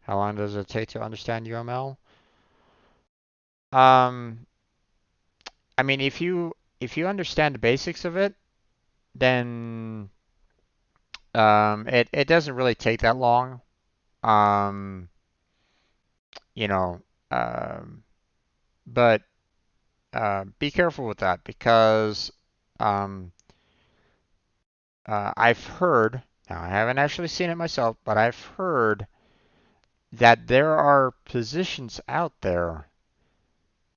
S1: how long does it take to understand UML? Um, I mean, if you understand the basics of it, then it doesn't really take that long. Um, you know, um, but be careful with that because um, I've heard, now I haven't actually seen it myself, but I've heard that there are positions out there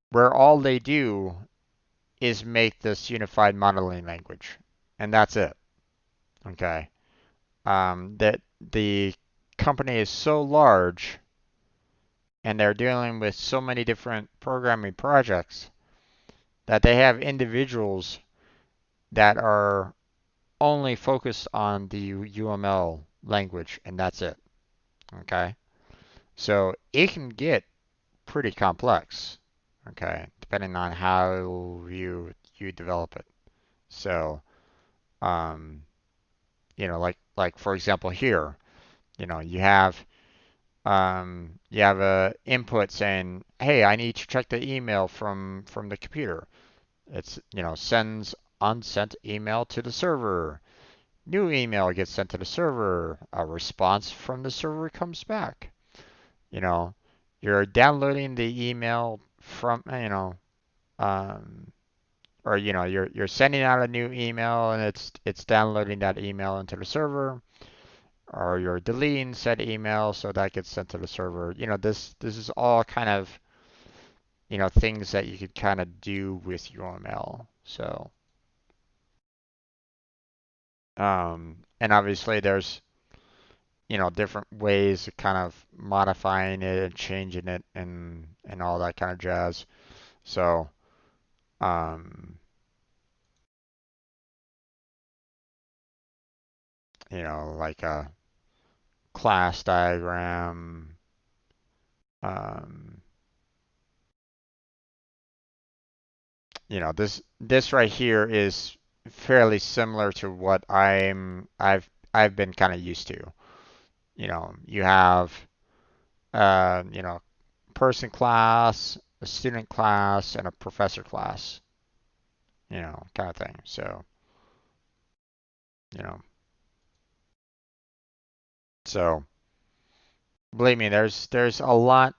S1: where all they do is make this unified modeling language, and that's it. Okay. That the company is so large and they're dealing with so many different programming projects that they have individuals that are only focused on the UML language, and that's it. Okay. So it can get pretty complex. Okay. Depending on how you develop it. So, um, like for example here, you have a input saying, "Hey, I need to check the email from the computer." It's, sends unsent email to the server. New email gets sent to the server. A response from the server comes back. You know, you're downloading the email from, um, or you're sending out a new email and it's downloading that email into the server, or you're deleting said email so that gets sent to the server. This is all kind of things that you could kind of do with UML. So and obviously there's different ways of kind of modifying it and changing it and all that kind of jazz. So um, like a class diagram. Um, this right here is fairly similar to what I've been kind of used to. You have person class, a student class, and a professor class. Kind of thing. So you know, so believe me, there's a lot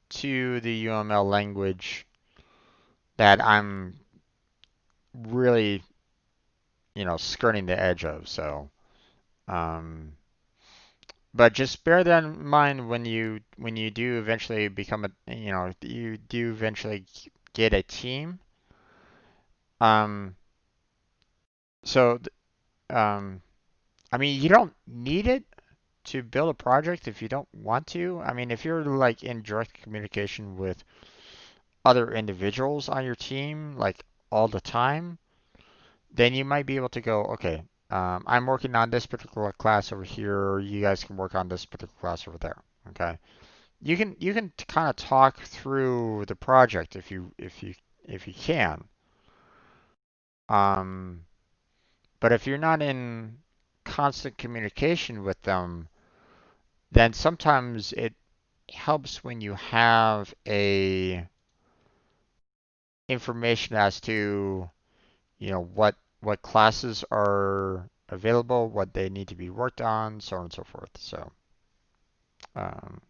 S1: to the UML language that I'm really skirting the edge of. So um, but just bear that in mind when you do eventually become you do eventually get a team. Um, so I mean, you don't need it to build a project if you don't want to. I mean, if you're like in direct communication with other individuals on your team, like all the time, then you might be able to go, okay, I'm working on this particular class over here. You guys can work on this particular class over there. Okay. You can kind of talk through the project if you can. Um, but if you're not in constant communication with them, then sometimes it helps when you have a information as to what classes are available, what they need to be worked on, so on and so forth. Um,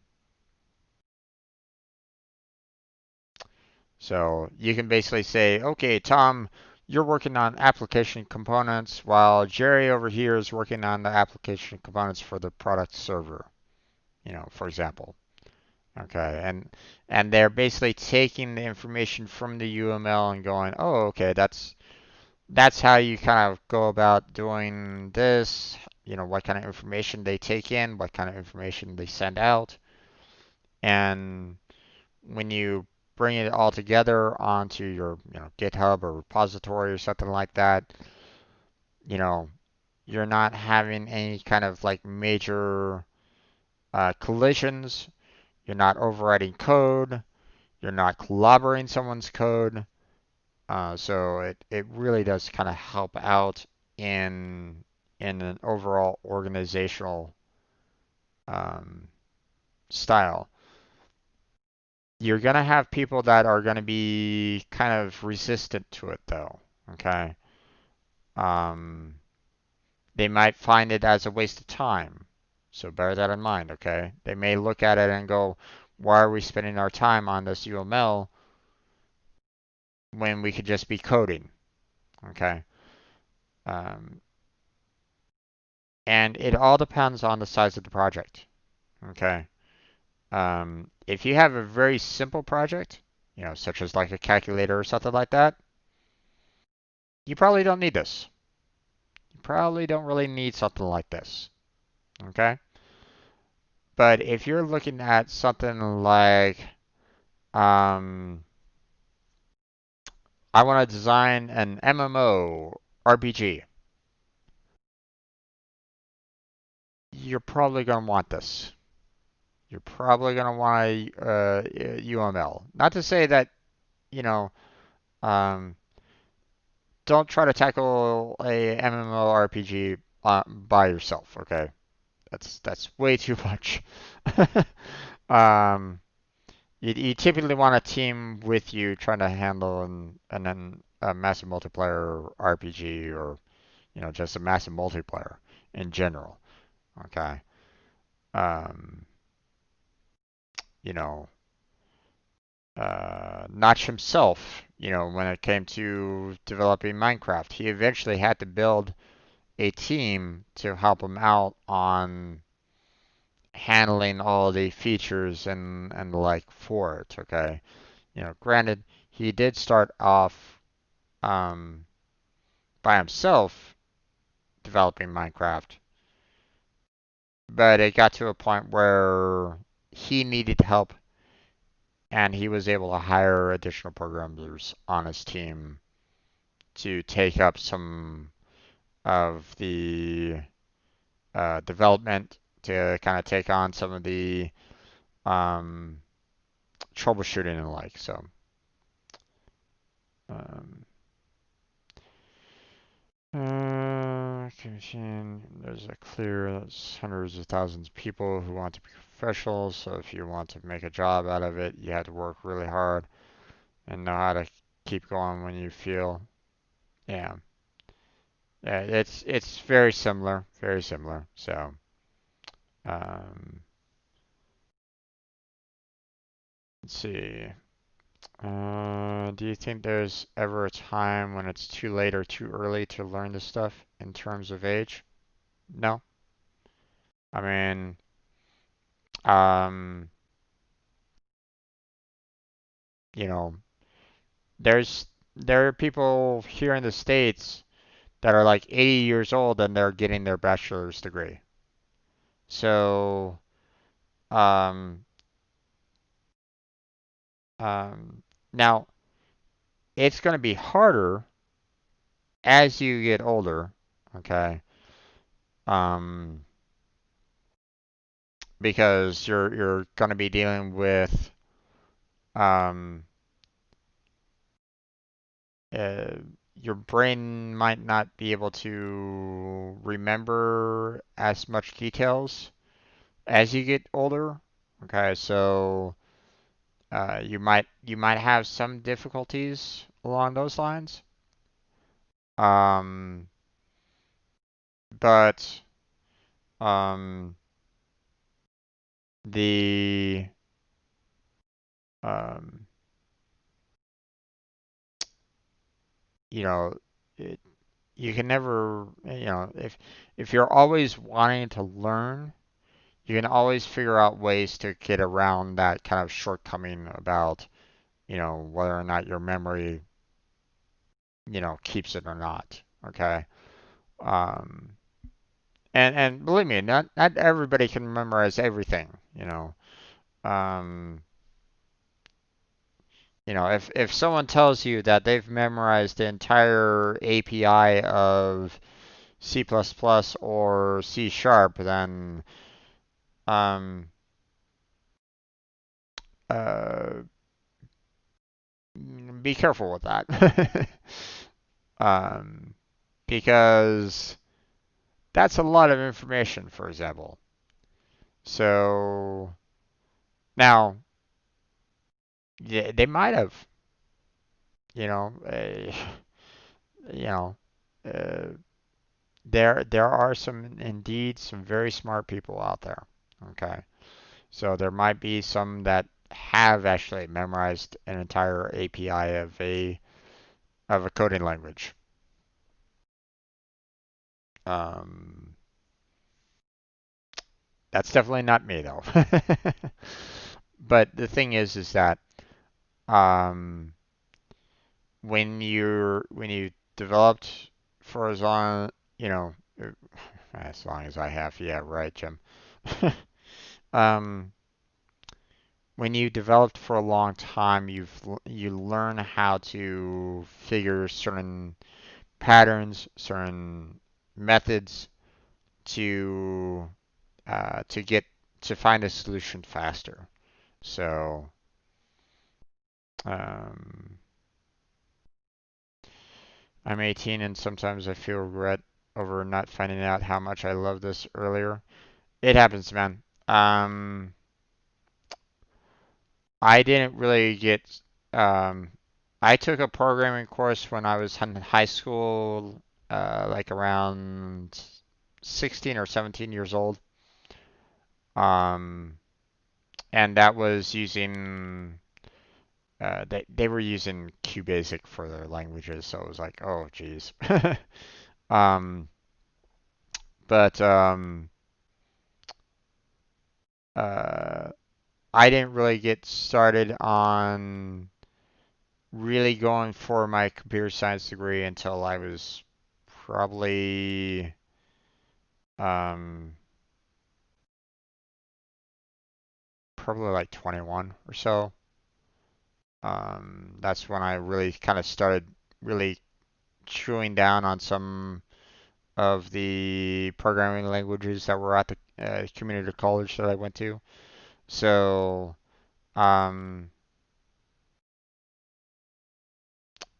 S1: so you can basically say, okay, Tom, you're working on application components while Jerry over here is working on the application components for the product server, for example. Okay, and they're basically taking the information from the UML and going, oh, okay, that's how you kind of go about doing this, what kind of information they take in, what kind of information they send out. And when you bring it all together onto your, GitHub or repository or something like that, you know, You're not having any kind of like major collisions. You're not overwriting code. You're not collaborating someone's code. So it really does kind of help out in an overall organizational um, style. You're gonna have people that are gonna be kind of resistant to it though. Okay. Um, they might find it as a waste of time. So bear that in mind, okay? They may look at it and go, why are we spending our time on this UML when we could just be coding, okay? Um, and it all depends on the size of the project, okay? If you have a very simple project, such as like a calculator or something like that, you probably don't need this. You probably don't really need something like this, okay? But if you're looking at something like, um, I want to design an MMO RPG, you're probably going to want this. You're probably going to want a UML. Not to say that, you know, um, don't try to tackle a MMORPG by yourself. Okay, that's way too much. um, you typically want a team with you trying to handle then a massive multiplayer RPG or just a massive multiplayer in general. Okay. Um, you know, Notch himself, when it came to developing Minecraft, he eventually had to build a team to help him out on handling all the features and the like for it. Okay, granted, he did start off um, by himself developing Minecraft, but it got to a point where he needed help and he was able to hire additional programmers on his team to take up some of the development to kind of take on some of the um, troubleshooting and the like. So, um, there's a clear there's hundreds of thousands of people who want to be professionals. So if you want to make a job out of it, you have to work really hard and know how to keep going when you feel. Yeah, yeah, it's very similar, very similar. So, um, let's see. Do you think there's ever a time when it's too late or too early to learn this stuff in terms of age? No. I mean, um, you know, there are people here in the States that are like 80 years old and they're getting their bachelor's degree. So, um, um, now it's going to be harder as you get older, okay? Um, because you're going to be dealing with um, uh, your brain might not be able to remember as much details as you get older. Okay, so you might have some difficulties along those lines. Um, but um, the um, you know, it, you can never, if you're always wanting to learn, you can always figure out ways to get around that kind of shortcoming about, whether or not your memory, keeps it or not. Okay. Um, and believe me, not everybody can memorize everything. Um, if someone tells you that they've memorized the entire API of, C++ or C sharp, then um, uh, be careful with that. um, because that's a lot of information, for example. So now, yeah, they might have, you know, you know, uh, there are some indeed some very smart people out there. Okay, so there might be some that have actually memorized an entire API of a coding language. Um, that's definitely not me though. But the thing is that um, when you developed for as long, you know, as long as I have, yeah, right, Jim. um, when you developed for a long time, you learn how to figure certain patterns, certain methods to get to find a solution faster. So um, I'm 18 and sometimes I feel regret over not finding out how much I love this earlier. It happens, man. I didn't really get. Um, I took a programming course when I was in high school, like around 16 or 17 years old. Um, and that was using. They were using QBasic for their languages, so it was like, oh, geez. um, but uh, I didn't really get started on really going for my computer science degree until I was probably um, probably like 21 or so. That's when I really kind of started really chewing down on some of the programming languages that were at the community college that I went to. So, um,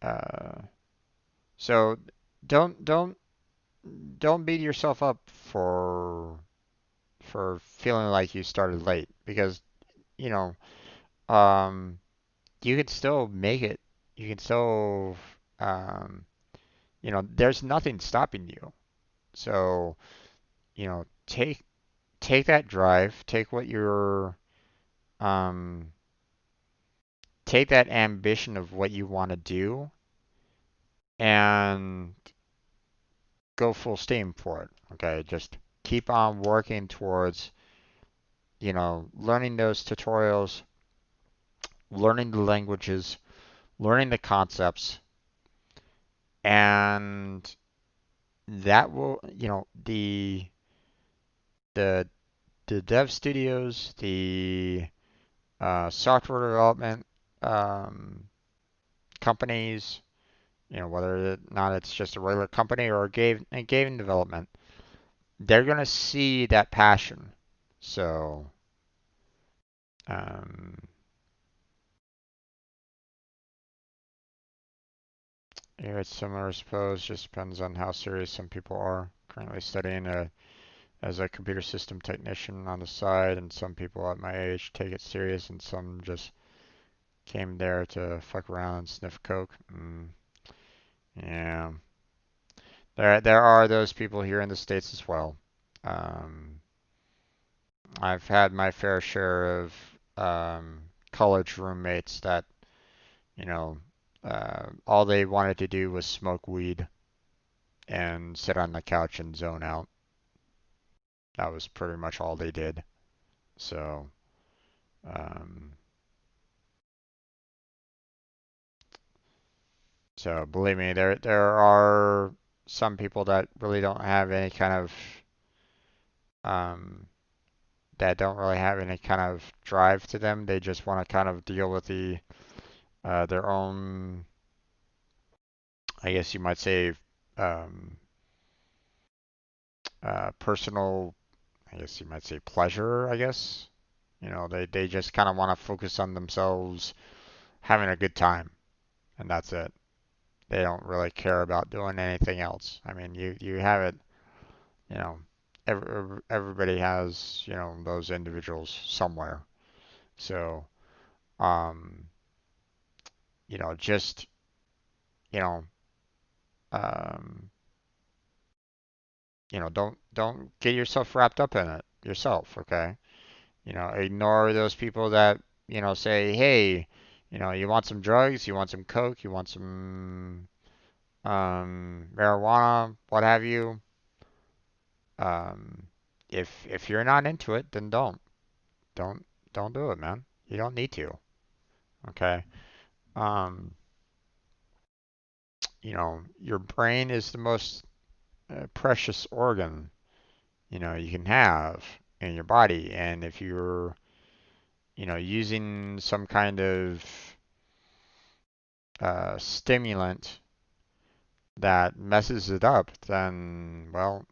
S1: uh, so don't beat yourself up for feeling like you started late because you know um, you can still make it. You can still um, there's nothing stopping you. So take that drive, um, take that ambition of what you want to do, and go full steam for it. Okay, just keep on working towards learning those tutorials, learning the languages, learning the concepts, and that will, the the dev studios, the software development um, companies, whether or not it's just a regular company or a game development, they're gonna see that passion. So, um, yeah, it's similar, I suppose. Just depends on how serious some people are. Currently studying as a computer system technician on the side, and some people at my age take it serious, and some just came there to fuck around and sniff coke. Yeah, there are those people here in the States as well. Um, I've had my fair share of college roommates that, you know, all they wanted to do was smoke weed and sit on the couch and zone out. That was pretty much all they did. So, um, so believe me, there are some people that really don't have any kind of um, that don't really have any kind of drive to them. They just want to kind of deal with their own, I guess you might say, um, personal, I guess you might say pleasure, I guess. They just kind of want to focus on themselves having a good time, and that's it. They don't really care about doing anything else. I mean, you have it, you know, everybody has, those individuals somewhere. So, um, just, you know, um, don't get yourself wrapped up in it yourself, okay? Ignore those people that, say, hey, you want some drugs, you want some coke, you want some marijuana, what have you. Um, if you're not into it, then don't don't do it, man. You don't need to. Okay. Um, your brain is the most precious organ you can have in your body, and if you're using some kind of stimulant that messes it up, then well,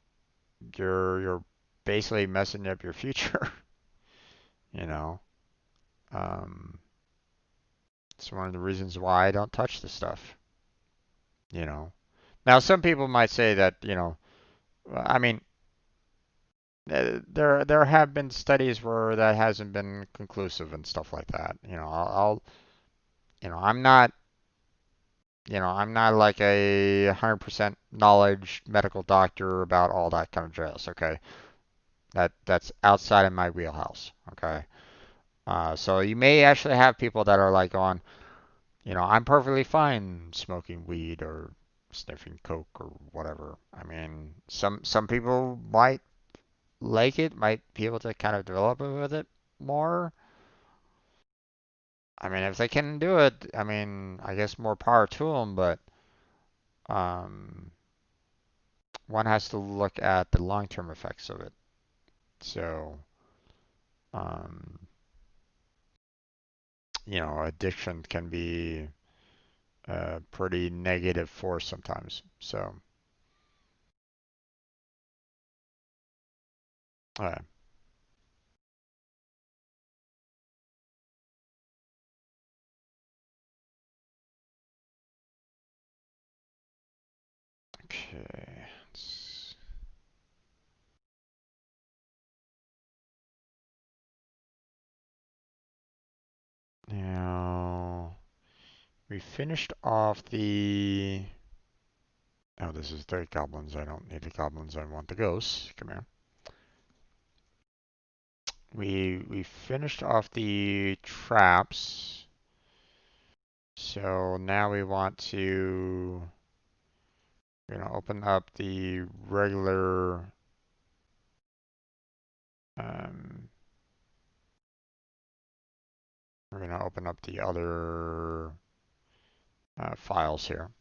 S1: you're basically messing up your future. you know. Um, it's one of the reasons why I don't touch the stuff. You know. Now, some people might say that, I mean, there have been studies where that hasn't been conclusive and stuff like that. I'm not, I'm not like a 100% knowledge medical doctor about all that kind of jazz. Okay, that's outside of my wheelhouse. Okay, so you may actually have people that are like on, I'm perfectly fine smoking weed or sniffing coke or whatever. I mean, some people might like it, might be able to kind of develop with it more. I mean, if they can do it, I mean, I guess more power to them, but um, one has to look at the long-term effects of it. So, um, addiction can be a pretty negative force sometimes. So, uh, okay. Now, we finished off the. Oh, this is the goblins. I don't need the goblins. I want the ghosts. Come here. We finished off the traps. So now we want to. We're gonna open up the regular. Um, we're gonna open up the other files here.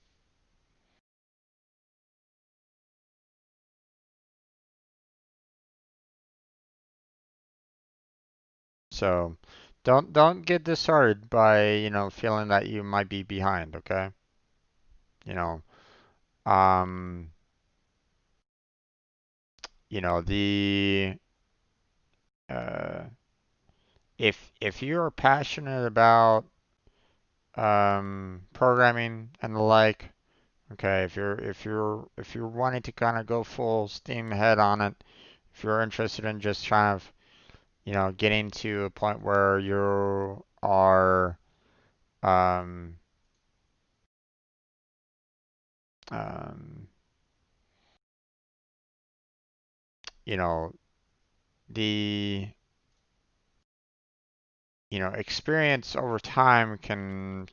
S1: So don't get disheartened by feeling that you might be behind. Okay. You know um the uh if you're passionate about programming and the like. Okay, if you're wanting to kind of go full steam ahead on it, if you're interested in just trying to, getting to a point where you are, um, um, you know, the, experience over time can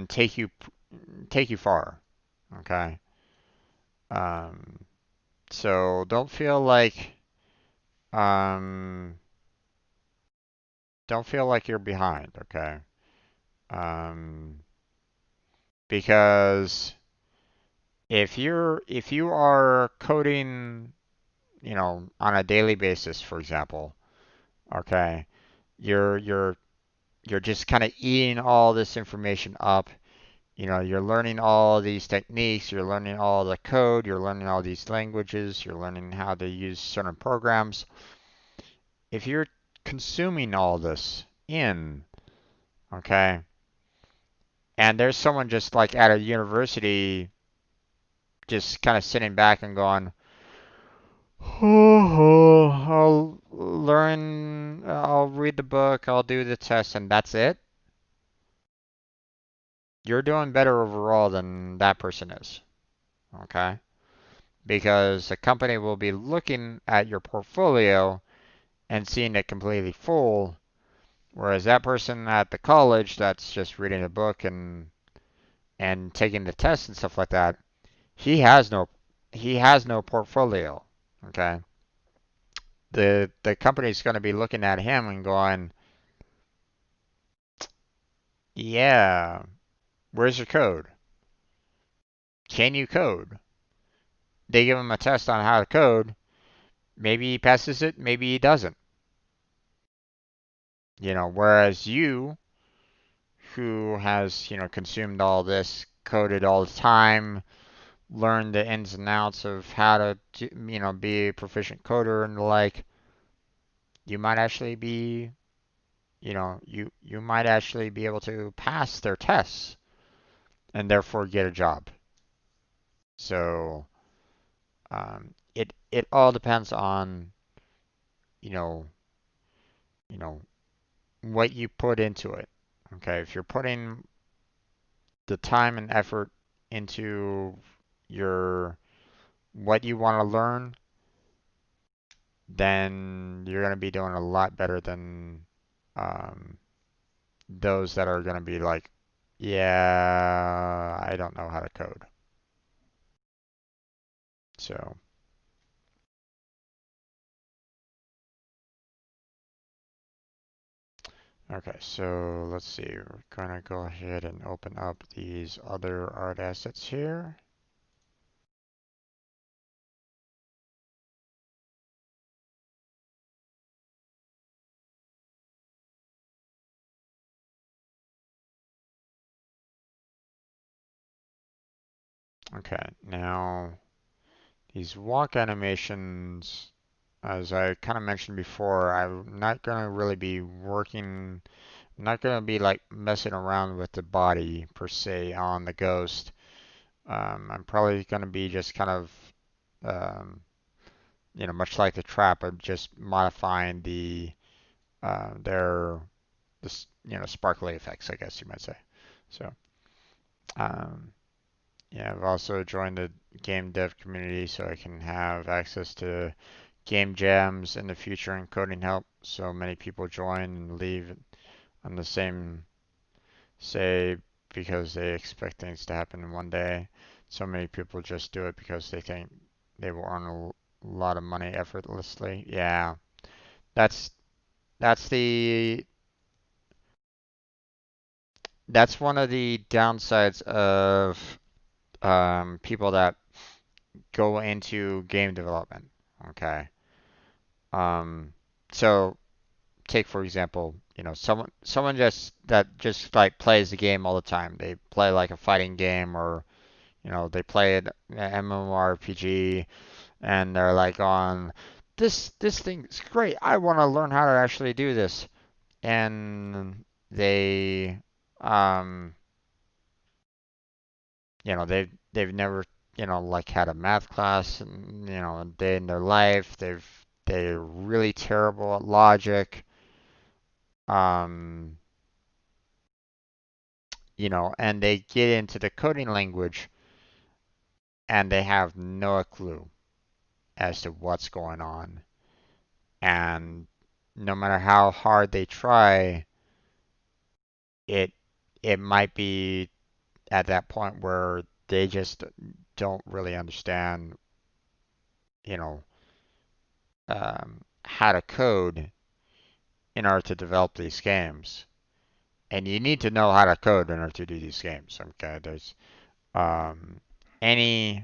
S1: take you far. Okay. Um, so um, don't feel like you're behind. Okay. Um, because if you are coding, on a daily basis, for example, okay, you're you're you're just kind of eating all this information up. you're learning all these techniques, you're learning all the code, you're learning all these languages, you're learning how to use certain programs. If you're consuming all this in, okay, and there's someone just like at a university just kind of sitting back and going, oh, I'll learn, I'll read the book, I'll do the test, and that's it. You're doing better overall than that person is, okay? Because the company will be looking at your portfolio and seeing it completely full, whereas that person at the college that's just reading a book and taking the test and stuff like that, he has no he has no portfolio, okay? The company's going to be looking at him and going, "Yeah, where's your code? Can you code?" They give him a test on how to code. Maybe he passes it, maybe he doesn't. Whereas you, who has, consumed all this, coded all the time, learned the ins and outs of how to, be a proficient coder and the like, you might actually be, you might actually be able to pass their tests and therefore get a job. So it all depends on, you know, you know, what you put into it. Okay, if you're putting the time and effort into your what you want to learn, then you're going to be doing a lot better than um, those that are going to be like, yeah, I don't know how to code. So, okay, so let's see. We're going to go ahead and open up these other art assets here. Okay, now these walk animations, as I kind of mentioned before, I'm not going to really be working, I'm not going to be like messing around with the body per se on the ghost. I'm probably going to be just kind of, um, much like the trap, I'm just modifying their, sparkly effects, I guess you might say. So, um, yeah, I've also joined the game dev community so I can have access to game jams in the future and coding help. So many people join and leave on the same say because they expect things to happen in one day. So many people just do it because they think they will earn a lot of money effortlessly. Yeah, that's that's the that's one of the downsides of people that go into game development. Okay. Um, so take for example, someone just like plays the game all the time. They play like a fighting game or they play an MMORPG and they're like on this thing's great. I want to learn how to actually do this. And they um they've never like had a math class and a day in their life. They're really terrible at logic. Um and they get into the coding language and they have no clue as to what's going on. And no matter how hard they try, it it might be at that point where they just don't really understand, you know, how to code in order to develop these games. And you need to know how to code in order to do these games. Okay, there's um, any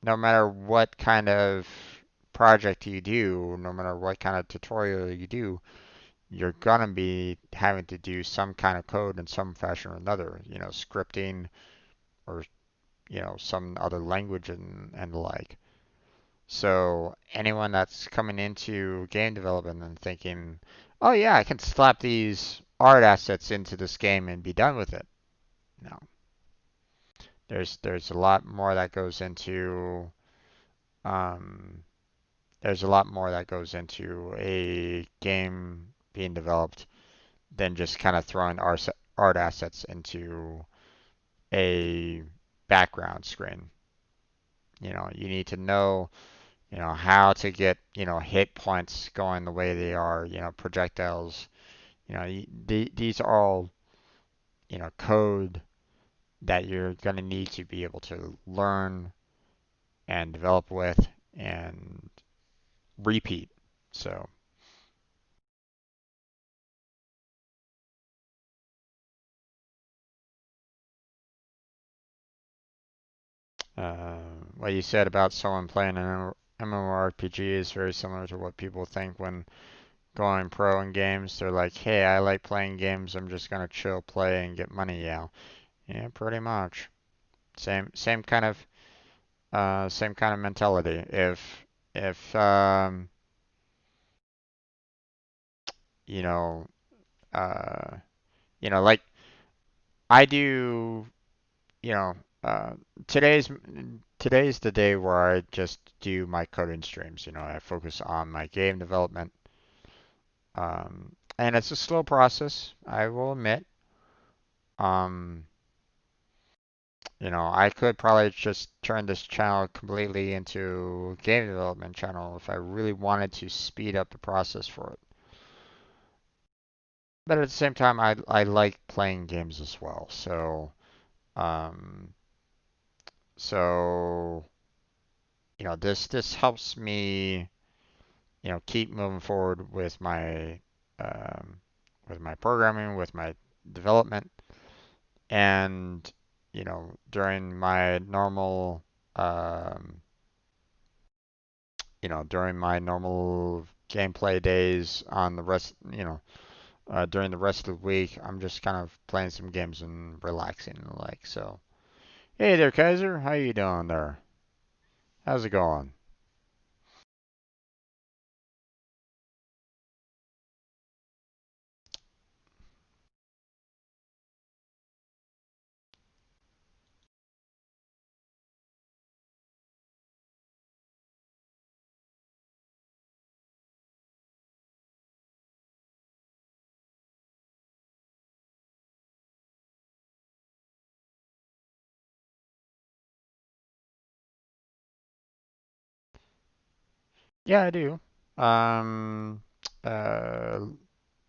S1: no matter what kind of project you do, no matter what kind of tutorial you do, you're gonna be having to do some kind of code in some fashion or another, scripting or some other language and the like. So anyone that's coming into game development and thinking, "Oh yeah, I can slap these art assets into this game and be done with it." No, there's a lot more that goes into um, there's a lot more that goes into a game being developed than just kind of throwing art assets into a background screen. You need to know, how to get, hit points going the way they are, projectiles. These are all, code that you're going to need to be able to learn and develop with and repeat. So, uh, what you said about someone playing an MMORPG is very similar to what people think when going pro in games. They're like, hey, I like playing games. I'm just gonna chill, play, and get money. Yeah, yeah, pretty much. Same kind of mentality. If you know, uh, like I do, you know, uh, today's today's the day where I just do my coding streams. I focus on my game development. And it's a slow process, I will admit. Um, I could probably just turn this channel completely into a game development channel if I really wanted to speed up the process for it. But at the same time, I like playing games as well. Um, so this helps me, keep moving forward um, with my programming, with my development, and um, during my normal gameplay days on the rest, during the rest of the week, I'm just kind of playing some games and relaxing and the like. So, hey there, Kaiser, how you doing there? How's it going? Yeah, I do. Um, uh,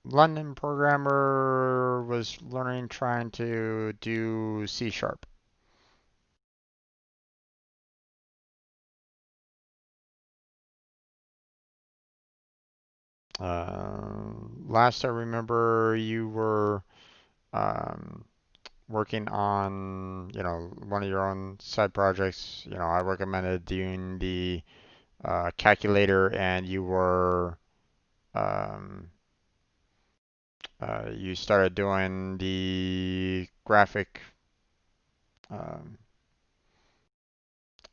S1: London programmer was learning trying to do C sharp. Last I remember, you were um, working on, one of your own side projects. I recommended doing the calculator, and um, you started doing the um,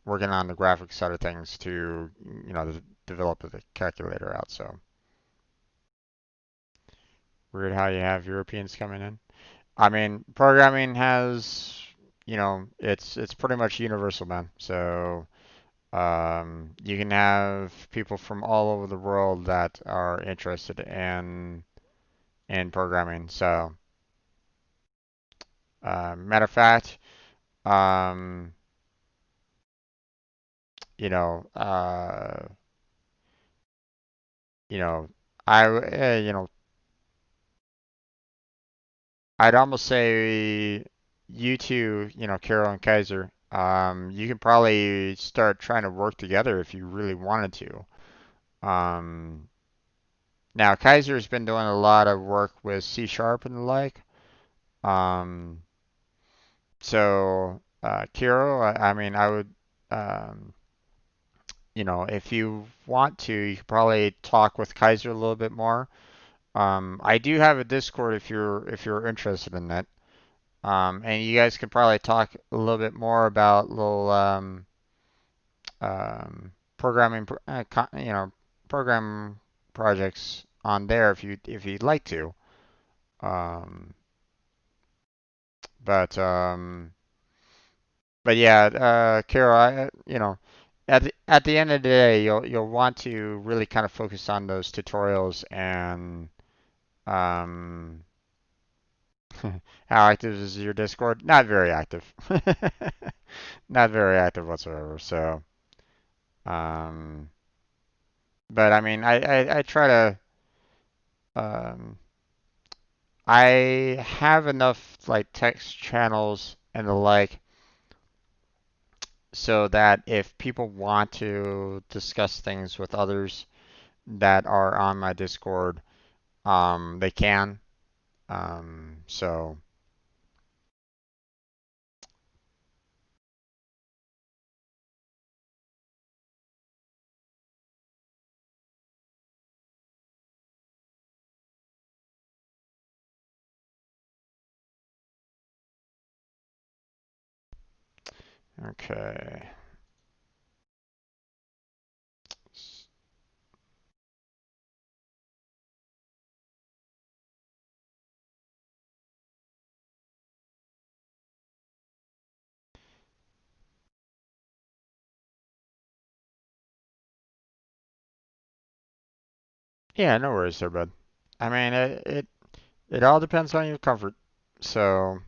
S1: working on the graphic side of things to, develop the calculator out. So weird how you have Europeans coming in. I mean, programming has, it's pretty much universal, man. So you can have people from all over the world that are interested in programming. So, matter of fact, um, you know, uh, you know, I'd almost say you two, Carol and Kaiser, you can probably start trying to work together if you really wanted to. Um, Now Kaiser's been doing a lot of work with C sharp and the like. Um, Kiro, I mean, I would, um, if you want to, you could probably talk with Kaiser a little bit more. I do have a Discord if you're interested in that. And you guys could probably talk a little bit more about little programming, program projects on there if you'd like to. Um, but um, but yeah, Carol, at the end of the day, you'll want to really kind of focus on those tutorials and um, how active is your Discord? Not very active. Not very active whatsoever. So, um, but I mean, I try to, um, I have enough like text channels and the like so that if people want to discuss things with others that are on my Discord, they can. So, okay. Yeah, no worries there, bud. I mean, it all depends on your comfort. So,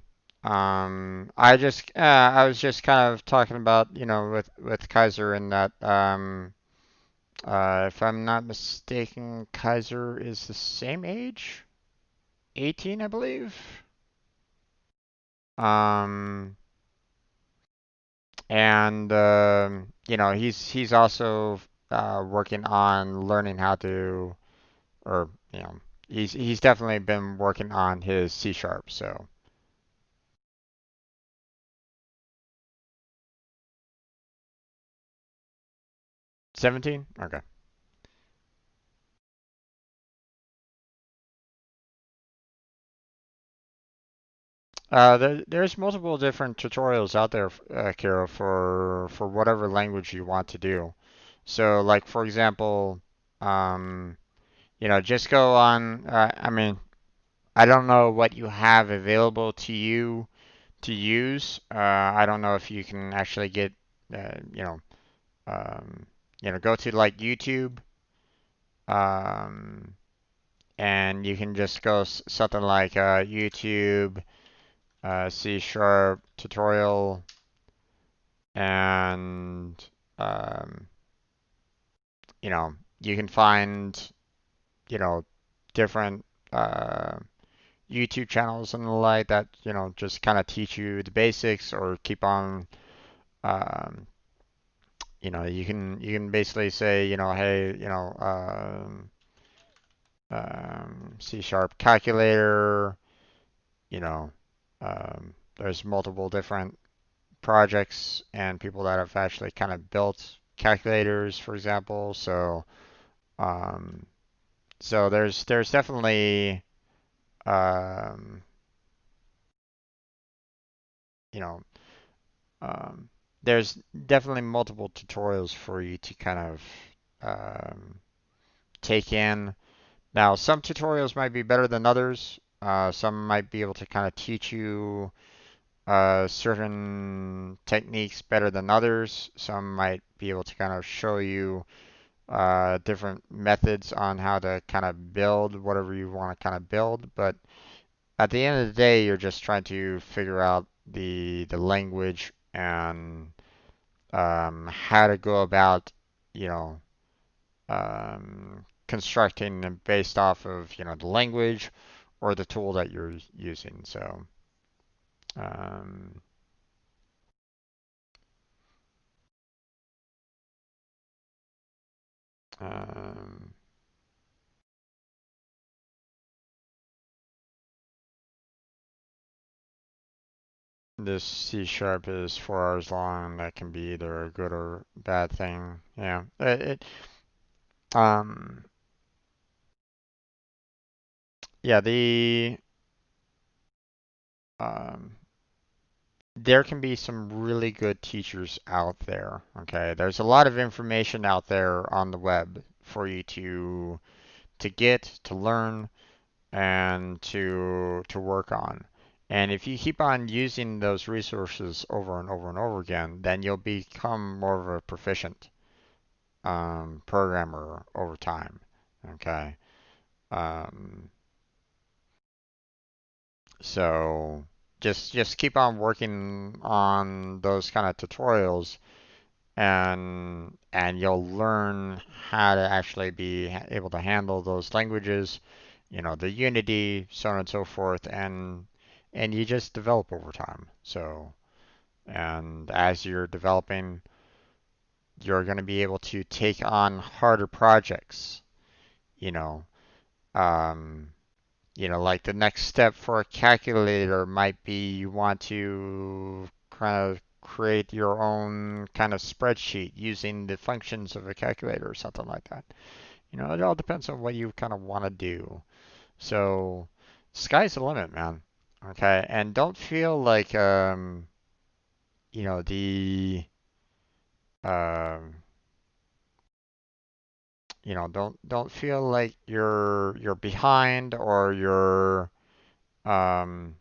S1: I was just kind of talking about, with Kaiser and that, if I'm not mistaken, Kaiser is the same age, 18, I believe. Um, and he's also working on learning how to, or he's definitely been working on his C sharp. So 17, okay. There's multiple different tutorials out there, Kira, for whatever language you want to do. So, like for example, um, just go on. I mean, I don't know what you have available to you to use. I don't know if you can actually get, uh, you know, go to like YouTube, um, and you can just go something like YouTube C sharp tutorial and um, you can find different uh, YouTube channels and the like that just kind of teach you the basics or keep on um, you can basically say hey C sharp calculator you know there's multiple different projects and people that have actually kind of built calculators, for example. Um, so there's definitely um, you know um, there's definitely multiple tutorials for you to kind of um, take in. Now, some tutorials might be better than others. Some might be able to kind of teach you certain techniques better than others. Some might be able to kind of show you different methods on how to kind of build whatever you want to kind of build. But at the end of the day, you're just trying to figure out the language and how to go about, you know, constructing them based off of, the language or the tool that you're using. So, um, um, this C sharp is 4 hours long. That can be either a good or bad thing. Yeah. Um, yeah, um, there can be some really good teachers out there. Okay, there's a lot of information out there on the web for you to get, to learn, and to work on. And if you keep on using those resources over and over and over again, then you'll become more of a proficient programmer over time. Okay. Um, so just keep on working on those kind of tutorials, and you'll learn how to actually be able to handle those languages, the Unity, so on and so forth, and you just develop over time. So, and as you're developing, you're going to be able to take on harder projects, you know. Um, like the next step for a calculator might be you want to kind of create your own kind of spreadsheet using the functions of a calculator or something like that. It all depends on what you kind of want to do. So, sky's the limit, man. Okay, and don't feel like the um, don't feel like you're behind or you're um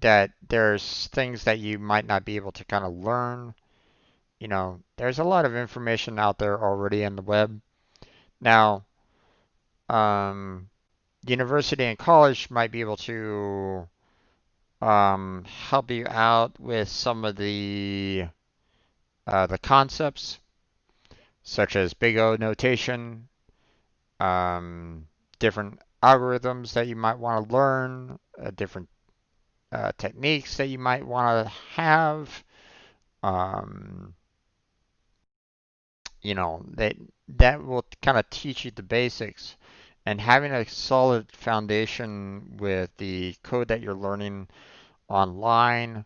S1: that there's things that you might not be able to kind of learn. There's a lot of information out there already in the web. Now, um, university and college might be able to help you out with some of the concepts, such as big O notation, um, different algorithms that you might want to learn, different techniques that you might want to have. Um, that will kind of teach you the basics. And having a solid foundation with the code that you're learning online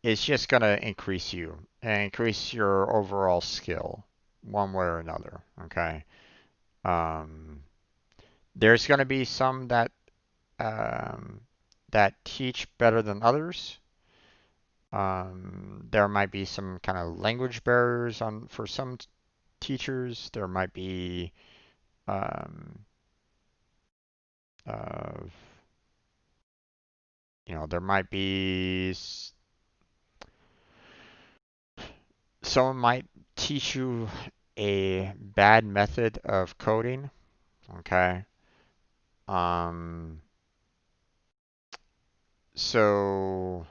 S1: is just going to increase you and increase your overall skill one way or another. Okay. Um, there's going to be some um, that teach better than others. There might be some kind of language barriers on for some teachers. There might be um, uh, there might be someone might teach you a bad method of coding. Okay. Um, so,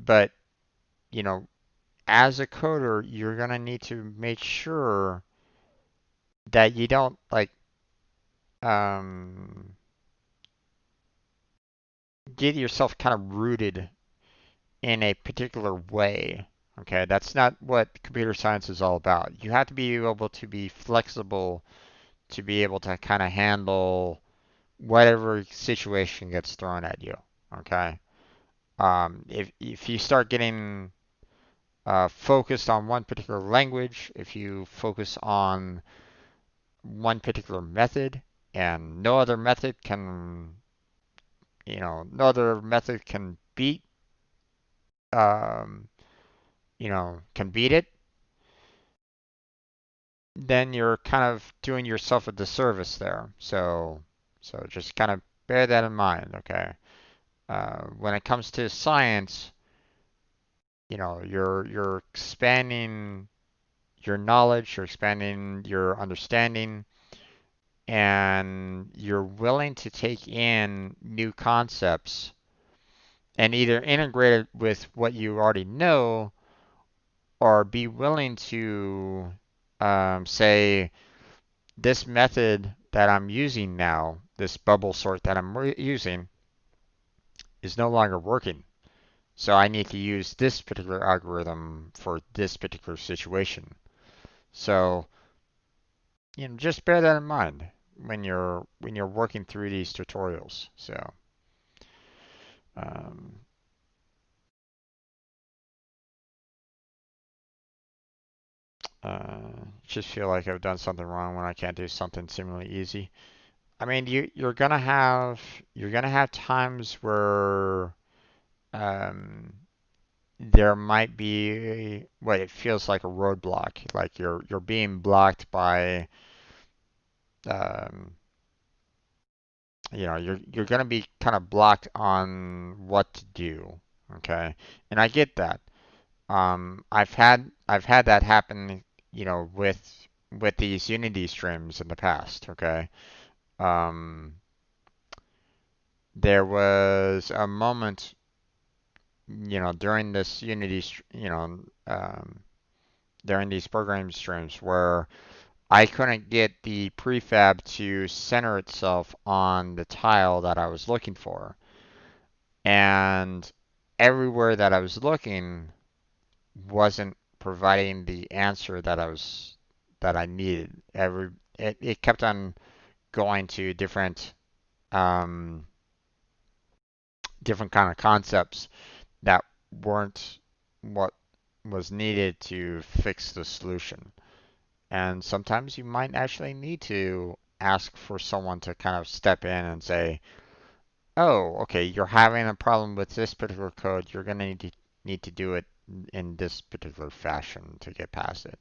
S1: but you know, as a coder, you're gonna need to make sure that you don't like um, get yourself kind of rooted in a particular way. Okay, that's not what computer science is all about. You have to be able to be flexible to be able to kind of handle whatever situation gets thrown at you. Okay. If you start getting focused on one particular language, if you focus on one particular method, and no other method can um, can beat it, then you're kind of doing yourself a disservice there. So just kind of bear that in mind, okay? When it comes to science, you're expanding your knowledge, you're expanding your understanding, and you're willing to take in new concepts and either integrate it with what you already know or be willing to say this method that I'm using now, this bubble sort that I'm using, is no longer working. So I need to use this particular algorithm for this particular situation. So, just bear that in mind when you're working through these tutorials. So, um, Just feel like I've done something wrong when I can't do something seemingly easy. I mean, you're gonna have times where um, there might be what it feels like a roadblock, like you're being blocked by um, you're gonna be kind of blocked on what to do. Okay, and I get that. I've had that happen, with these Unity streams in the past. Okay, um, there was a moment, during this during these program streams where I couldn't get the prefab to center itself on the tile that I was looking for. And everywhere that I was looking wasn't providing the answer that I needed. It kept on going to um, different kind of concepts that weren't what was needed to fix the solution. And sometimes you might actually need to ask for someone to kind of step in and say, "Oh, okay, you're having a problem with this particular code. You're going to need to do it in this particular fashion to get past it."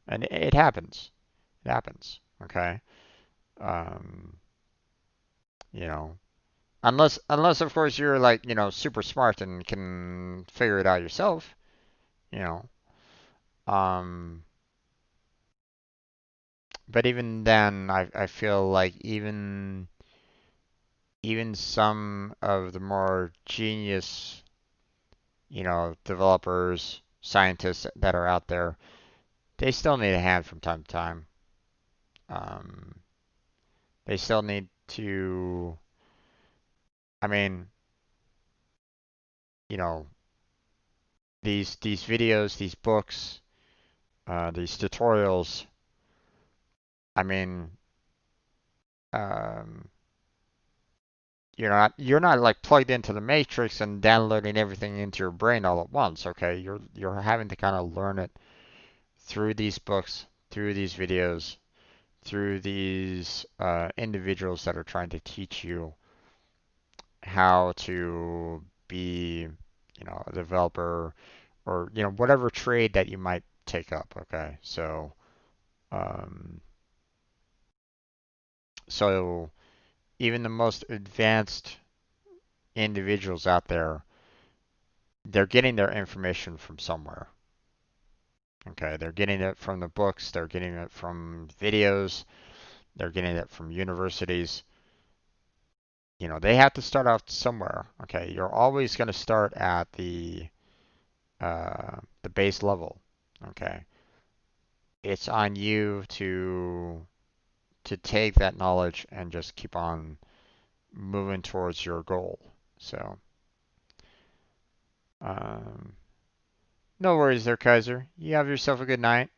S1: And it happens. It happens. Okay. Um, you know, unless of course you're like, super smart and can figure it out yourself, you know. Um, but even then, I feel like even some of the more genius, developers, scientists that are out there, they still need a hand from time to time. Um, they still need to, I mean, you know, these videos, these books, these tutorials. I mean, um, you're not like plugged into the matrix and downloading everything into your brain all at once. Okay, you're having to kind of learn it through these books, through these videos, through these individuals that are trying to teach you how to be, a developer or, whatever trade that you might take up. Okay, um, so even the most advanced individuals out there, they're getting their information from somewhere. Okay, they're getting it from the books, they're getting it from videos, they're getting it from universities. They have to start out somewhere. Okay, you're always going to start at the base level. Okay, it's on you to take that knowledge and just keep on moving towards your goal. So, um, no worries there, Kaiser. You have yourself a good night.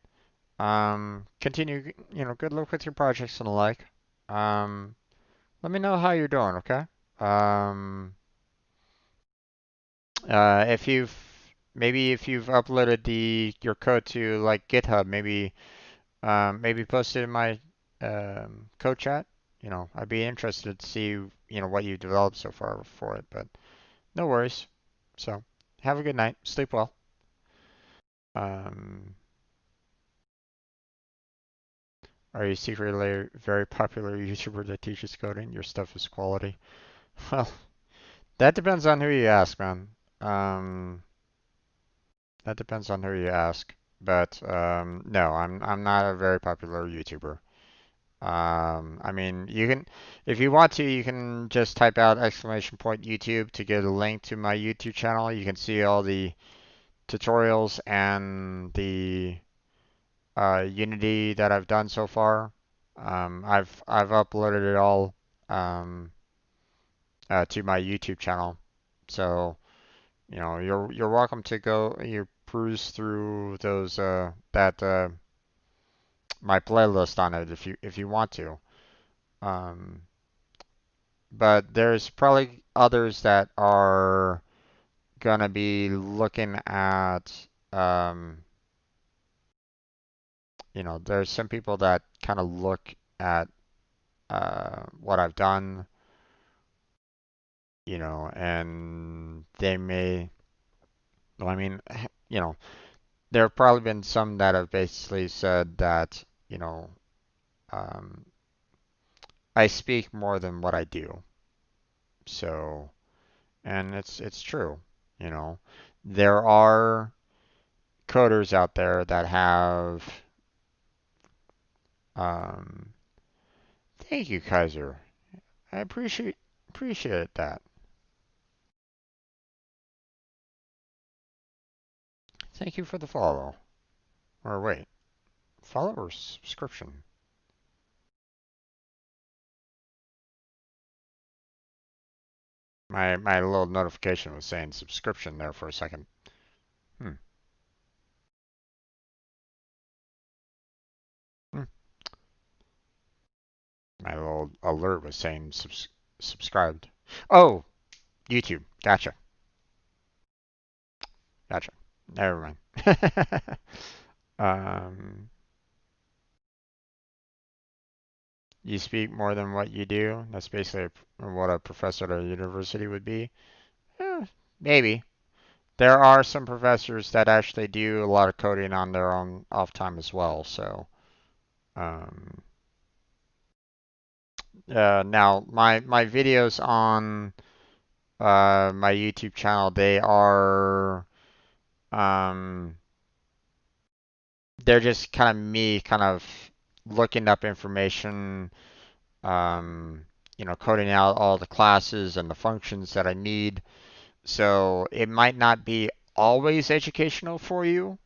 S1: Continue, good luck with your projects and the like. Um, Let me know how you're doing, okay? Um, if you've maybe if you've uploaded the your code to like GitHub, maybe post it in my code chat. I'd be interested to see what you developed so far for it, but no worries. So have a good night. Sleep well. Um, are you secretly a very popular YouTuber that teaches coding? Your stuff is quality. Well, that depends on who you ask, man. Um, that depends on who you ask. But no, I'm not a very popular YouTuber. I mean, if you want to, you can just type out exclamation point YouTube to get a link to my YouTube channel. You can see all the tutorials and the Unity that I've done so far. I've uploaded it all um, to my YouTube channel. So, you're welcome to go you peruse through those that my playlist on it if you want to. Um, but there's probably others that are gonna be looking at um, there's some people that kind of look at what I've done, and they may, well, I mean, there have probably been some that have basically said that, um, I speak more than what I do. So, and it's true, you know. There are coders out there that have, um, thank you, Kaiser. I appreciate that. Thank you for the follow. Or wait, follow or subscription? My little notification was saying subscription there for a second. Hmm. Hmm. My little alert was saying subscribed. Oh, YouTube. Gotcha. Gotcha. Never mind. um, you speak more than what you do. That's basically what a professor at a university would be. Eh, maybe. There are some professors that actually do a lot of coding on their own off time as well. So, um, now my videos on my YouTube channel, um, they're just kind of me kind of looking up information, coding out all the classes and the functions that I need. So it might not be always educational for you.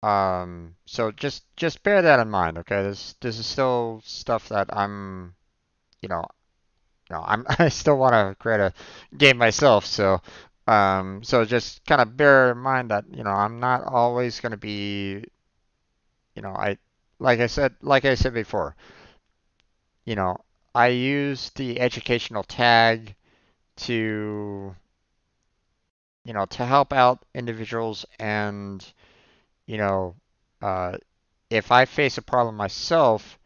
S1: So just bear that in mind, okay? This is still stuff that you know, I still want to create a game myself, so just kind of bear in mind that, I'm not always going to be, I like I said before, you know, I use the educational tag to, to help out individuals and, you know, uh, if I face a problem myself,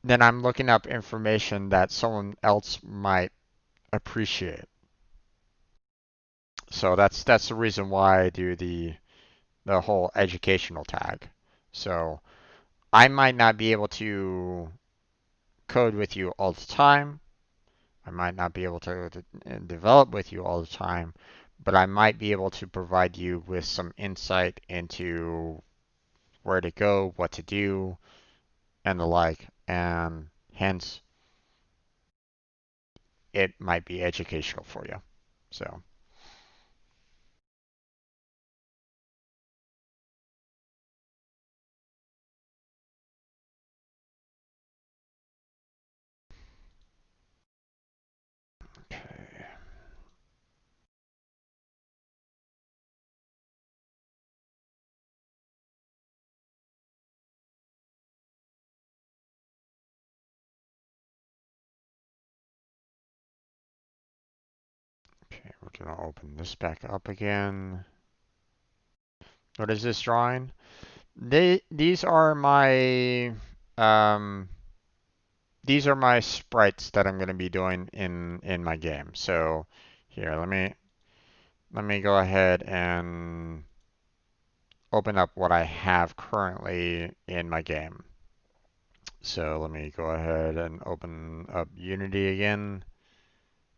S1: then I'm looking up information that someone else might appreciate. So that's the reason why I do the whole educational tag. So I might not be able to code with you all the time. I might not be able to develop with you all the time, but I might be able to provide you with some insight into where to go, what to do, and the like. And hence, it might be educational for you. So, okay. Okay, we're gonna open this back up again. What is this drawing? These are my um these are my sprites that I'm gonna be doing in my game. So here, let me go ahead and open up what I have currently in my game. So let me go ahead and open up Unity again.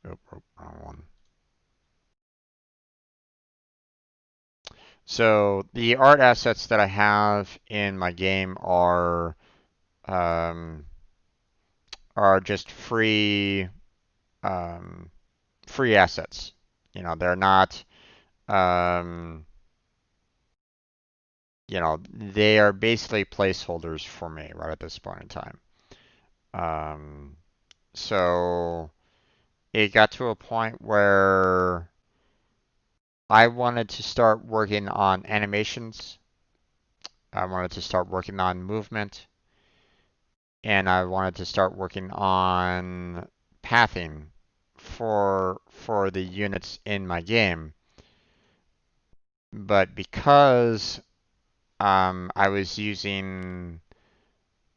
S1: Wrong one. So the art assets that I have in my game um, are just um, free assets. They're not, um, they are basically placeholders for me right at this point in time. Um, so it got to a point where I wanted to start working on animations. I wanted to start working on movement, and I wanted to start working on pathing for the units in my game. But because I was using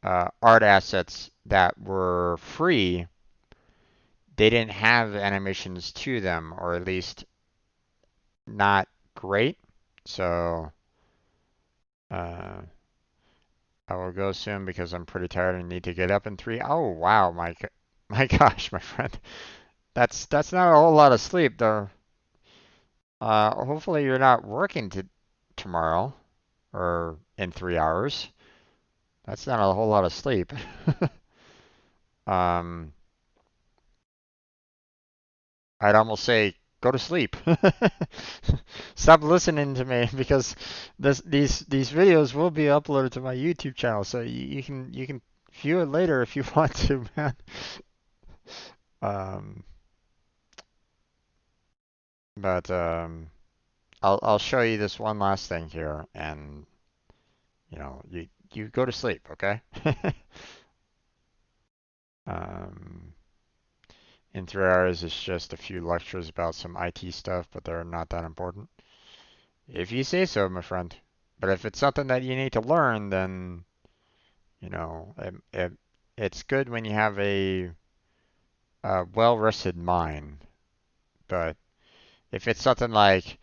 S1: art assets that were free. They didn't have animations to them, or at least not great. So uh, I will go soon because I'm pretty tired and need to get up in 3. Oh wow, my gosh, my friend, that's not a whole lot of sleep though. Hopefully you're not working tomorrow or in 3 hours. That's not a whole lot of sleep. um, I'd almost say go to sleep. Stop listening to me because these videos will be uploaded to my YouTube channel, so you can view it later if you want to, man. Um, but I'll show you this one last thing here, and you go to sleep, okay? um, in 3 hours, it's just a few lectures about some IT stuff, but they're not that important. If you say so, my friend. But if it's something that you need to learn, then you know it's good when you have a well-rested mind. But if it's something like,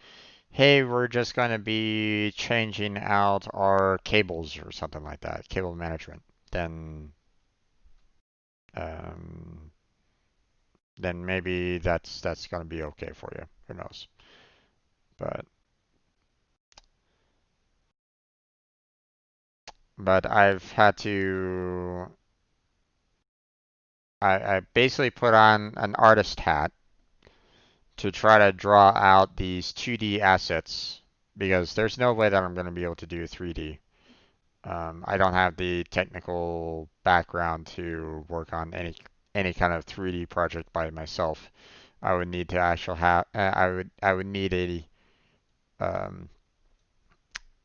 S1: hey, we're just going to be changing out our cables or something like that, cable management, then um, then maybe that's going to be okay for you. Who knows? But I've had to I basically put on an artist hat to try to draw out these 2D assets because there's no way that I'm going to be able to do 3D. I don't have the technical background to work on any kind of 3D project by myself. I would need to actually have I would need a um,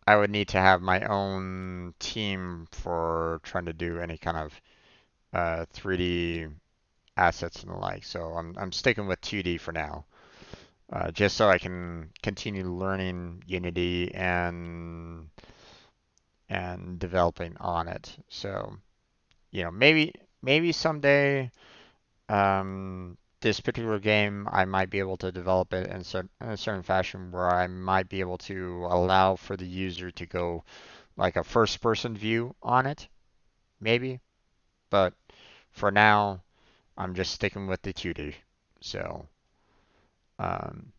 S1: I would need to have my own team for trying to do any kind of 3D assets and the like. So I'm sticking with 2D for now. Just so I can continue learning Unity and developing on it. So, maybe someday this particular game I might be able to develop it in a certain fashion where I might be able to allow for the user to go like a first person view on it, maybe. But for now, I'm just sticking with the 2D. So, um,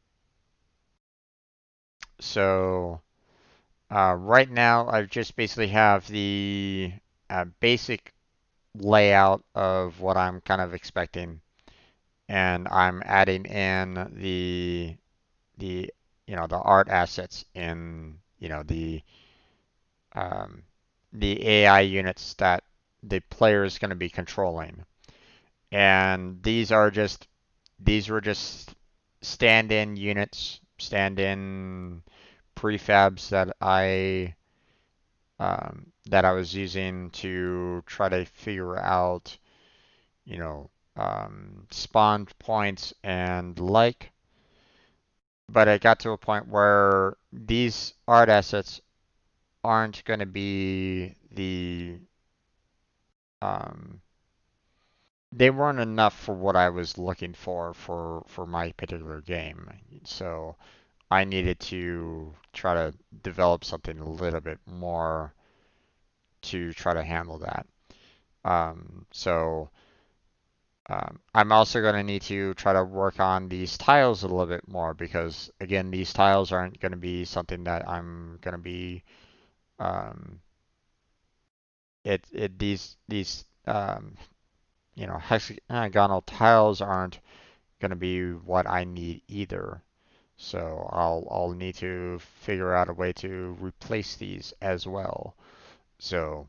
S1: so right now, I just basically have the basic layout of what I'm kind of expecting, and I'm adding in the the art assets in um, the AI units that the player is going to be controlling, and these were just stand-in units, stand-in prefabs that I was using to try to figure out, spawn points and like. But I got to a point where these art assets aren't going to be um, they weren't enough for what I was looking for my particular game. So I needed to try to develop something a little bit more to try to handle that. So I'm also going to need to try to work on these tiles a little bit more because, again, these tiles aren't going to be something that I'm going to be. Um, these hexagonal tiles aren't going to be what I need either. So I'll need to figure out a way to replace these as well. So,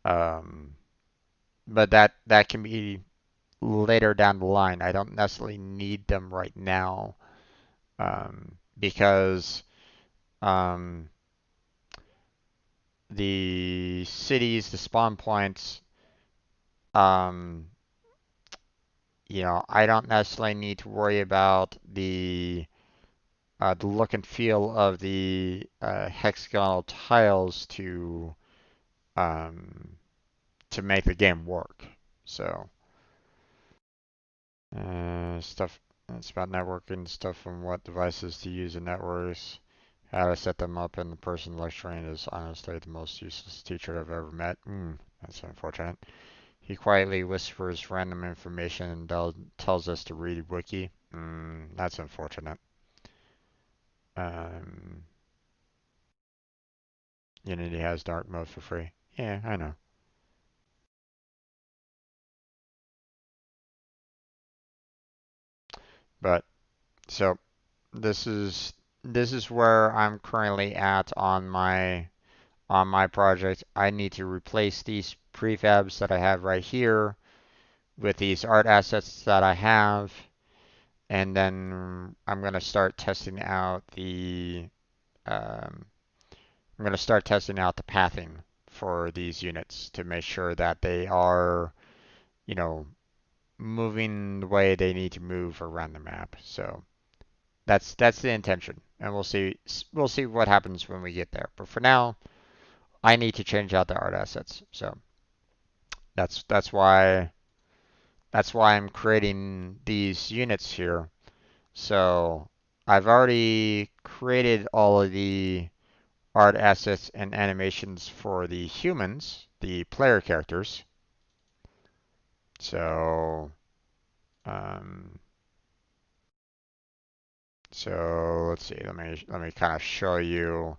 S1: um, but that can be later down the line. I don't necessarily need them right now, because um, the cities, the spawn points, um, I don't necessarily need to worry about the look and feel of the hexagonal tiles um, to make the game work. So stuff. It's about networking stuff from what devices to use in networks, how to set them up, and the person lecturing is honestly the most useless teacher I've ever met. That's unfortunate. He quietly whispers random information and tells us to read wiki. That's unfortunate. Um, Unity has dark mode for free. Yeah, I know. But so this is where I'm currently at on my project. I need to replace these prefabs that I have right here with these art assets that I have, and then um, I'm going to start testing out the pathing for these units to make sure that they are, you know, moving the way they need to move around the map. So that's the intention, and we'll see what happens when we get there. But for now, I need to change out the art assets. So that's that's why that's why I'm creating these units here. So I've already created all of the art assets and animations for the humans, the player characters. So, um, so let's see. Let me kind of show you.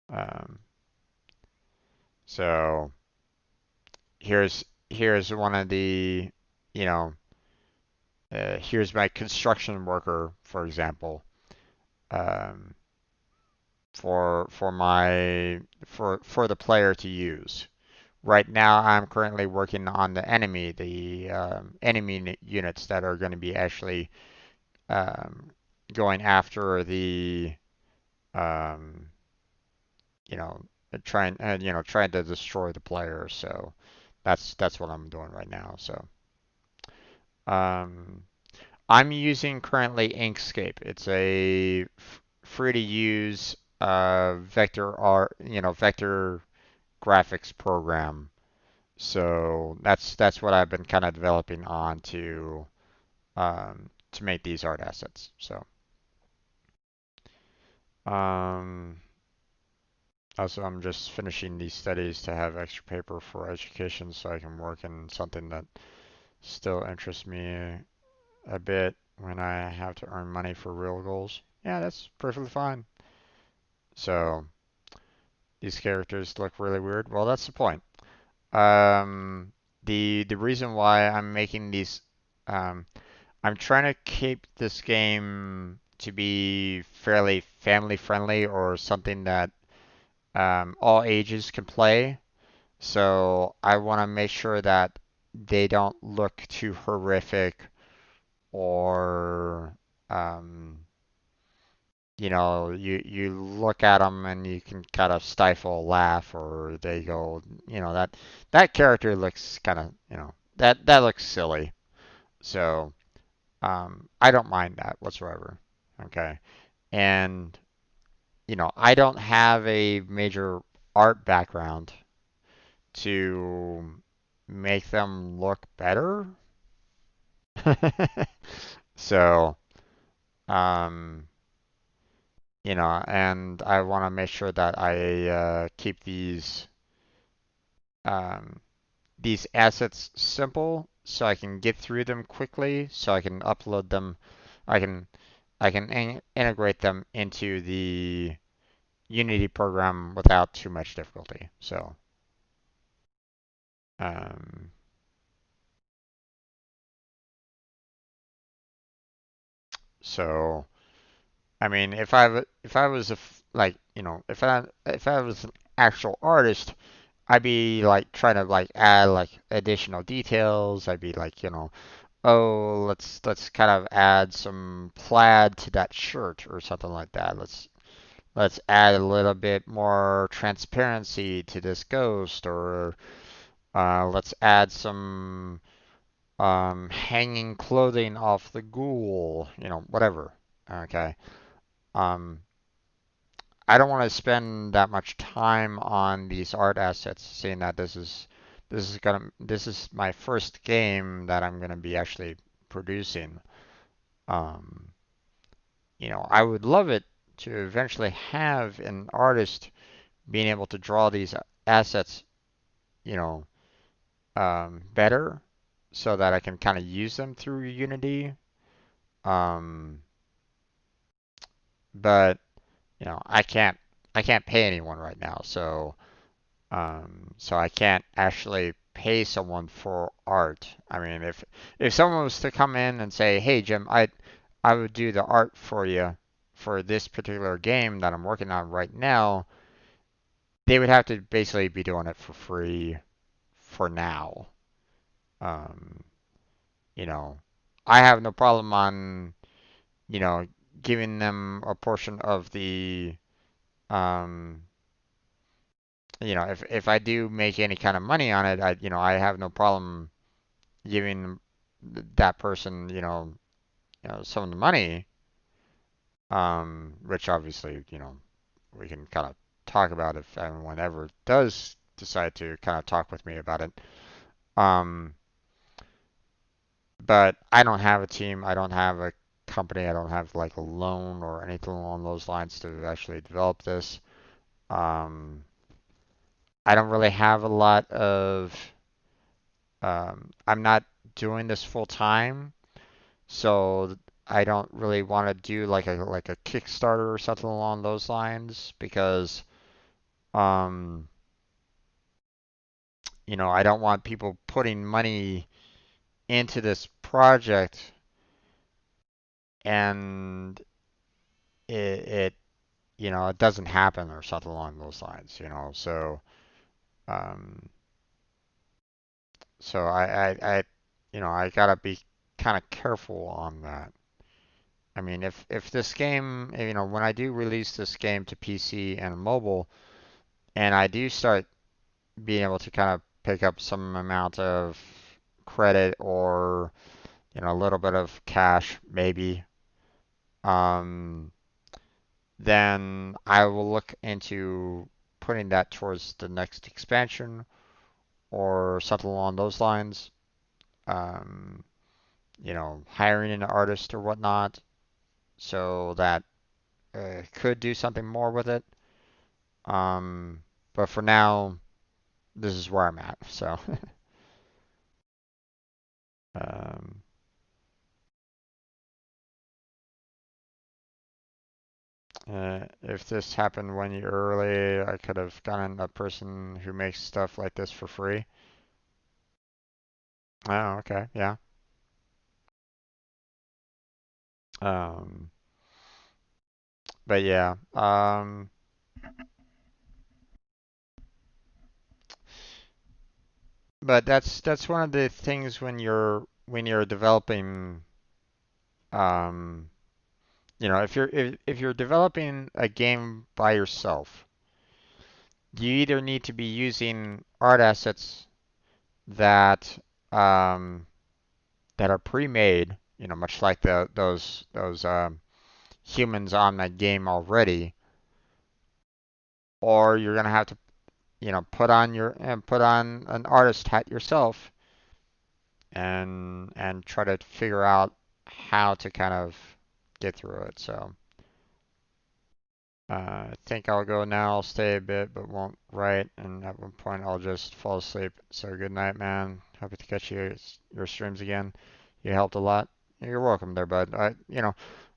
S1: Um, so here's one of the, you know, here's my construction worker, for example, um, for the player to use. Right now, I'm currently working on the enemy units that are going to be actually um, going after um, you know, trying to destroy the player. So that's what I'm doing right now. So um, I'm using currently Inkscape. It's a free to use vector graphics program. So that's what I've been kind of developing on to make these art assets. So um, also I'm just finishing these studies to have extra paper for education so I can work in something that still interests me a bit when I have to earn money for real goals. Yeah, that's perfectly fine. So these characters look really weird. Well, that's the point. Um, the reason why I'm making these um, I'm trying to keep this game to be fairly family friendly or something that all ages can play. So I want to make sure that they don't look too horrific or um, you look at them and you can kind of stifle a laugh or they go, that character looks kind of, that looks silly. So I don't mind that whatsoever. Okay. And, I don't have a major art background to make them look better. So, um, and I want to make sure that I keep um, these assets simple so I can get through them quickly, so I can upload them. I can integrate them into the Unity program without too much difficulty. Um, so I mean, if I was like if I was an actual artist, I'd be like trying to like add like additional details. I'd be like, oh, let's kind of add some plaid to that shirt or something like that. Let's add a little bit more transparency to this ghost, or let's add some hanging clothing off the ghoul, whatever. Okay. um, I don't want to spend that much time on these art assets, seeing that this is my first game that I'm gonna be actually producing. Um, I would love it to eventually have an artist being able to draw these assets, you know, better, so that I can kind of use them through Unity. Um, but I can't pay anyone right now, so I can't actually pay someone for art. I mean, if someone was to come in and say, "Hey, Jim, I would do the art for you for this particular game that I'm working on right now," they would have to basically be doing it for free for now. Um, you know, I have no problem on, you know, giving them a portion of the, um, if I do make any kind of money on it, I have no problem giving that person, some of the money, which obviously, we can kind of talk about if anyone ever does decide to kind of talk with me about it. Um, but I don't have a team. I don't have a company. I don't have like a loan or anything along those lines to actually develop this. Um, I don't really have a lot of. I'm not doing this full time, so I don't really want to do like a Kickstarter or something along those lines because um, I don't want people putting money into this project and it it doesn't happen or something along those lines. Um, so I gotta be kind of careful on that. I mean, if this game, when I do release this game to PC and mobile, and I do start being able to kind of pick up some amount of credit or, a little bit of cash, maybe, um, then I will look into putting that towards the next expansion or something along those lines. Um, Hiring an artist or whatnot so that could do something more with it. Um, but for now, this is where I'm at. So, um, if this happened 1 year early, I could have gotten a person who makes stuff like this for free. Oh, okay, yeah. Um, but yeah, but that's one of the things when you're developing, um, if you're developing a game by yourself, you either need to be using art assets that um, that are pre-made, much like those humans on that game already, or you're gonna have to, put on an artist hat yourself and try to figure out how to kind of get through it. So I think I'll go now. I'll stay a bit, but won't write, and at one point I'll just fall asleep. So good night, man. Happy to catch your streams again. You helped a lot. You're welcome there, bud.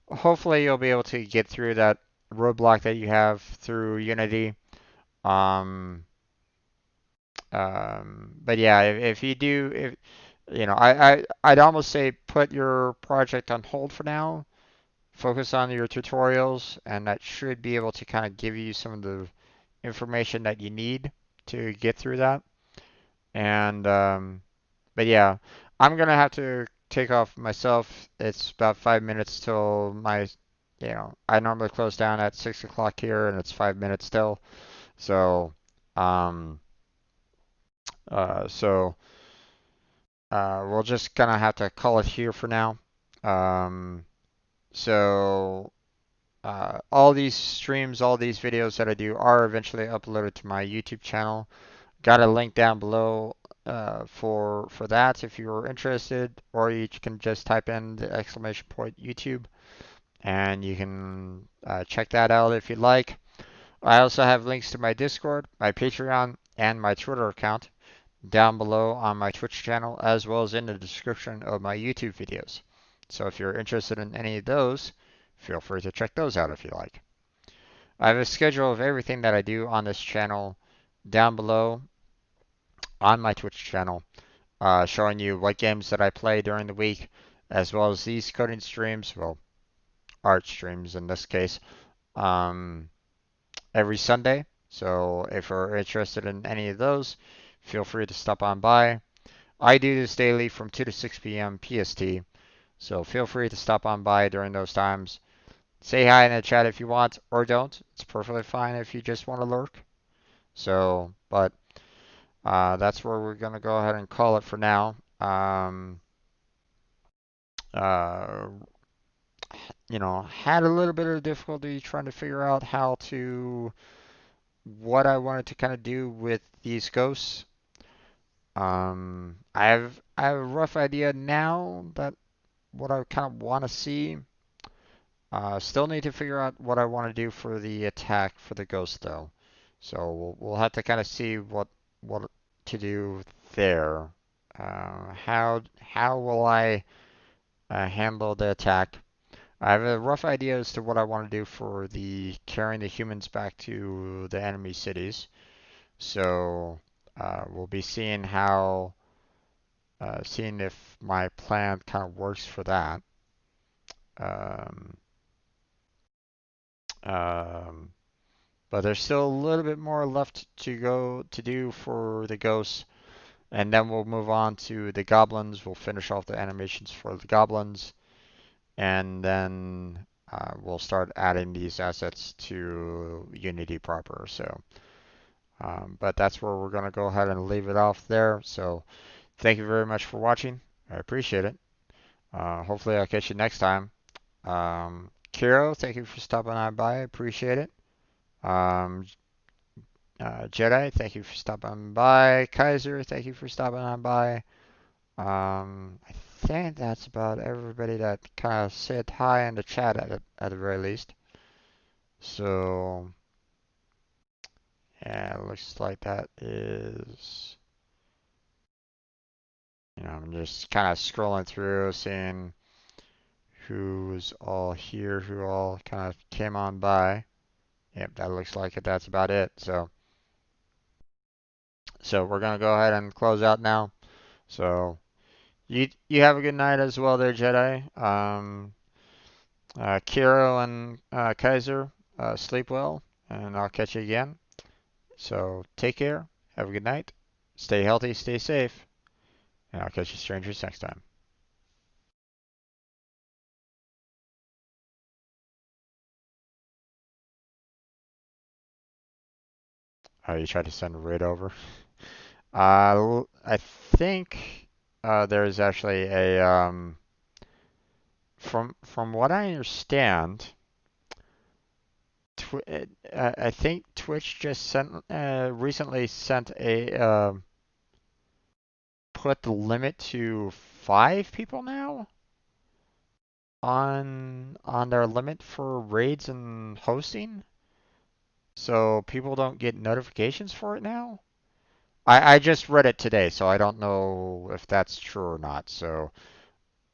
S1: Hopefully you'll be able to get through that roadblock that you have through Unity. Um, but yeah, if you do, if I'd almost say put your project on hold for now. Focus on your tutorials, and that should be able to kind of give you some of the information that you need to get through that. And but yeah, I'm gonna have to take off myself. It's about 5 minutes till I normally close down at 6 o'clock here, and it's 5 minutes still. So, um, so we're just gonna have to call it here for now. Um, so all these streams, all these videos that I do are eventually uploaded to my YouTube channel. Got a link down below for that if you're interested, or you can just type in the exclamation point YouTube and you can check that out if you'd like. I also have links to my Discord, my Patreon, and my Twitter account down below on my Twitch channel, as well as in the description of my YouTube videos. So if you're interested in any of those, feel free to check those out if you like. I have a schedule of everything that I do on this channel down below on my Twitch channel, showing you what games that I play during the week, as well as these coding streams, well, art streams in this case, um, every Sunday. So if you're interested in any of those, feel free to stop on by. I do this daily from 2 to 6 p.m. PST, so feel free to stop on by during those times. Say hi in the chat if you want, or don't. It's perfectly fine if you just want to lurk. So, but that's where we're going to go ahead and call it for now. Uh, had a little bit of difficulty trying to figure out what I wanted to kind of do with these ghosts. I have a rough idea now that what I kind of want to see. Still need to figure out what I want to do for the attack for the ghost though. So we'll have to kind of see what to do there. How will I handle the attack? I have a rough idea as to what I want to do for the carrying the humans back to the enemy cities. So we'll be seeing if my plan kind of works for that. Um, um, but there's still a little bit more left to do for the ghosts, and then we'll move on to the goblins. We'll finish off the animations for the goblins, and then we'll start adding these assets to Unity proper. So, but that's where we're going to go ahead and leave it off there. So, thank you very much for watching. I appreciate it. Hopefully, I'll catch you next time. Kiro, thank you for stopping on by. I appreciate it. Um, Jedi, thank you for stopping by. Kaiser, thank you for stopping on by. I think that's about everybody that kind of said hi in the chat at the very least. So, yeah, it looks like that is. I'm just kind of scrolling through, seeing who's all here, who all kind of came on by. Yep, that looks like it. That's about it. So we're gonna go ahead and close out now. So you have a good night as well there, Jedi. Kiro and Kaiser, sleep well, and I'll catch you again. So take care. Have a good night. Stay healthy. Stay safe. And I'll catch you strangers next time. Oh, you tried to send a raid over? I think there's actually from what I understand, I think Twitch just recently sent put the limit to 5 people now on their limit for raids and hosting, so people don't get notifications for it now. I just read it today, so I don't know if that's true or not. So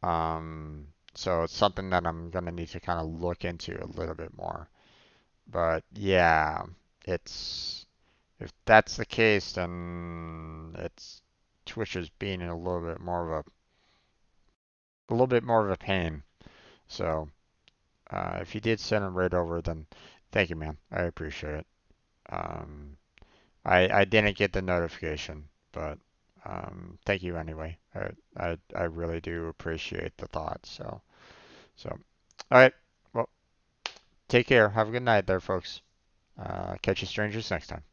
S1: it's something that I'm gonna need to kind of look into a little bit more. But yeah, it's if that's the case, then it's Twitch is being a little bit more of a pain. So if you did send it right over, then thank you, man. I appreciate it. Um, I didn't get the notification, but thank you anyway. I really do appreciate the thought. So all right. Well, take care. Have a good night there, folks. Catch you strangers next time.